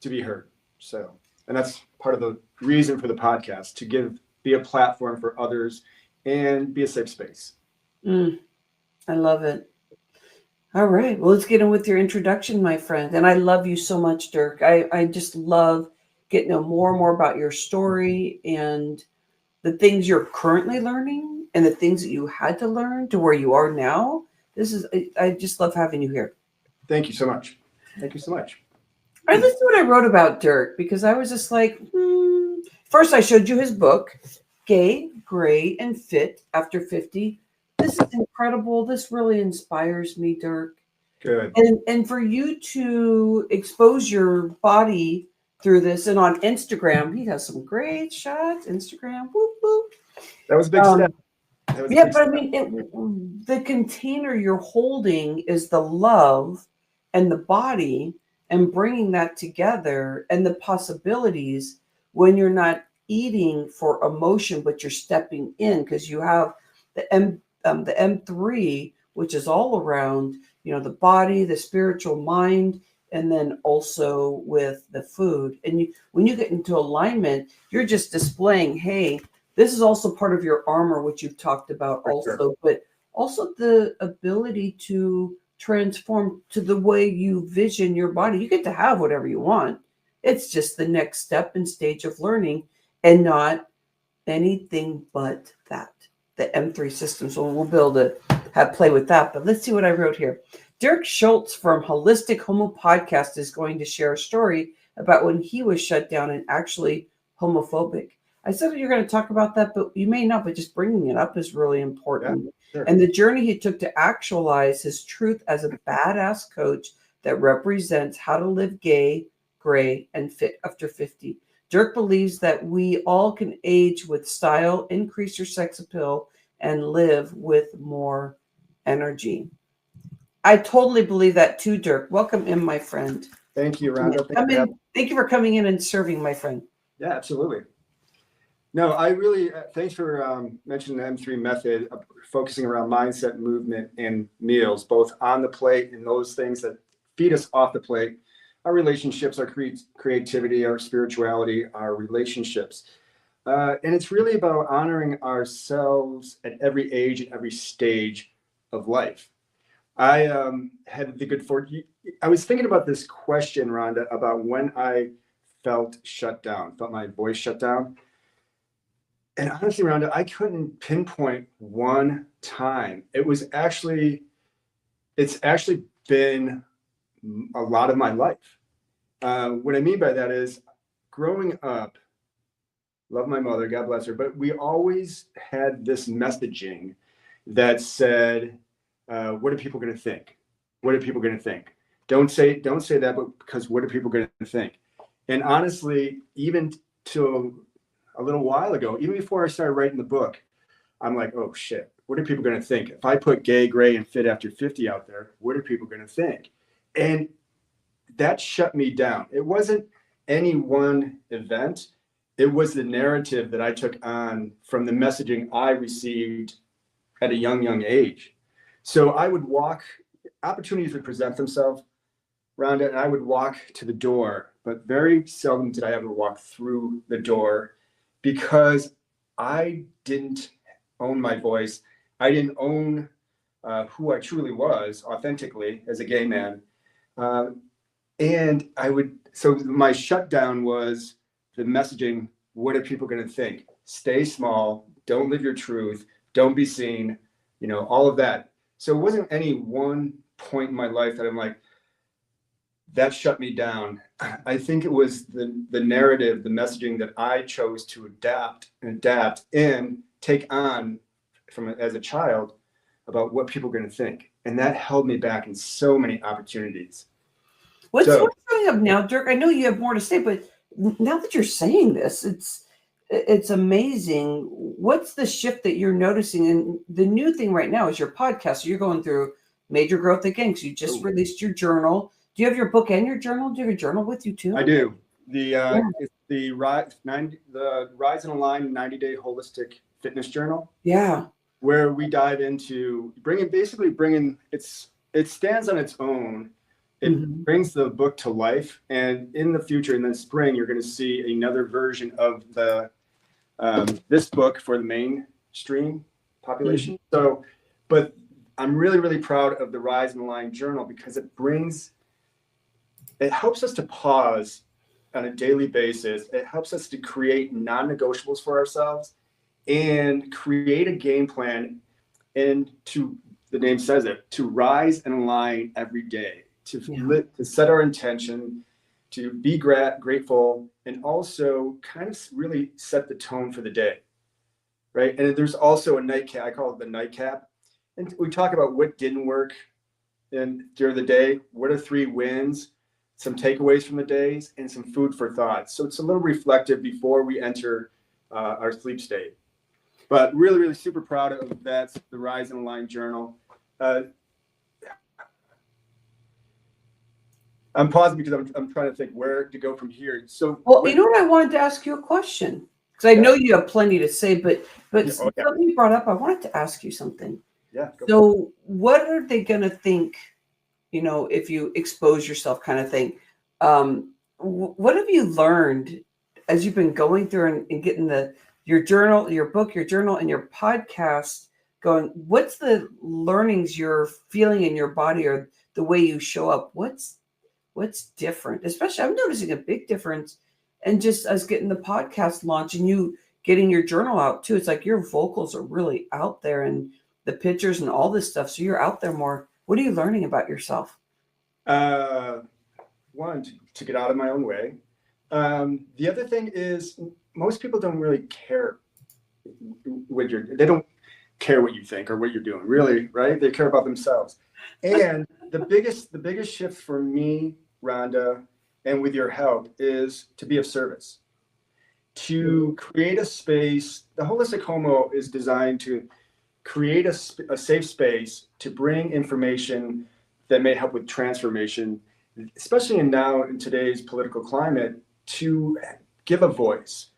to be heard. So, and that's part of the reason for the podcast, to be a platform for others and be a safe space. I love it. All right. Well, let's get in with your introduction, my friend. And I love you so much, Dirk. I just love getting to know more and more about your story and the things you're currently learning and the things that you had to learn to where you are now. I just love having you here. Thank you so much. Thank you so much. All right, let's do what I wrote about Dirk, because I was just like, First, I showed you his book, Gay, Gray, and Fit After 50. This is incredible. This really inspires me, Dirk. Good. And for you to expose your body through this, and on Instagram, he has some great shots. Instagram, whoop, whoop. That was a big step. But I mean, the container you're holding is the love and the body, and bringing that together and the possibilities when you're not eating for emotion, but you're stepping in, because you have the M3, which is all around, the body, the spiritual mind, and then also with the food. And when you get into alignment, you're just displaying, hey, this is also part of your armor, which you've talked about also, but also the ability to transform to the way you vision your body. You get to have whatever you want. It's just the next step and stage of learning, and not anything but that, the M3 system. So we'll be able to play with that. But let's see what I wrote here. Dirk Schultz from Holistic Homo podcast is going to share a story about when he was shut down and actually homophobic. I said you're going to talk about that, but you may not, but just bringing it up is really important. Yeah, sure. And the journey he took to actualize his truth as a badass coach that represents how to live gay, gray, and fit after 50. Dirk believes that we all can age with style, increase your sex appeal, and live with more energy. I totally believe that too, Dirk. Welcome in, my friend. Thank you, Rhonda. Thank you for coming in and serving, my friend. Yeah, absolutely. No, I really, thanks for mentioning the M3 method, focusing around mindset, movement, and meals, both on the plate and those things that feed us off the plate, our relationships, our creativity, our spirituality, our relationships. And it's really about honoring ourselves at every age and every stage of life. I had the good fortune. I was thinking about this question, Rhonda, about when I felt shut down, felt my voice shut down. And honestly, Rhonda, I couldn't pinpoint one time. It's actually been a lot of my life. What I mean by that is growing up, love my mother, God bless her, but we always had this messaging that said, what are people going to think? What are people going to think? Don't say that, but because what are people going to think? And honestly, even till a little while ago, even before I started writing the book, I'm like, oh shit, what are people going to think? If I put gay, gray, and fit after 50 out there, what are people going to think? And that shut me down. It wasn't any one event. It was the narrative that I took on from the messaging I received at a young age. So I would walk, opportunities would present themselves, Rhonda, and I would walk to the door, but very seldom did I ever walk through the door because I didn't own my voice. I didn't own who I truly was authentically as a gay man. And so my shutdown was the messaging, what are people going to think? Stay small, don't live your truth, don't be seen, all of that. So it wasn't any one point in my life that I'm like, that shut me down. I think it was the narrative, the messaging that I chose to adapt and take on as a child about what people are going to think. And that held me back in so many opportunities. What's coming up now, Dirk? I know you have more to say, but now that you're saying this, it's amazing. What's the shift that you're noticing? And the new thing right now is your podcast. So you're going through major growth again because you just released your journal. Do you have your book and your journal? Do you have your journal with you too? I do. It's the Rise and Align 90-day holistic fitness journal. Yeah. Where we dive into bringing it stands on its own. It brings the book to life, and in the future, in the spring, you're going to see another version of this book for the mainstream population. So, but I'm really, really proud of the Rise and Align journal because it helps us to pause on a daily basis. It helps us to create non-negotiables for ourselves and create a game plan, and the name says it, to rise and align every day, to set our intention, to be grateful, and also kind of really set the tone for the day, right? And there's also a nightcap. I call it the nightcap. And we talk about what didn't work during the day, what are 3 wins, some takeaways from the days, and some food for thought. So it's a little reflective before we enter our sleep state. But really, really super proud of that, the Rise and Align journal. I'm pausing because I'm trying to think where to go from here. So, you know what? I wanted to ask you a question because I know you have plenty to say, but something you brought up, I wanted to ask you something. Yeah. So what are they going to think, if you expose yourself kind of thing? What have you learned as you've been going through and getting your journal, your book, your journal, and your podcast going? What's the learnings you're feeling in your body or the way you show up? What's different? Especially, I'm noticing a big difference. And just us getting the podcast launched and you getting your journal out too. It's like your vocals are really out there and the pictures and all this stuff. So you're out there more. What are you learning about yourself? One, to get out of my own way. The other thing is most people don't really care they don't care what you think or what you're doing, really, right? They care about themselves. And the biggest shift for me, Rhonda, and with your help, is to be of service, to create a space. The Holistic Homo is designed to create a safe space to bring information that may help with transformation, especially in today's political climate, to give a voice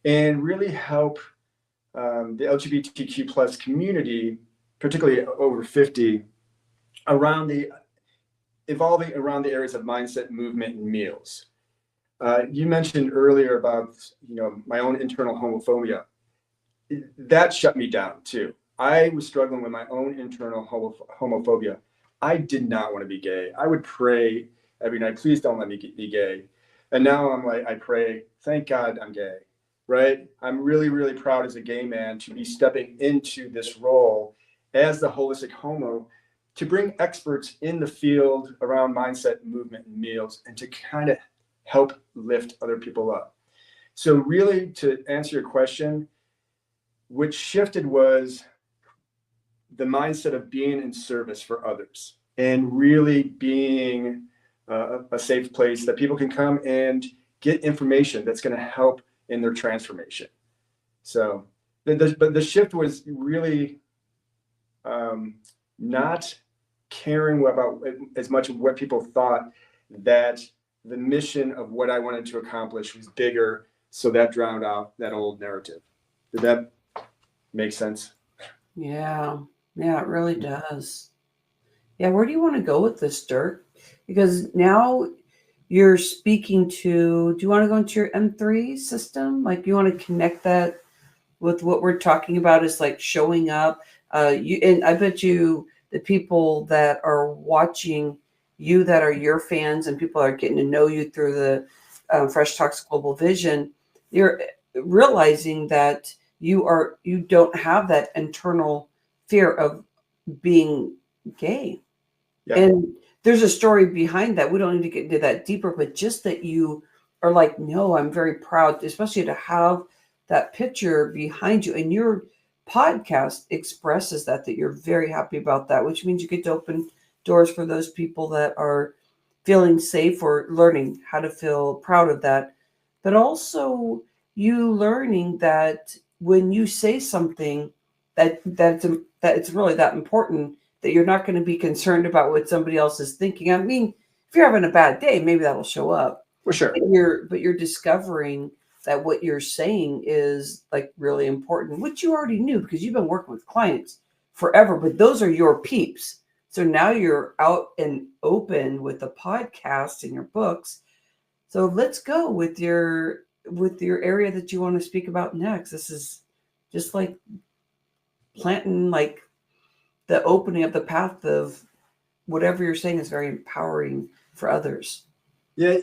and really help the LGBTQ plus community, particularly over 50, evolving around the areas of mindset, movement, and meals. You mentioned earlier about, my own internal homophobia. That shut me down too. I was struggling with my own internal homophobia. I did not want to be gay. I would pray every night, please don't let me be gay. And now I'm like, I pray, thank God I'm gay, right? I'm really, really proud as a gay man to be stepping into this role as the holistic Homo, to bring experts in the field around mindset, movement, and meals, and to kind of help lift other people up. So really, to answer your question, what shifted was the mindset of being in service for others and really being a safe place that people can come and get information that's going to help in their transformation. So, but the shift was really not caring about as much of what people thought, that the mission of what I wanted to accomplish was bigger. So that drowned out that old narrative. Did that make sense? Yeah, it really does. Yeah, where do you want to go with this, Dirk? Because now you're speaking to, do you want to go into your M3 system? Like, you want to connect that with what we're talking about is like showing up. And I bet you the people that are watching you, that are your fans, and people are getting to know you through the Fresh Talks Global Vision, you're realizing that you don't have that internal fear of being gay. Yeah. And there's a story behind that. We don't need to get into that deeper, but just that you are like, no, I'm very proud, especially to have that picture behind you. And your podcast expresses that you're very happy about that, which means you get to open doors for those people that are feeling safe or learning how to feel proud of that. But also you learning that when you say something that it's really that important, that you're not going to be concerned about what somebody else is thinking. I mean, if you're having a bad day, maybe that'll show up. For sure. But you're discovering that what you're saying is like really important, which you already knew because you've been working with clients forever, but those are your peeps. So now you're out and open with the podcast and your books. So let's go with your area that you want to speak about next. This is just like planting like the opening of the path of whatever you're saying is very empowering for others. Yeah,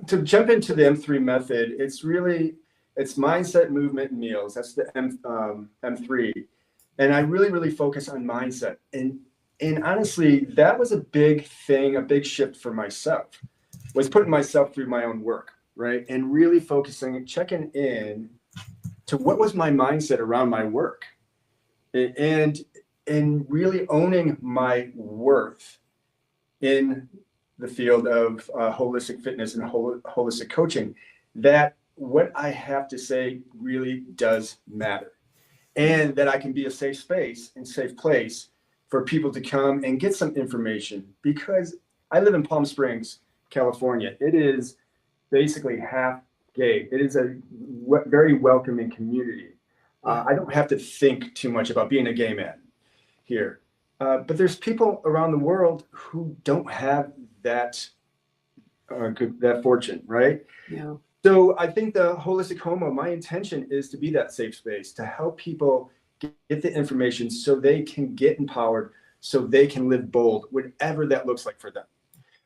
to jump into the M3 method, it's mindset, movement, and meals. That's the M3. And I really focus on mindset. And honestly, that was a big thing, a big shift for myself, was putting myself through my own work, right? And really focusing and checking in to what was my mindset around my work. And really owning my worth in the field of holistic fitness and holistic coaching, that what I have to say really does matter, and that I can be a safe space and safe place for people to come and get some information. Because I live in Palm Springs, California. It is basically half gay. It is a very welcoming community. I don't have to think too much about being a gay man here. But there's people around the world who don't have that fortune, right? Yeah. So I think the holistic Homo, my intention is to be that safe space, to help people get the information so they can get empowered, so they can live bold, whatever that looks like for them.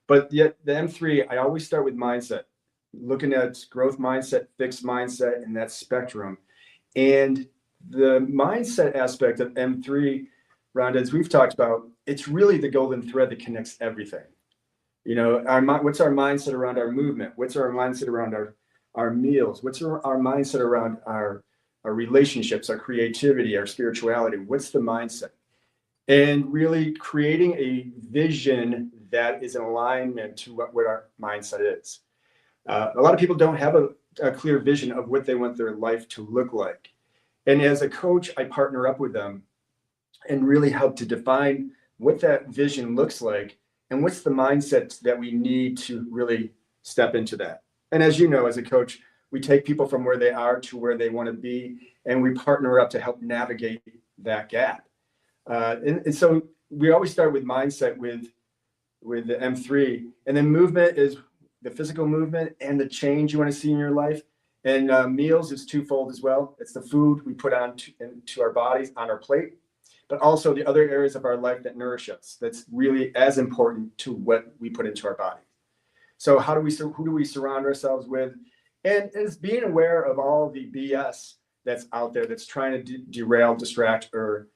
But yet the M3, I always start with mindset, looking at growth mindset, fixed mindset, and that spectrum. And the mindset aspect of M3, Rhonda, as we've talked about, it's really the golden thread that connects everything. What's our mindset around our movement? What's our mindset around our meals? What's our mindset around our relationships, our creativity, our spirituality? What's the mindset? And really creating a vision that is in alignment to what our mindset is. A lot of people don't have a clear vision of what they want their life to look like. And as a coach, I partner up with them and really help to define what that vision looks like and what's the mindset that we need to really step into that. And as you know, as a coach, We take people from where they are to where they want to be, and we partner up to help navigate that gap. And so we always start with mindset with the M3, and then movement is the physical movement and the change you want to see in your life. And meals is twofold as well. It's the food we put into our bodies, on our plate, but also the other areas of our life that nourish us. That's really as important to what we put into our body. So who do we surround ourselves with? And it's being aware of all the BS that's out there that's trying to derail, distract, or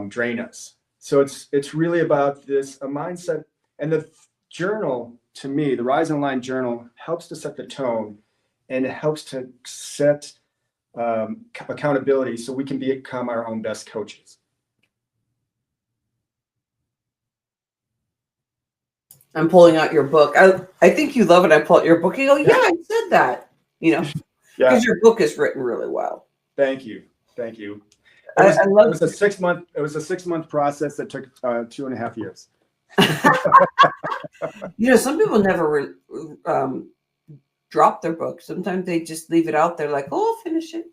drain us. So it's really about this a mindset. And the journal, to me, the Rise and Line journal helps to set the tone, and it helps to set accountability so we can become our own best coaches. I'm pulling out your book. I think you love it. I pull out your book. You go, yeah, I said that. Because Yeah. your book is written really well. Thank you. It I love was a 6 month. It was a 6 month process that took 2.5 years. Some people never drop their book. Sometimes they just leave it out there like, oh, I'll finish it.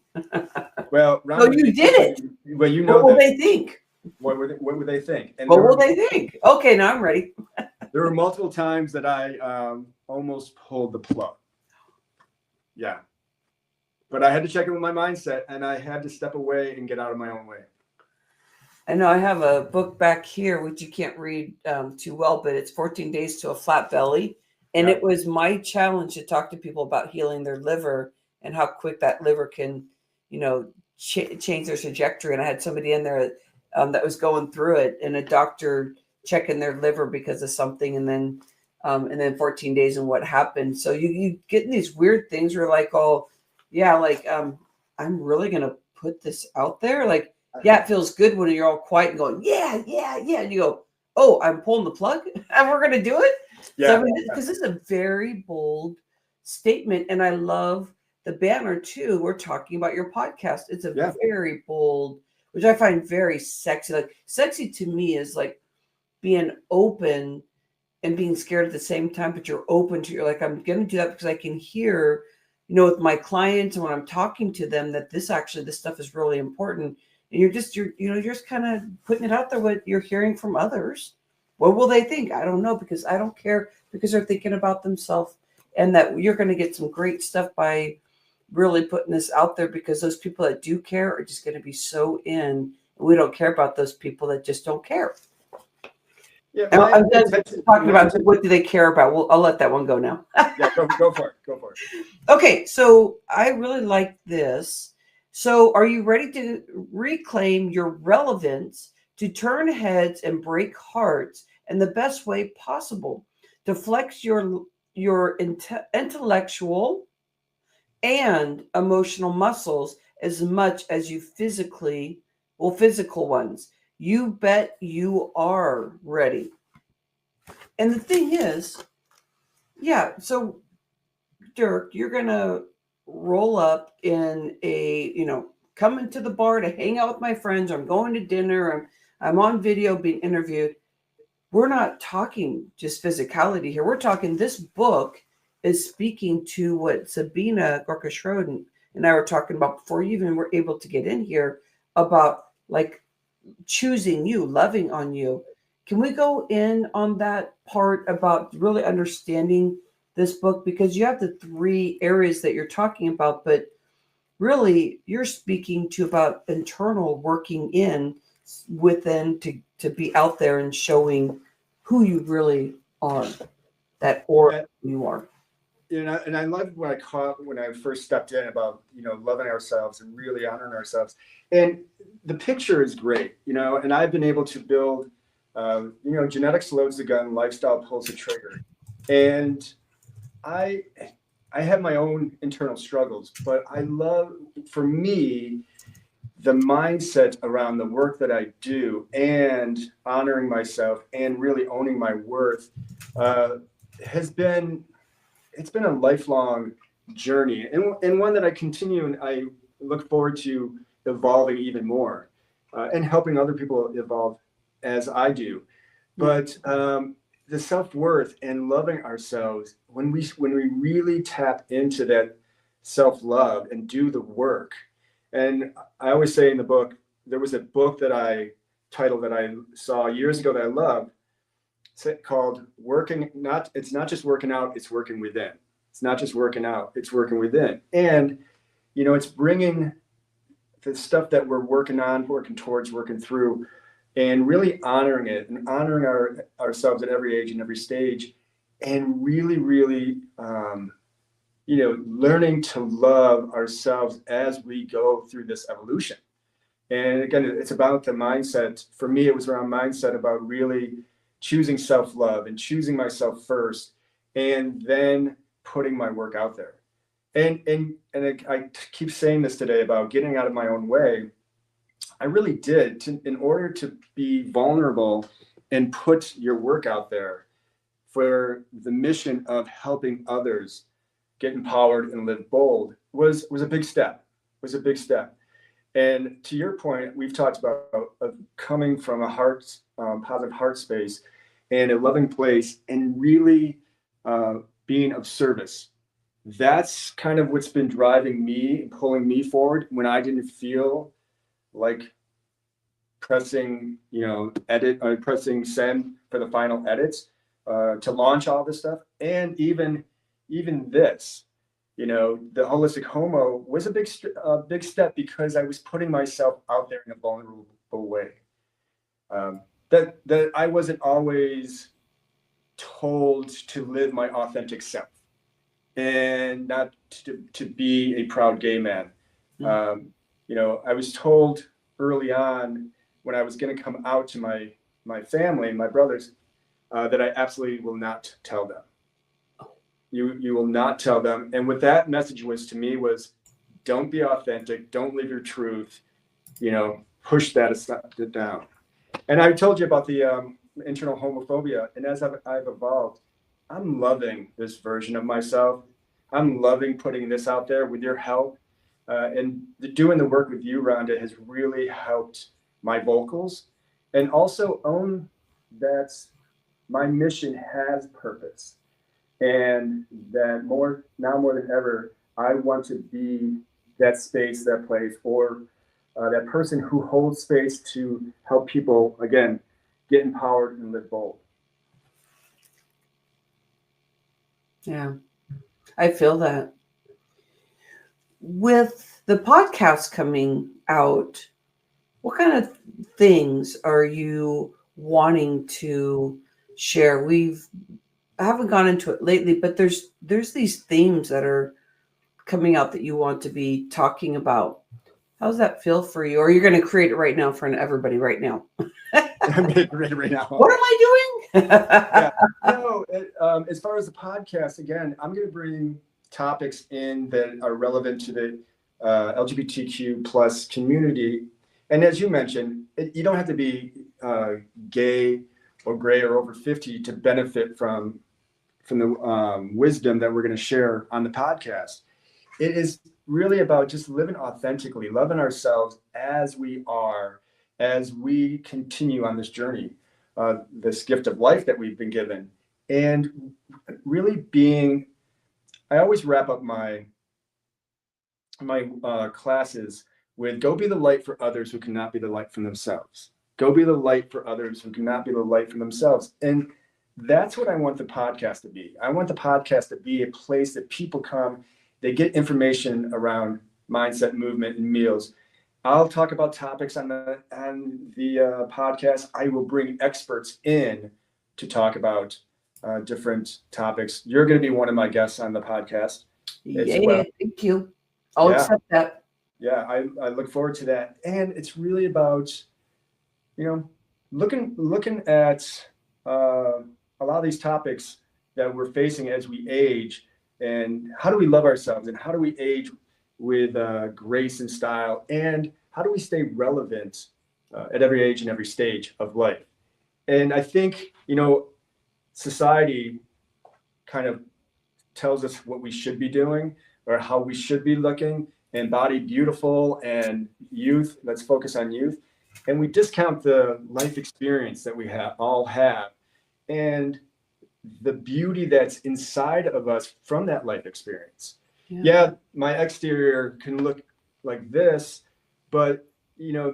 Well, Rhonda, you did it. Well, what will they think? What would they think? And what will they think? Okay, now I'm ready. There were multiple times that I almost pulled the plug. Yeah. But I had to check it with my mindset, and I had to step away and get out of my own way. I know I have a book back here, which you can't read too well, but it's 14 Days to a Flat Belly. And It was my challenge to talk to people about healing their liver and how quick that liver can, change their trajectory. And I had somebody in there that was going through it, and a doctor checking their liver because of something. And then 14 days and what happened. So you get in these weird things where like, oh yeah, like, I'm really going to put this out there. Like, yeah, it feels good when you're all quiet and going, yeah. And you go, oh, I'm pulling the plug and we're going to do it. Yeah. Because this is a very bold statement. And I love the banner too. We're talking about your podcast. It's a very bold, which I find very sexy. Like, sexy to me is like being open and being scared at the same time, but you're open to, you're like, I'm going to do that because I can hear, with my clients and when I'm talking to them that this stuff is really important. And you're just kind of putting it out there, what you're hearing from others. What will they think? I don't know, because I don't care, because they're thinking about themselves, and that you're going to get some great stuff by really putting this out there, because those people that do care are just going to be so in, and we don't care about those people that just don't care. Yeah, I'm done talking about what do they care about. Well, I'll let that one go now. Yeah, go for it. Okay, so I really like this. So are you ready to reclaim your relevance, to turn heads and break hearts in the best way possible, to flex your intellectual and emotional muscles as much as you physical ones? You bet you are ready. And the thing is, so Dirk, you're going to roll up in come into the bar to hang out with my friends. I'm going to dinner. I'm on video being interviewed. We're not talking just physicality here. We're talking, this book is speaking to what Sabine Goerke-Shrode and I were talking about before you even were able to get in here, about like choosing you, loving on you. Can we go in on that part about really understanding this book? Because you have the 3 areas that you're talking about, but really you're speaking to about internal working in within to be out there and showing who you really are, that aura you are. And I love what I caught when I first stepped in about, loving ourselves and really honoring ourselves. And the picture is great, and I've been able to build, genetics loads the gun, lifestyle pulls the trigger. And I have my own internal struggles, but I love, for me, the mindset around the work that I do and honoring myself and really owning my worth it's been a lifelong journey, and one that I continue, and I look forward to evolving even more and helping other people evolve as I do. But the self-worth and loving ourselves, when we really tap into self-love and do the work. And I always say in the book, there was a book that I saw years ago that I loved, called it's not just working out, it's working within. It's not just working out, it's working within. And, it's bringing the stuff that we're working on, working towards, working through, and really honoring it and honoring ourselves at every age and every stage, and really, really, learning to love ourselves as we go through this evolution. And again, it's about the mindset. For me, it was around mindset, about really choosing self-love and choosing myself first, and then putting my work out there. And I keep saying this today about getting out of my own way. I really did, in order to be vulnerable and put your work out there for the mission of helping others get empowered and live bold was a big step. And to your point, we've talked about coming from a positive heart space and a loving place, and really being of service. That's kind of what's been driving me and pulling me forward when I didn't feel like pressing, edit or pressing send for the final edits to launch all this stuff. And even this, the holistic Homo was a big step, because I was putting myself out there in a vulnerable way. That I wasn't always told to live my authentic self, and not to be a proud gay man. I was told early on, when I was going to come out to my family, my brothers, that I absolutely will not tell them. You will not tell them. And what that message was to me was, don't be authentic, don't live your truth, push that down. And I told you about the internal homophobia. And as I've evolved, I'm loving this version of myself. I'm loving putting this out there with your help. And doing the work with you, Rhonda, has really helped my vocals, and also own that my mission has purpose. And that now more than ever, I want to be that space, that place, or that person who holds space to help people, again, get empowered and live bold. Yeah, I feel that. With the podcast coming out, what kind of things are you wanting to share? I haven't gone into it lately, but there's these themes that are coming out that you want to be talking about. How does that feel for you? Or you're going to create it right now for everybody right now? I'm ready right now. What am I doing? Yeah. No, as far as the podcast, again, I'm going to bring topics in that are relevant to the LGBTQ plus community. And as you mentioned, you don't have to be gay or gray or over 50 to benefit from the wisdom that we're going to share on the podcast. It is really about just living authentically, loving ourselves as we are, as we continue on this journey, this gift of life that we've been given. And really being, I always wrap up my classes with, go be the light for others who cannot be the light for themselves. Go be the light for others who cannot be the light for themselves. And that's what I want the podcast to be. I want the podcast to be a place that people come, they get information around mindset, movement, and meals. I'll talk about topics on the podcast. I will bring experts in to talk about different topics. You're going to be one of my guests on the podcast. Yeah, well. Thank you. I'll accept that. Yeah, I look forward to that. And it's really about, looking at a lot of these topics that we're facing as we age, and how do we love ourselves, and how do we age with grace and style, and how do we stay relevant at every age and every stage of life. And I think, society kind of tells us what we should be doing or how we should be looking, and body beautiful and youth. Let's focus on youth. And we discount the life experience that we all have, and the beauty that's inside of us from that life experience. Yeah, my exterior can look like this, but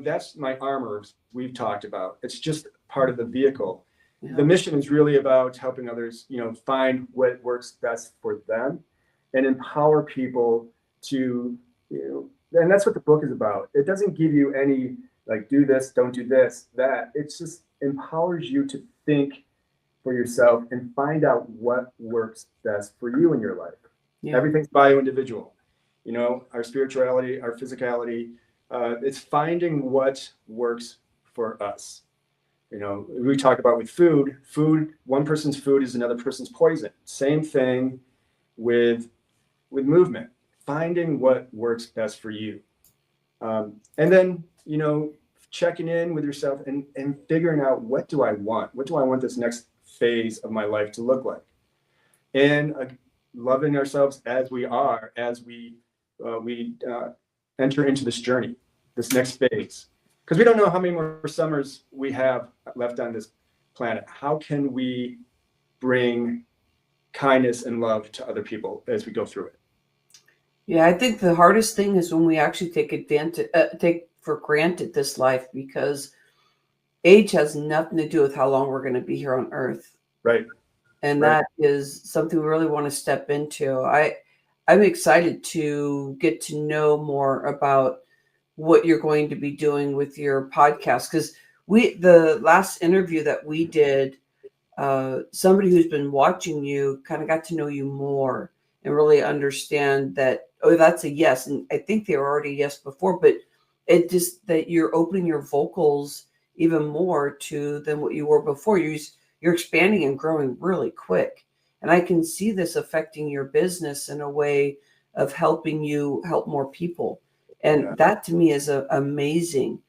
that's my armor we've talked about. It's just part of the vehicle. Yeah. The mission is really about helping others, find what works best for them and empower people to, and that's what the book is about. It doesn't give you any like, do this, don't do this, that. It just empowers you to think for yourself and find out what works best for you in your life. Yeah. Everything's bio-individual, our spirituality, our physicality. It's finding what works for us. We talk about with food, one person's food is another person's poison. Same thing with movement, finding what works best for you. And then, checking in with yourself and figuring out, what do I want? What do I want this next phase of my life to look like? And loving ourselves as we are, as we enter into this journey, this next phase. Because we don't know how many more summers we have left on this planet. How can we bring kindness and love to other people as we go through it? Yeah, I think the hardest thing is when we actually take for granted this life, because age has nothing to do with how long we're going to be here on Earth. Right. And that is something we really want to step into. I'm excited to get to know more about what you're going to be doing with your podcast, because the last interview that we did, somebody who's been watching you kind of got to know you more and really understand that, that's a yes. And I think they were already yes before, but it just that you're opening your vocals even more than what you were before. You're expanding and growing really quick. And I can see this affecting your business in a way of helping you help more people. And that to me is amazing.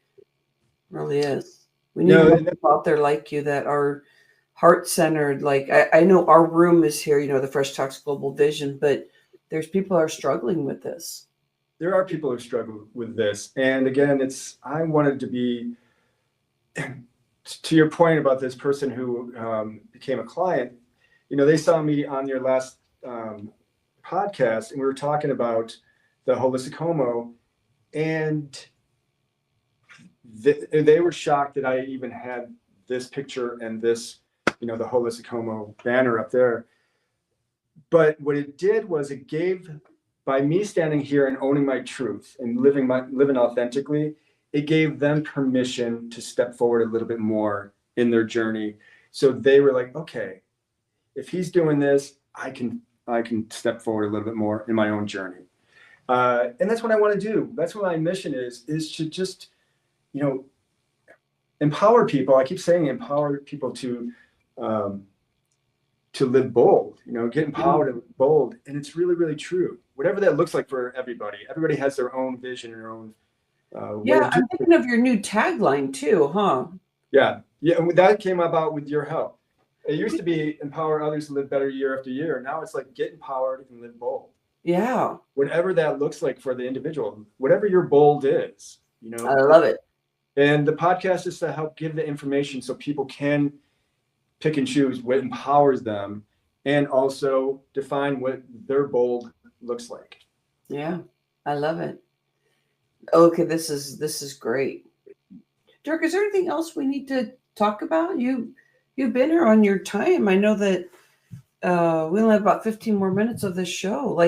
Really is. We need more people out there like you that are heart-centered. Like I know our room is here, the Fresh Talks Global Vision, but there's people who are struggling with this. There are people who struggle with this. And again, I wanted to be, to your point about this person who became a client, they saw me on your last podcast, and we were talking about the holistic Homo, and they were shocked that I even had this picture and this, the holistic Homo banner up there. But what it did was it gave, by me standing here and owning my truth and living authentically, it gave them permission to step forward a little bit more in their journey. So they were like, okay, if he's doing this, I can step forward a little bit more in my own journey. And that's what I want to do. That's what my mission is to just, empower people. I keep saying empower people to live bold, get empowered and live bold. And it's really, really true. Whatever that looks like for everybody. Everybody has their own vision and their own way of doing I'm thinking of your new tagline too, huh? Yeah. And that came about with your help. It used to be empower others to live better year after year. Now it's like get empowered and live bold. Yeah. Whatever that looks like for the individual, whatever your bold is, I love it. And the podcast is to help give the information so people can pick and choose what empowers them and also define what their bold looks like. Yeah, I love it. Okay, this is great. Dirk, is there anything else we need to talk about? You've been here on your time. I know that we only have about 15 more minutes of this show.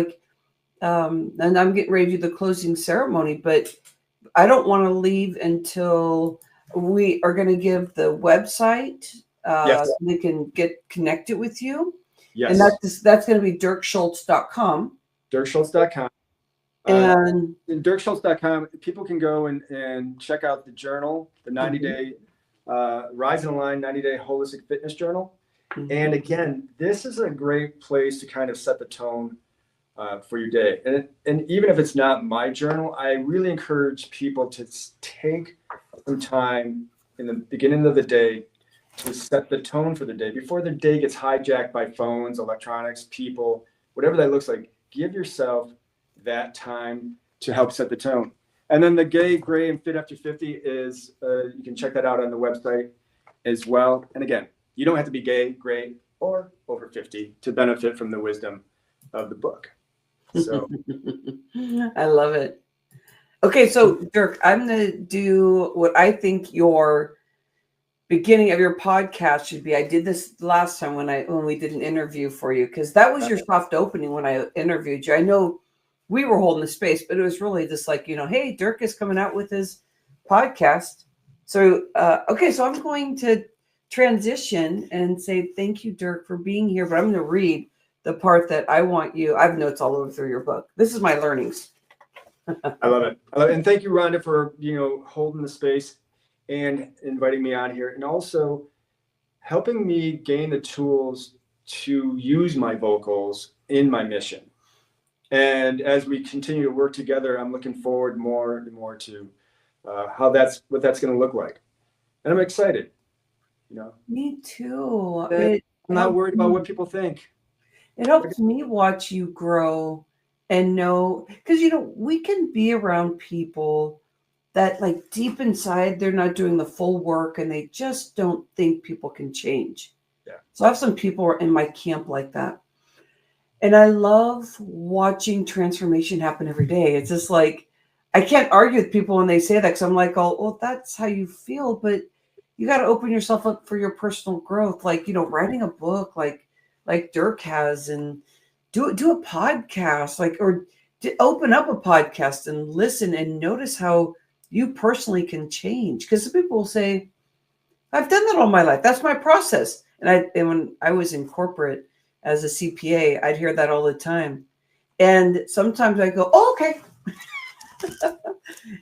And I'm getting ready to do the closing ceremony, but I don't want to leave until we are going to give the website. Yes. So they can get connected with you. Yes. And that's going to be dirkschultz.com. dirkschultz.com. And in dirkschultz.com, people can go and check out the journal, the 90-day Rise and Align 90-day Holistic Fitness Journal. Mm-hmm. And again, this is a great place to kind of set the tone for your day. And even if it's not my journal, I really encourage people to take some time in the beginning of the day to set the tone for the day before the day gets hijacked by phones, electronics, people, whatever that looks like. Give yourself that time to help set the tone. And then the Gay, Gray, and Fit After 50 is, you can check that out on the website as well. And again, you don't have to be gay, gray, or over 50 to benefit from the wisdom of the book. So I love it. Okay, so Dirk, I'm going to do what I think your beginning of your podcast should be. I did this last time when we did an interview for you, because that was your soft opening when I interviewed you. I know we were holding the space, but it was really just like, hey, Dirk is coming out with his podcast. So, okay, so I'm going to transition and say thank you, Dirk, for being here, but I'm going to read the part that I want you. I have notes all over through your book. This is my learnings. I love it. And thank you, Rhonda, for holding the space and inviting me on here, and also helping me gain the tools to use my vocals in my mission. And as we continue to work together, I'm looking forward more and more to what that's going to look like, and I'm excited. Me too. I'm not worried about what people think. It helps me watch you grow and know, because we can be around people that, like, deep inside, they're not doing the full work and they just don't think people can change. Yeah. So I have some people in my camp like that. And I love watching transformation happen every day. It's just like, I can't argue with people when they say that, because I'm like, oh, well, that's how you feel, but you got to open yourself up for your personal growth. Like, writing a book like Dirk has, and do a podcast, or to open up a podcast and listen and notice how you personally can change. Because some people will say, I've done that all my life. That's my process. And when I was in corporate as a CPA, I'd hear that all the time. And sometimes I go, oh, okay.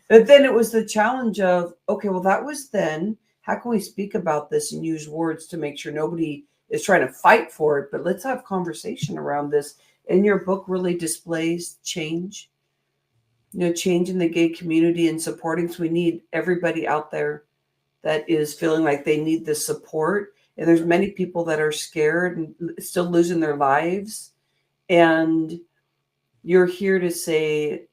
But then it was the challenge of, okay, well, that was then. How can we speak about this and use words to make sure nobody is trying to fight for it? But let's have conversation around this. And your book really displays change, change in the gay community and supporting. So we need everybody out there that is feeling like they need the support. And there's many people that are scared and still losing their lives. And you're here to say,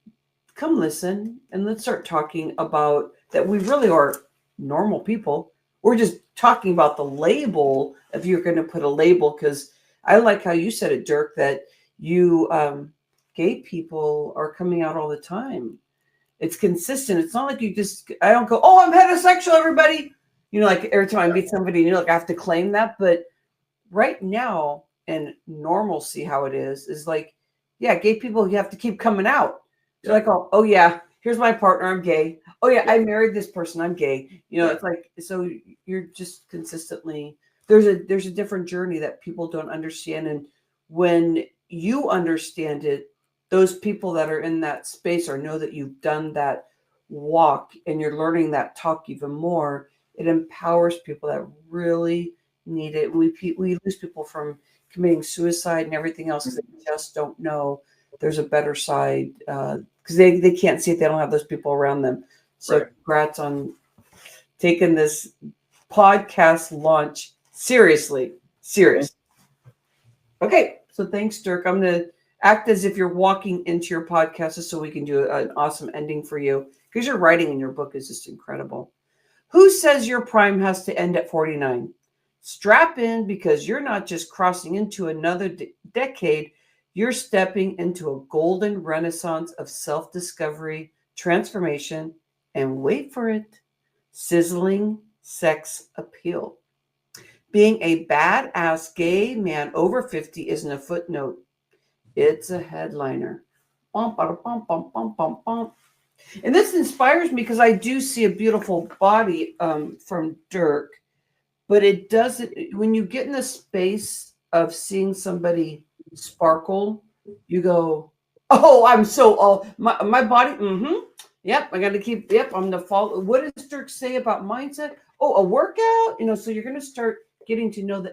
come listen and let's start talking about that. We really are normal people. We're just talking about the label, if you're going to put a label, because I like how you said it, Dirk, that you gay people are coming out all the time. It's consistent. It's not like I don't go, oh, I'm heterosexual, everybody. Like every time I meet somebody, I have to claim that. But right now, and normalcy, how it is like, yeah, gay people, you have to keep coming out. You're like, oh yeah, here's my partner, I'm gay. Oh yeah, I married this person, I'm gay. It's like, so you're just consistently, there's a different journey that people don't understand. And when you understand it, those people that are in that space or know that you've done that walk and you're learning that talk even more, it empowers people that really need it. We lose people from committing suicide and everything else because they just don't know there's a better side, because they can't see it. They don't have those people around them. So Congrats on taking this podcast launch seriously. Serious. Okay, so thanks, Dirk. I'm going to act as if you're walking into your podcast so we can do an awesome ending for you, because your writing in your book is just incredible. Who says your prime has to end at 49? Strap in, because you're not just crossing into another decade. You're stepping into a golden renaissance of self-discovery, transformation, and wait for it, sizzling sex appeal. Being a badass gay man over 50 isn't a footnote. It's a headliner. Bum, bada, bum, bum, bum, bum, bum. And this inspires me because I do see a beautiful body from Dirk, but it doesn't, when you get in the space of seeing somebody sparkle, you go, oh, I'm so, my body, yep, I got to keep, I'm the fall. What does Dirk say about mindset? Oh, a workout, so you're going to start getting to know the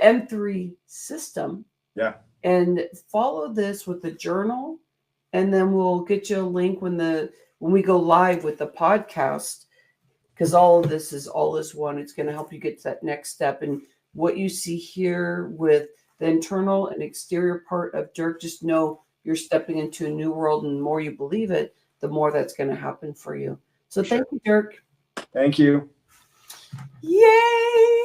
M3 system. Yeah. And follow this with the journal, and then we'll get you a link when we go live with the podcast, because all of this is all is one. It's going to help you get to that next step. And what you see here with the internal and exterior part of Dirk, just know you're stepping into a new world, and the more you believe it, the more that's going to happen for you. So thank you, Dirk. Thank you. Yay!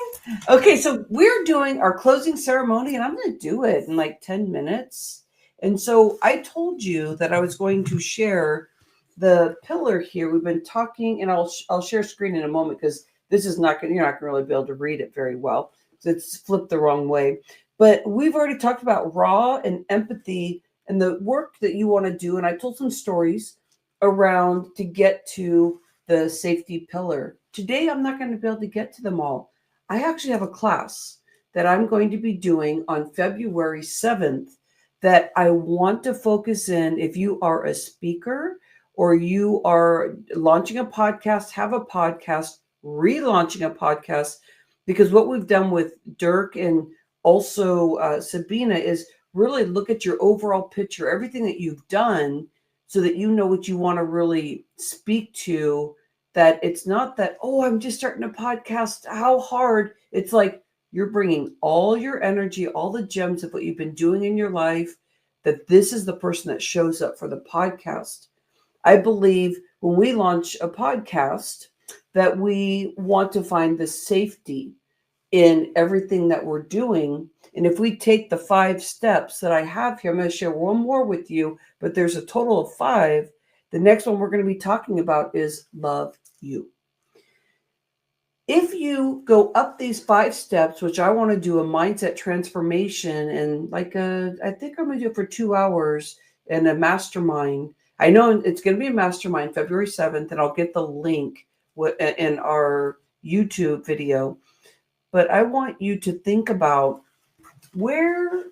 Okay, so we're doing our closing ceremony, and I'm going to do it in like 10 minutes. And so I told you that I was going to share the pillar here. We've been talking, and I'll share screen in a moment because this is not going. You're not going to really be able to read it very well. It's flipped the wrong way. But we've already talked about raw and empathy and the work that you want to do. And I told some stories around to get to the safety pillar. Today, I'm not going to be able to get to them all. I actually have a class that I'm going to be doing on February 7th that I want to focus in. If you are a speaker or you are launching a podcast, have a podcast, relaunching a podcast, because what we've done with Dirk and also Sabine is really look at your overall picture, everything that you've done, so that you know what you want to really speak to. That it's not that, oh, I'm just starting a podcast, how hard. It's like you're bringing all your energy, all the gems of what you've been doing in your life, that this is the person that shows up for the podcast. I believe when we launch a podcast that we want to find the safety in everything that we're doing. And if we take the 5 steps that I have here, I'm going to share one more with you, but there's a total of 5. The next one we're going to be talking about is love you. If you go up these 5 steps, which I want to do a mindset transformation, and I think I'm going to do it for 2 hours in a mastermind. I know it's going to be a mastermind February 7th, and I'll get the link in our YouTube video. But I want you to think about, where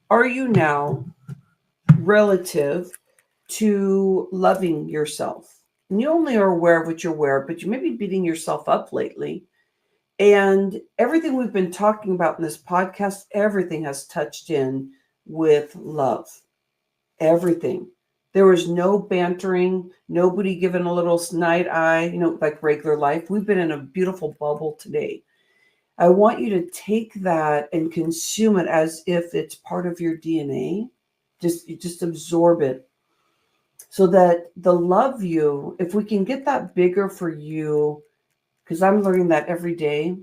are you now relative to loving yourself? And you only are aware of what you're aware of, but you may be beating yourself up lately. And everything we've been talking about in this podcast, everything has touched in with love. Everything. There was no bantering, nobody giving a little snide eye, like regular life. We've been in a beautiful bubble today. I want you to take that and consume it as if it's part of your DNA. Just absorb it, so that the love you, if we can get that bigger for you, because I'm learning that every day.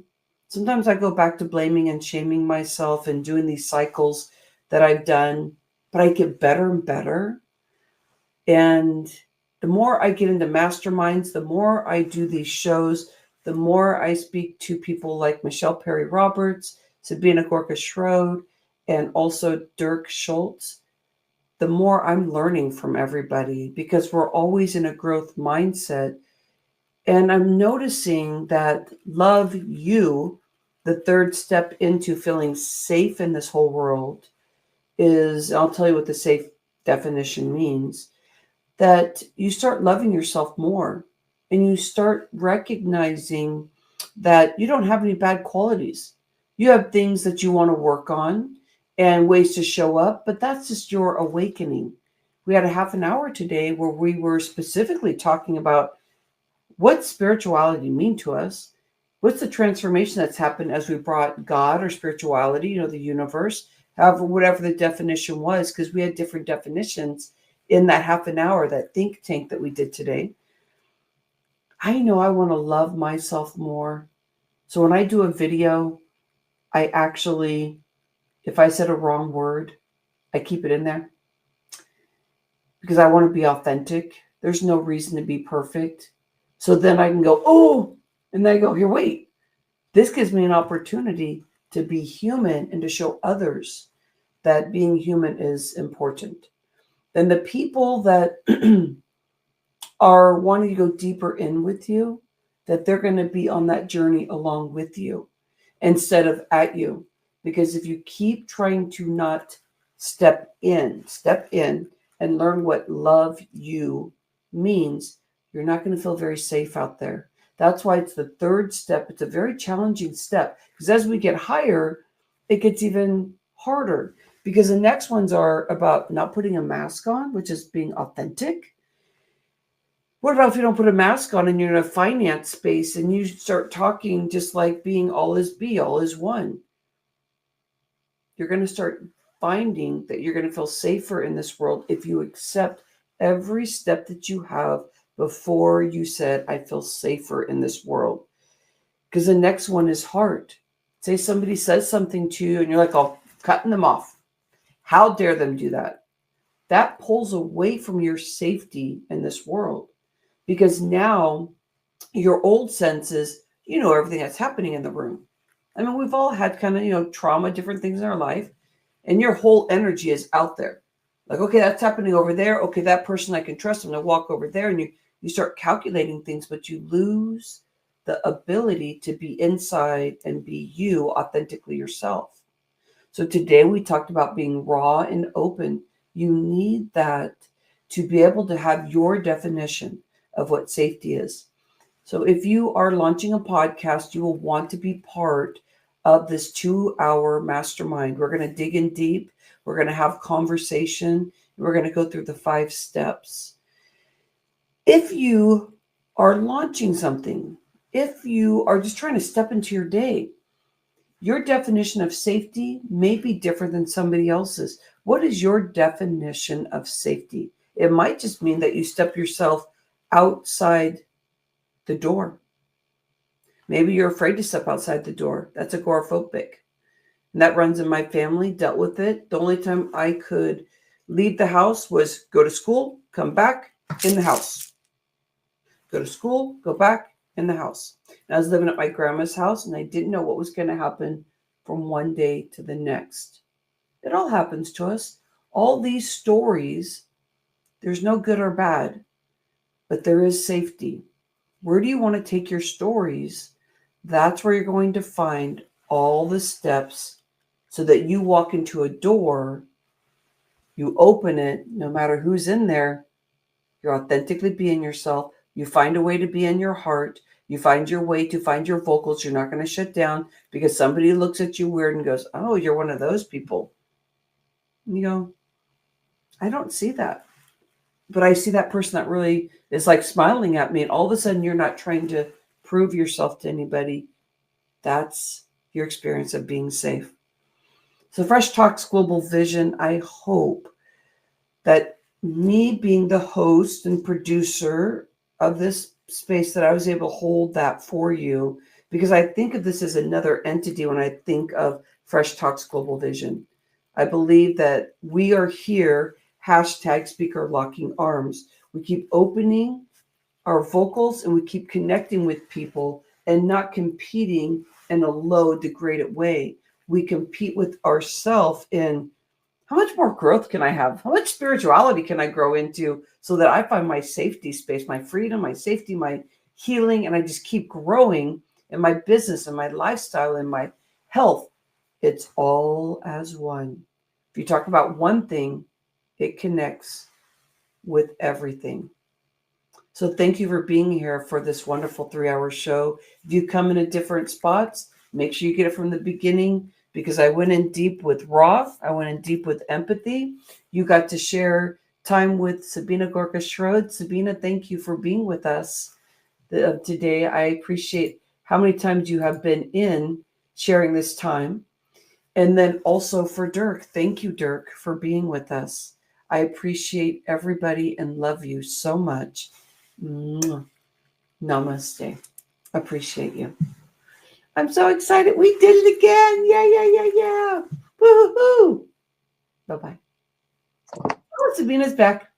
Sometimes I go back to blaming and shaming myself and doing these cycles that I've done, but I get better and better. And the more I get into masterminds, the more I do these shows, the more I speak to people like Michelle Perry Roberts, Sabine Goerke-Shrode, and also Dirk Schultz, the more I'm learning from everybody, because we're always in a growth mindset. And I'm noticing that love you, the 3rd step into feeling safe in this whole world, is, I'll tell you what the safe definition means, that you start loving yourself more. And you start recognizing that you don't have any bad qualities. You have things that you want to work on and ways to show up, but that's just your awakening. We had a half an hour today where we were specifically talking about what spirituality mean to us. What's the transformation that's happened as we brought God or spirituality, the universe, however, whatever the definition was, because we had different definitions in that half an hour, that think tank that we did today. I know I want to love myself more. So when I do a video, I actually, if I said a wrong word, I keep it in there because I want to be authentic. There's no reason to be perfect. So then I can go, oh, and then I go, here, wait. This gives me an opportunity to be human and to show others that being human is important. Then the people that are wanting to go deeper in with you, that they're going to be on that journey along with you instead of at you. Because if you keep trying to not step in and learn what love you means, you're not going to feel very safe out there. That's why it's the 3rd step. It's a very challenging step, because as we get higher, it gets even harder, because the next ones are about not putting a mask on, which is being authentic. What about if you don't put a mask on and you're in a finance space and you start talking just like being all is be, all is one? You're going to start finding that you're going to feel safer in this world if you accept every step that you have before you said, I feel safer in this world. Because the next one is heart. Say somebody says something to you and you're like, oh, cutting them off. How dare them do that? That pulls away from your safety in this world, because now your old senses, you know, everything that's happening in the room. I mean, we've all had kind of, you know, trauma, different things in our life, and your whole energy is out there. Like, okay, that's happening over there. Okay, that person I can trust. I'm going to walk over there. And you start calculating things, but you lose the ability to be inside and be you authentically yourself. So today we talked about being raw and open. You need that to be able to have your definition of what safety is. So if you are launching a podcast, you will want to be part of this 2-hour mastermind. We're going to dig in deep. We're going to have conversation. We're going to go through the 5 steps. If you are launching something, if you are just trying to step into your day, your definition of safety may be different than somebody else's. What is your definition of safety? It might just mean that you step yourself outside the door. Maybe you're afraid to step outside the door. That's agoraphobic. And that runs in my family, dealt with it. The only time I could leave the house was go to school, come back, in the house. Go to school, go back, in the house. And I was living at my grandma's house, and I didn't know what was going to happen from one day to the next. It all happens to us. All these stories, there's no good or bad, but there is safety. Where do you want to take your stories? That's where you're going to find all the steps so that you walk into a door, you open it, no matter who's in there, you're authentically being yourself. You find a way to be in your heart. You find your way to find your vocals. You're not going to shut down because somebody looks at you weird and goes, oh, you're one of those people. And you go, I don't see that. But I see that person that really is like smiling at me. And all of a sudden, you're not trying to prove yourself to anybody. That's your experience of being safe. So Fresh Talks Global Vision, I hope that me being the host and producer of this space, that I was able to hold that for you, because I think of this as another entity when I think of Fresh Talks Global Vision. I believe that we are here, hashtag speaker locking arms. We keep opening our vocals and we keep connecting with people and not competing in a low, degraded way. We compete with ourselves in how much more growth can I have? How much spirituality can I grow into so that I find my safety space, my freedom, my safety, my healing, and I just keep growing in my business and my lifestyle and my health. It's all as one. If you talk about one thing, it connects with everything. So thank you for being here for this wonderful 3-hour show. If you come in at different spots, make sure you get it from the beginning, because I went in deep with raw. I went in deep with empathy. You got to share time with Sabine Goerke-Shrode. Sabine, thank you for being with us today. I appreciate how many times you have been in sharing this time. And then also for Dirk, thank you, Dirk, for being with us. I appreciate everybody and love you so much. Mwah. Namaste. Appreciate you. I'm so excited. We did it again. Yeah. Woo-hoo. Bye-bye. Oh, Sabina's back.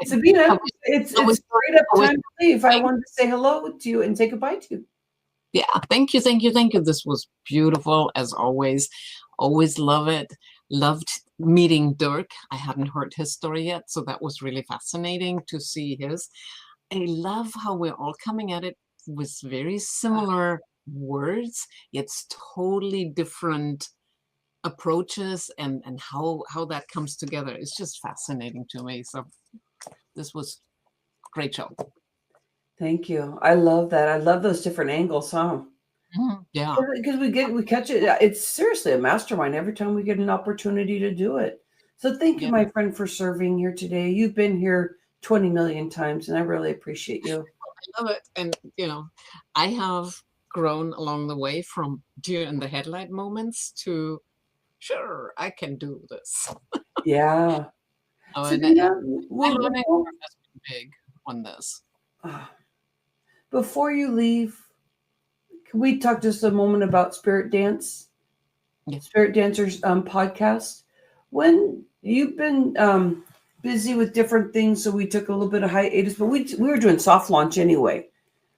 Sabina, it's straight up time to leave. I wanted to say hello to you and say goodbye to you. Yeah, thank you. This was beautiful, as always. Always love it. Loved meeting Dirk. I hadn't heard his story yet, so that was really fascinating to see his. I love how we're all coming at it with very similar words, yet totally different approaches, and how that comes together. It's just fascinating to me. So this was a great show. Thank you. I love that. I love those different angles, huh? Yeah. Because we catch it. It's seriously a mastermind every time we get an opportunity to do it. So thank you, my friend, for serving here today. You've been here 20 million times, and I really appreciate you. I love it. And, I have grown along the way from deer in the headlight moments to, sure, I can do this. Yeah. My learning curve has been big on this. Before you leave, can we talk just a moment about Spirit Dance? Yes. Spirit Dancers podcast. When you've been busy with different things, so we took a little bit of hiatus, but we were doing soft launch anyway.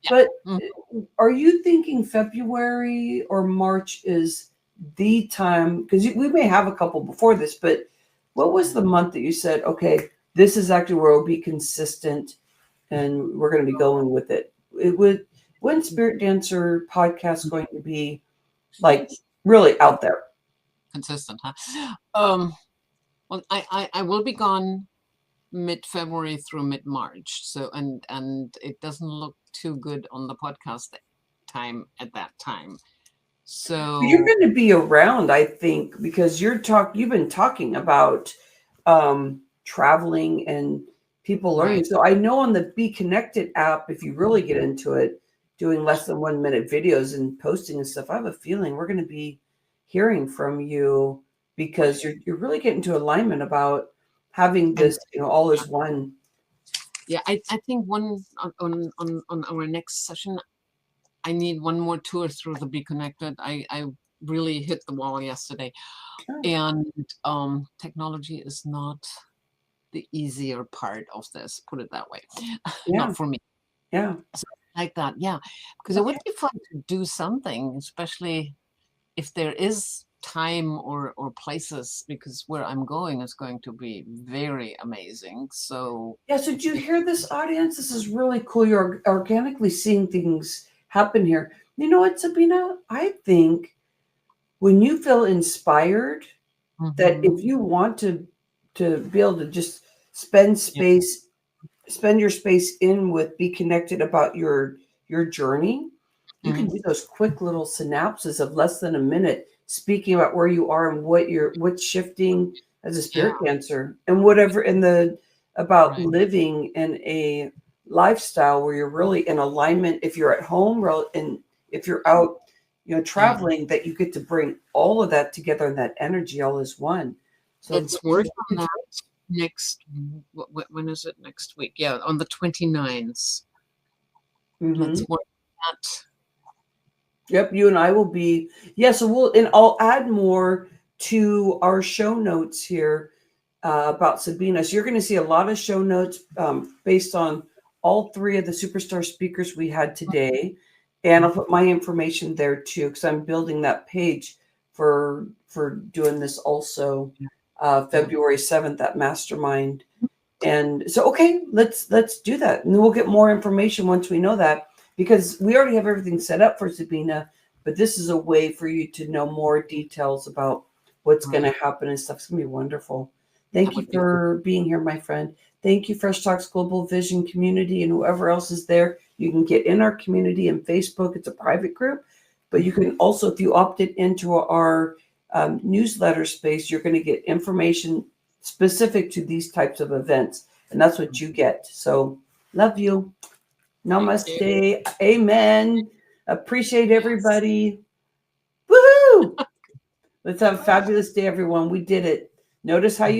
Yeah. But Mhm. are you thinking February or March is the time? Because we may have a couple before this, but what was the month that you said, okay, this is actually where we'll be consistent and we're going to be going with it? When Spirit Dancer podcast going to be like really out there? Consistent, huh? Well, I will be gone mid-February through mid-March. So and it doesn't look too good on the podcast time at that time. So You're going to be around, I think, because you've been talking about traveling and people learning. Right. So I know on the Be Connected app, if you really get into it, doing less than 1 minute videos and posting and stuff, I have a feeling we're going to be hearing from you because you're really getting to alignment about having this, all as one. Yeah, I think one on our next session, I need one more tour through the Be Connected. I really hit the wall yesterday. Sure. And technology is not the easier part of this, put it that way. Yeah. Not for me. Yeah. So, like that, yeah. Because it would be fun to do something, especially if there is time or places, because where I'm going is going to be very amazing. So yeah, so did you hear this, audience? This is really cool. You're organically seeing things happen here. You know what, Sabina? I think when you feel inspired, that if you want to be able to just spend your space in with Be Connected about your journey, you can do those quick little synapses of less than a minute speaking about where you are and what's shifting as a spirit dancer and whatever about living in a lifestyle where you're really in alignment. If you're at home and if you're out, traveling, that you get to bring all of that together and that energy all as one. So let's work on that next. When is it? Next week? Yeah, on the 29th. Let's work on that. Yep, you and I will be. Yeah, so I'll add more to our show notes here about Sabina. So you're going to see a lot of show notes based on all three of the superstar speakers we had today. And I'll put my information there too, because I'm building that page for doing this also February 7th, that mastermind. And so, okay, let's do that. And then we'll get more information once we know that, because we already have everything set up for Sabina, but this is a way for you to know more details about what's going to happen and stuff. It's going to be wonderful. Thank you for being here, my friend. Thank you, Fresh Talks Global Vision community, and whoever else is there. You can get in our community in Facebook. It's a private group, but you can also, if you opted into our newsletter space, you're going to get information specific to these types of events, and that's what you get. So love you. Namaste. Amen. Appreciate everybody. Woohoo! Let's have a fabulous day, everyone. We did it. Notice how you